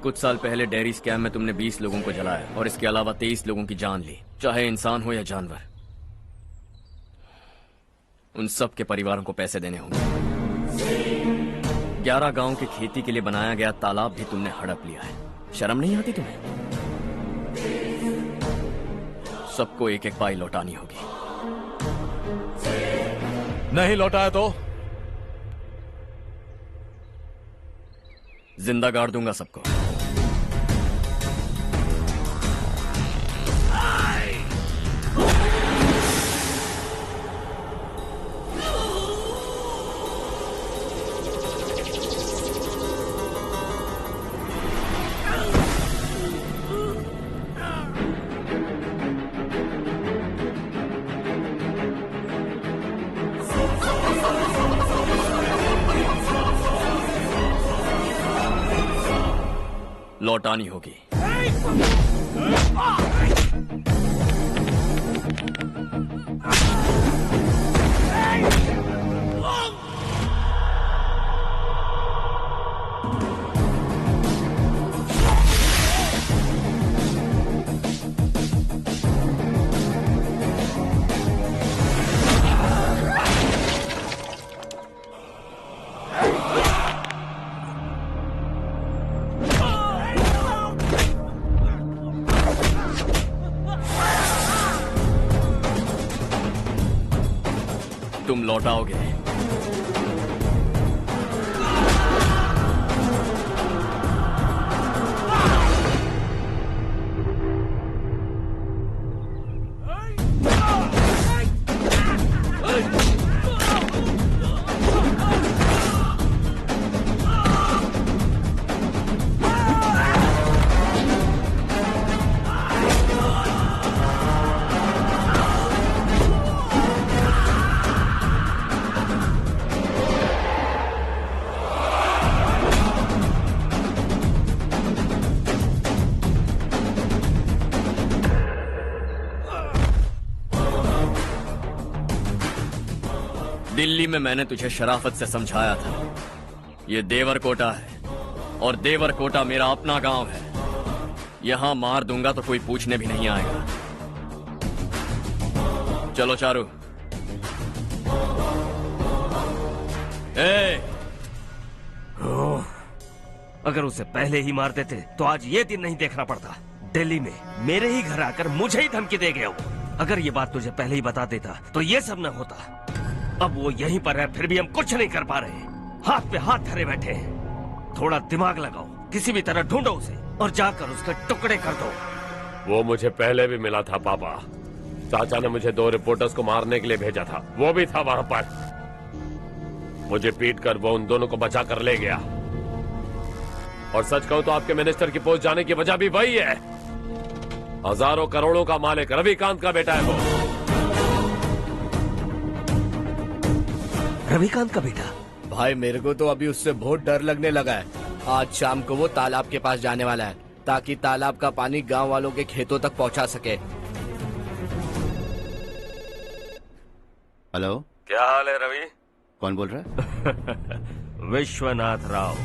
Speaker 6: कुछ साल पहले डेयरी स्कैम में तुमने 20 लोगों को जलाया और इसके अलावा 23 लोगों की जान ली, चाहे इंसान हो या जानवर। उन सब के परिवारों को पैसे देने होंगे। 11 गांव की खेती के लिए बनाया गया तालाब भी तुमने हड़प लिया है। शर्म नहीं आती तुम्हें? सबको एक एक पाई लौटानी होगी।
Speaker 7: नहीं लौटाया तो
Speaker 6: जिंदा गाड़ दूंगा सबको। लौटानी होगी। तुम लौटाओगे। दिल्ली में मैंने तुझे शराफत से समझाया था, ये देवरकोटा है और देवरकोटा मेरा अपना गांव है। यहां मार दूंगा तो कोई पूछने भी नहीं आएगा। चलो चारू।
Speaker 19: अगर उसे पहले ही मार देते तो आज ये दिन नहीं देखना पड़ता। दिल्ली में मेरे ही घर आकर मुझे ही धमकी दे गया वो। अगर ये बात तुझे पहले ही बता देता तो ये सब न होता। अब वो यहीं पर है, फिर भी हम कुछ नहीं कर पा रहे। हाथ पे हाथ धरे बैठे हैं। थोड़ा दिमाग लगाओ, किसी भी तरह ढूंढो उसे और जाकर उसके टुकड़े कर दो।
Speaker 14: वो मुझे पहले भी मिला था पापा। चाचा ने मुझे 2 रिपोर्टर्स को मारने के लिए भेजा था, वो भी था वहां पर। मुझे पीट कर वो उन दोनों को बचा कर ले गया। और सच कहूं तो आपके मिनिस्टर की पोस्ट जाने की वजह भी वही है। हजारों करोड़ों का मालिक रविकांत का बेटा है वो।
Speaker 19: रविकांत का बेटा?
Speaker 20: भाई मेरे को तो अभी उससे बहुत डर लगने लगा है। आज शाम को वो तालाब के पास जाने वाला है ताकि तालाब का पानी गांव वालों के खेतों तक पहुंचा सके।
Speaker 3: हेलो,
Speaker 19: क्या हाल है रवि?
Speaker 3: कौन बोल रहा है?
Speaker 19: विश्वनाथ राव।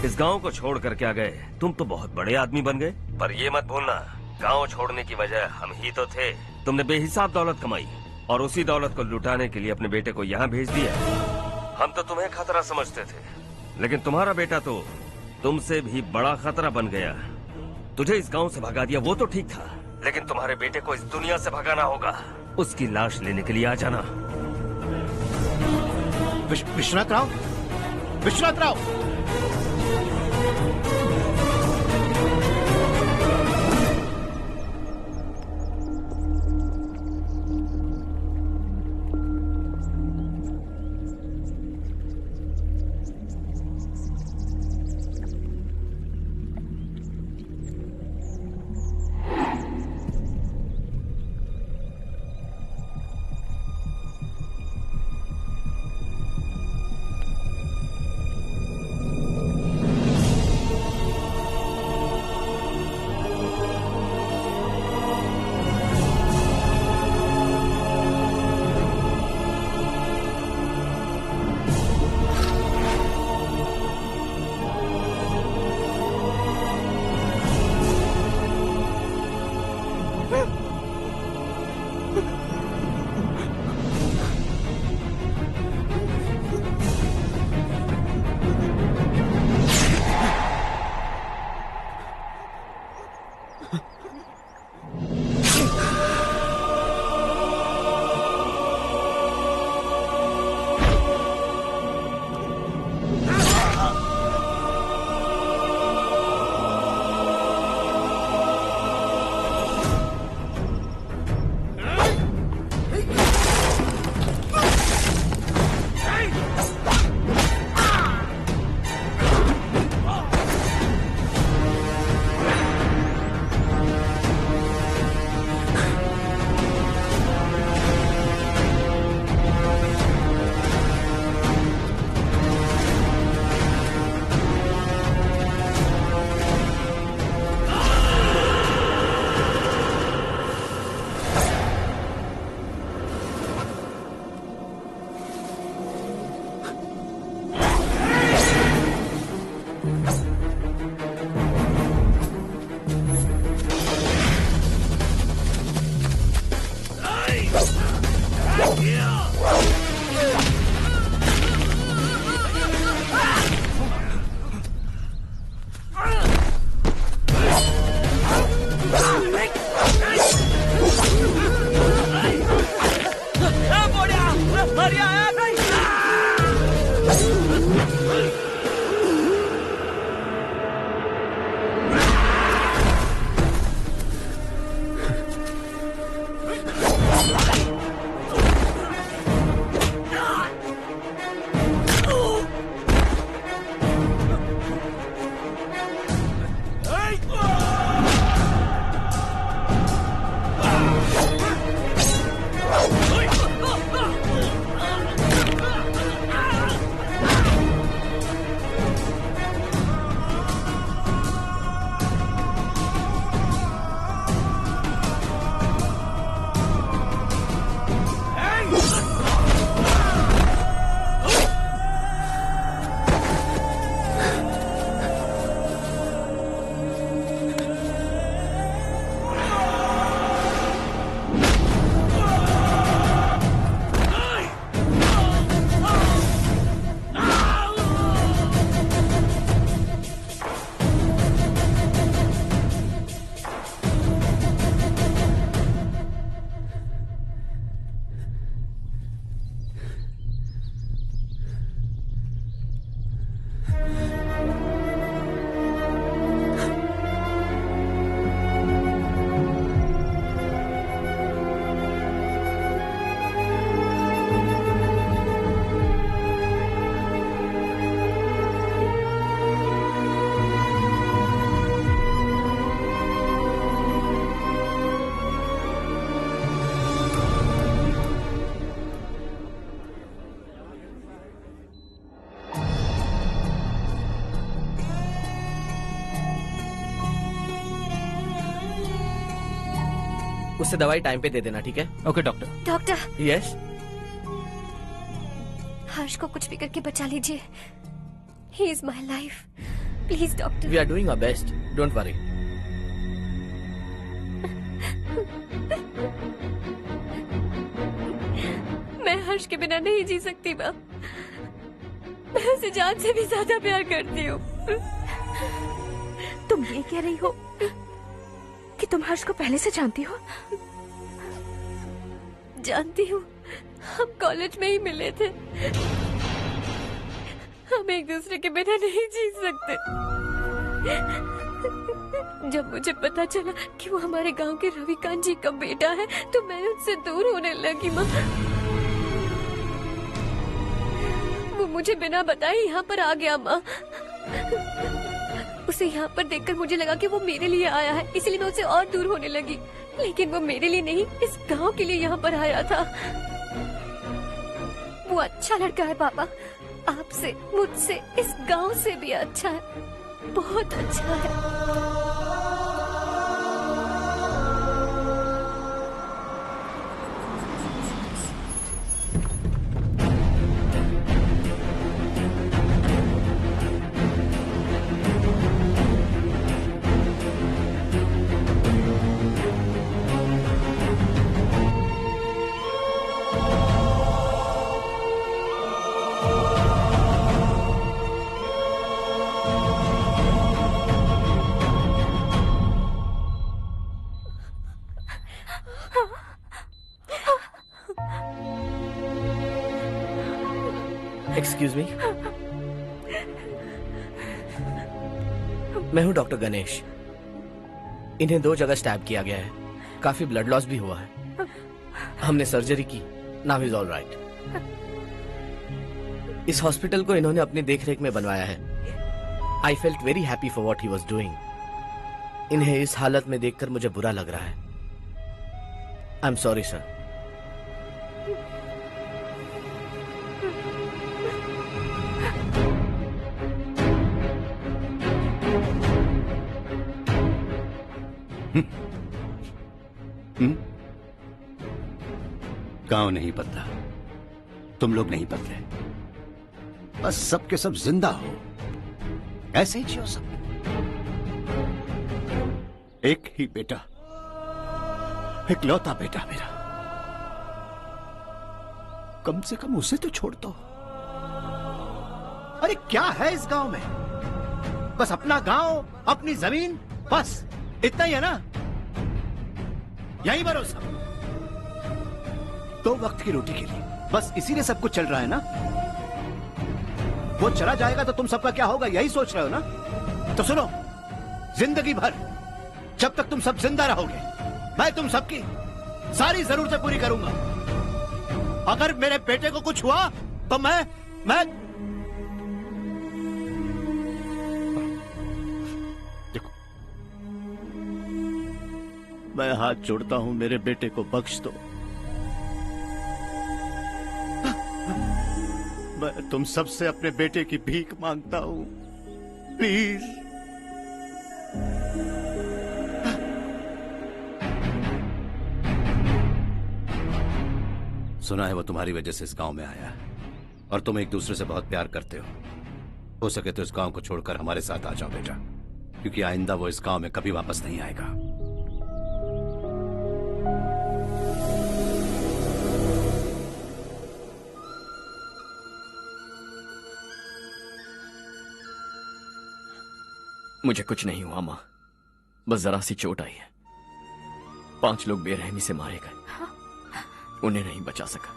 Speaker 19: इस गांव को छोड़ कर क्या गए? तुम तो बहुत बड़े आदमी बन गए, पर ये मत भूलना गांव छोड़ने की वजह हम ही तो थे। तुमने बेहिसाब दौलत कमाई और उसी दौलत को लुटाने के लिए अपने बेटे को यहाँ भेज दिया। हम तो तुम्हें खतरा समझते थे, लेकिन तुम्हारा बेटा तो तुमसे भी बड़ा खतरा बन गया। तुझे इस गांव से भगा दिया वो तो ठीक था, लेकिन तुम्हारे बेटे को इस दुनिया से भगाना होगा। उसकी लाश लेने के लिए आ जाना।
Speaker 3: विश्वनाथ राव, विश्वनाथ राव।
Speaker 15: उससे दवाई टाइम पे दे देना, ठीक है?
Speaker 5: Okay doctor.
Speaker 2: Doctor.
Speaker 15: Yes.
Speaker 2: Harsh को कुछ भी करके बचा लीजिए। He is my life. Please doctor.
Speaker 15: We are doing our best, don't worry.
Speaker 2: मैं हर्ष के बिना नहीं जी सकती माँ। मैं उसे जान से भी ज्यादा प्यार करती हूँ।
Speaker 18: तुम ये कह रही हो कि तुम हर्ष को पहले से जानती हो?
Speaker 2: जानती हूँ, हम कॉलेज में ही मिले थे। हम एक दूसरे के बिना नहीं जी सकते। जब मुझे पता चला कि वो हमारे गांव के रविकांत जी का बेटा है तो मैं उनसे दूर होने लगी माँ। वो मुझे बिना बताए यहाँ पर आ गया माँ। उसे यहाँ पर देखकर मुझे लगा कि वो मेरे लिए आया है, इसलिए मैं उसे और दूर होने लगी। लेकिन वो मेरे लिए नहीं, इस गांव के लिए यहाँ पर आया था। वो अच्छा लड़का है पापा, आपसे, मुझसे, इस गांव से भी अच्छा है, बहुत अच्छा है।
Speaker 15: एक्सक्यूज मी, मैं हूं डॉक्टर गणेश। इन्हें 2 जगह स्टैब किया गया है, काफी ब्लड लॉस भी हुआ है। हमने सर्जरी की, नाउ इज ऑल राइट। इस हॉस्पिटल को इन्होंने अपनी देखरेख में बनवाया है। I felt very happy for what he was doing. इन्हें इस हालत में देखकर मुझे बुरा लग रहा है। I am sorry sir.
Speaker 3: गांव नहीं बदला, तुम लोग नहीं बदले, बस सबके सब जिंदा हो, ऐसे ही जियो सब। एक ही बेटा, इकलौता बेटा मेरा, कम से कम उसे तो छोड़ दो। अरे क्या है इस गांव में? बस अपना गांव, अपनी जमीन, बस इतना ही है ना? यही भरोसा 2 वक्त की रोटी के लिए, बस इसीलिए सब कुछ चल रहा है ना? वो चला जाएगा तो तुम सबका क्या होगा, यही सोच रहे हो ना? तो सुनो, जिंदगी भर जब तक तुम सब जिंदा रहोगे, मैं तुम सबकी सारी जरूरतें पूरी करूंगा। अगर मेरे बेटे को कुछ हुआ तो मैं देखो, मैं हाथ जोड़ता हूं, मेरे बेटे को बख्श दो। मैं तुम सबसे अपने बेटे की भीख मांगता हूं, प्लीज। सुना है वो तुम्हारी वजह से इस गांव में आया है और तुम एक दूसरे से बहुत प्यार करते हो सके तो इस गांव को छोड़कर हमारे साथ आ जाओ बेटा, क्योंकि आइंदा वो इस गांव में कभी वापस नहीं आएगा।
Speaker 6: मुझे कुछ नहीं हुआ माँ, बस जरा सी चोट आई है। 5 लोग बेरहमी से मारे गए, उन्हें नहीं बचा सका।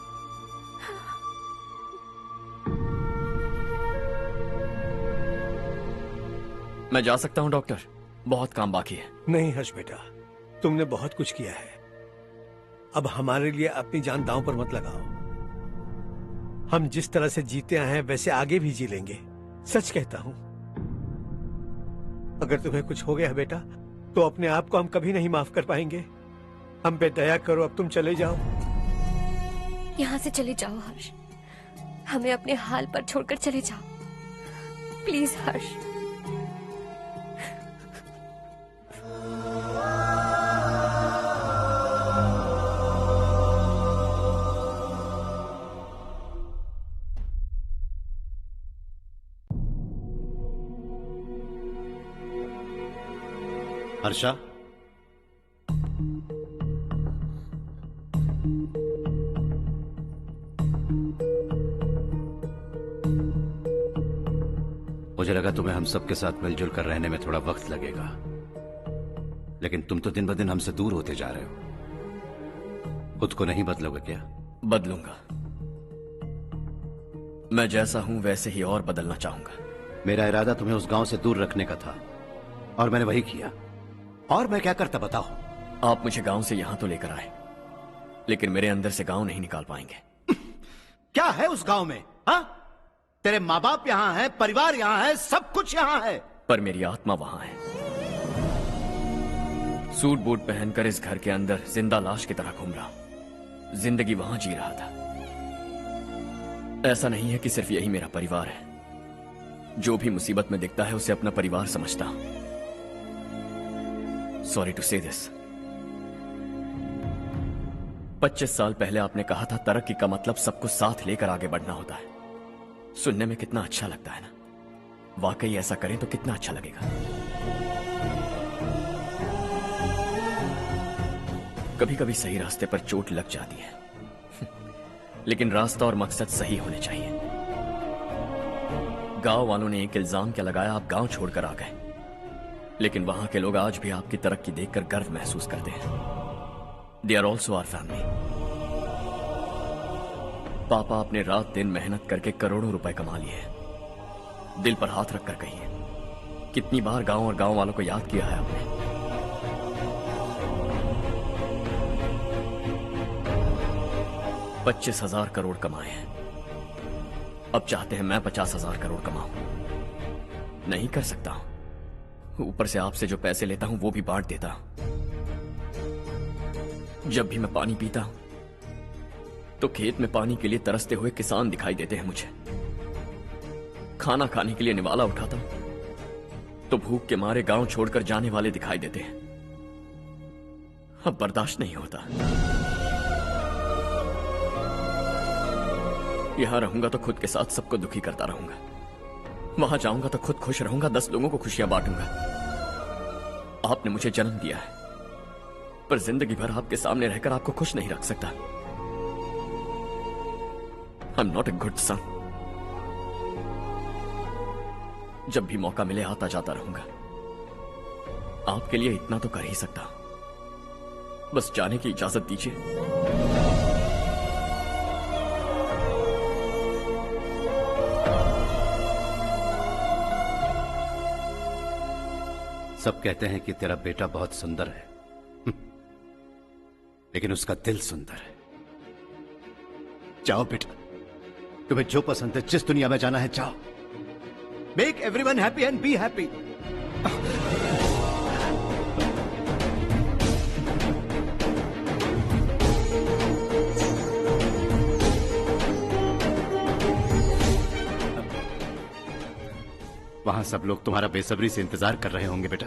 Speaker 6: मैं जा सकता हूं डॉक्टर, बहुत काम बाकी है।
Speaker 9: नहीं हर्ष बेटा, तुमने बहुत कुछ किया है, अब हमारे लिए अपनी जान दांव पर मत लगाओ। हम जिस तरह से जीते आए हैं वैसे आगे भी जी लेंगे, सच कहता हूं। अगर तुम्हें कुछ हो गया बेटा तो अपने आप को हम कभी नहीं माफ कर पाएंगे। हम पे दया करो, अब तुम चले जाओ।
Speaker 2: यहाँ से चले जाओ हर्ष, हमें अपने हाल पर छोड़कर चले जाओ, प्लीज हर्ष।
Speaker 3: हर्षा, मुझे लगा तुम्हें हम सबके साथ मिलजुल कर रहने में थोड़ा वक्त लगेगा, लेकिन तुम तो दिन ब दिन हमसे दूर होते जा रहे हो। खुद को नहीं बदलोगे क्या?
Speaker 6: बदलूंगा, मैं जैसा हूं वैसे ही और बदलना चाहूंगा।
Speaker 3: मेरा इरादा तुम्हें उस गांव से दूर रखने का था और मैंने वही किया। और मैं क्या करता बताओ?
Speaker 6: आप मुझे गांव से यहां तो लेकर आए, लेकिन मेरे अंदर से गांव नहीं निकाल पाएंगे।
Speaker 3: क्या है उस गांव में? हाँ, तेरे माँ बाप यहाँ हैं, परिवार यहाँ है, सब कुछ यहाँ है,
Speaker 6: पर मेरी आत्मा वहां है। सूट बूट पहनकर इस घर के अंदर जिंदा लाश की तरह घूम रहा हूं, जिंदगी वहां जी रहा था। ऐसा नहीं है कि सिर्फ यही मेरा परिवार है, जो भी मुसीबत में दिखता है उसे अपना परिवार समझता हूं। सॉरी टू से दिस। 25 साल पहले आपने कहा था तरक्की का मतलब सबको साथ लेकर आगे बढ़ना होता है। सुनने में कितना अच्छा लगता है ना? वाकई ऐसा करें तो कितना अच्छा लगेगा। कभी कभी सही रास्ते पर चोट लग जाती है, लेकिन रास्ता और मकसद सही होने चाहिए। गांव वालों ने एक इल्जाम क्या लगाया, आप गांव छोड़कर आ गए, लेकिन वहां के लोग आज भी आपकी तरक्की देखकर गर्व महसूस करते हैं। They are also our family. पापा आपने रात दिन मेहनत करके करोड़ों रुपए कमा लिए। दिल पर हाथ रखकर कहिए, कितनी बार गांव और गांव वालों को याद किया है आपने? $25,000 करोड़ कमाए हैं, अब चाहते हैं मैं 50,000 करोड़ कमाऊं। नहीं कर सकता हूं। ऊपर से आपसे जो पैसे लेता हूं वो भी बांट देता हूं। जब भी मैं पानी पीता हूं तो खेत में पानी के लिए तरसते हुए किसान दिखाई देते हैं मुझे। खाना खाने के लिए निवाला उठाता हूं तो भूख के मारे गांव छोड़कर जाने वाले दिखाई देते हैं। अब बर्दाश्त नहीं होता। यहां रहूंगा तो खुद के साथ सबको दुखी करता रहूंगा, वहां जाऊंगा तो खुद खुश रहूंगा, 10 लोगों को खुशियां बांटूंगा। आपने मुझे जन्म दिया है, पर जिंदगी भर आपके सामने रहकर आपको खुश नहीं रख सकता। I am not a good son. जब भी मौका मिले आता जाता रहूंगा। आपके लिए इतना तो कर ही सकता, बस जाने की इजाजत दीजिए।
Speaker 3: सब कहते हैं कि तेरा बेटा बहुत सुंदर है, लेकिन उसका दिल सुंदर है। जाओ बेटा, तुम्हें जो पसंद है, जिस दुनिया में जाना है जाओ। Make everyone happy and be happy. वहां सब लोग तुम्हारा बेसब्री से इंतजार कर रहे होंगे बेटा।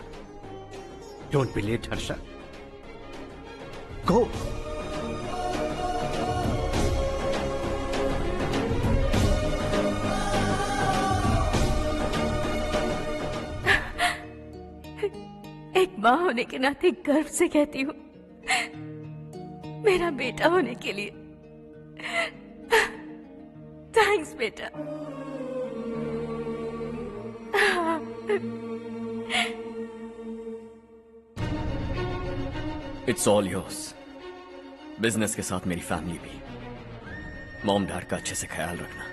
Speaker 3: डोंट बी लेट हर्षा, गो।
Speaker 18: एक माँ होने के नाते गर्व से कहती हूँ, मेरा बेटा होने के लिए थैंक्स बेटा।
Speaker 6: It's all yours. बिजनेस के साथ मेरी फैमिली भी। मॉम डैड का अच्छे से ख्याल रखना।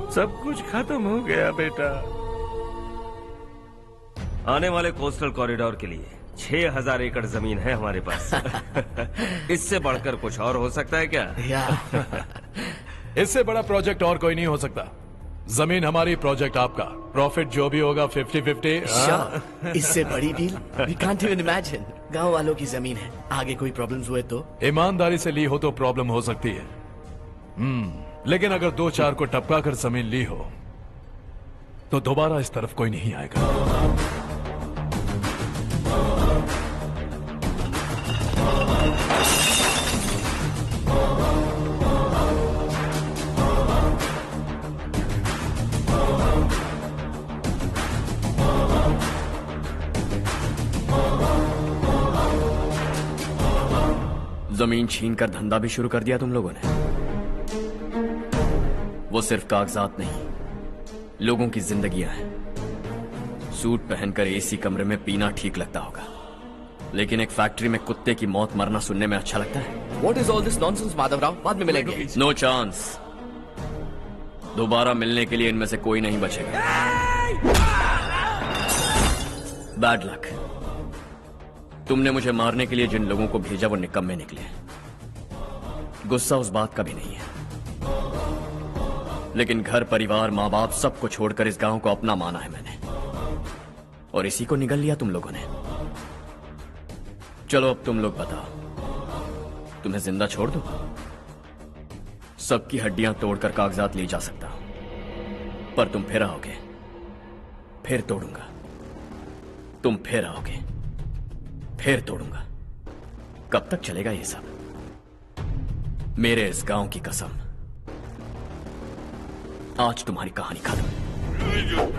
Speaker 19: सब कुछ खत्म हो गया बेटा। आने वाले कोस्टल कॉरिडोर के लिए 6,000 एकड़ जमीन है हमारे पास। इससे बढ़कर कुछ और हो सकता है क्या?
Speaker 7: इससे बड़ा प्रोजेक्ट और कोई नहीं हो सकता। जमीन हमारी, प्रोजेक्ट आपका। प्रॉफिट जो भी होगा 50-50।
Speaker 15: इससे बड़ी deal we can't even imagine. गांव वालों की जमीन है, आगे कोई प्रॉब्लम्स हुए तो?
Speaker 7: ईमानदारी से ली हो तो प्रॉब्लम हो सकती है, लेकिन अगर 2-4 को टपका कर जमीन ली हो तो दोबारा इस तरफ कोई नहीं आएगा।
Speaker 6: जमीन छीनकर धंधा भी शुरू कर दिया तुम लोगों ने। वो सिर्फ कागजात नहीं, लोगों की जिंदगियां हैं। सूट पहनकर एसी कमरे में पीना ठीक लगता होगा, लेकिन एक फैक्ट्री में कुत्ते की मौत मरना सुनने में अच्छा लगता है।
Speaker 15: What is all this nonsense, Madhavrao? बाद में मिलेंगे।
Speaker 6: No chance. दोबारा मिलने के लिए इनमें से कोई नहीं बचेगा। Bad luck. तुमने मुझे मारने के लिए जिन लोगों को भेजा वो निकम्मे निकले। गुस्सा उस बात का भी नहीं है, लेकिन घर परिवार माँ बाप सबको छोड़कर इस गांव को अपना माना है मैंने, और इसी को निगल लिया तुम लोगों ने। चलो अब तुम लोग बताओ, तुम्हें जिंदा छोड़ दूं? सबकी हड्डियां तोड़कर कागजात ले जा सकता हूं, पर तुम फिर आओगे, फिर तोड़ूंगा। तुम फिर आओगे, फिर तोड़ूंगा। कब तक चलेगा ये सब? मेरे इस गांव की कसम, आज तुम्हारी कहानी खत्म।
Speaker 13: Oh!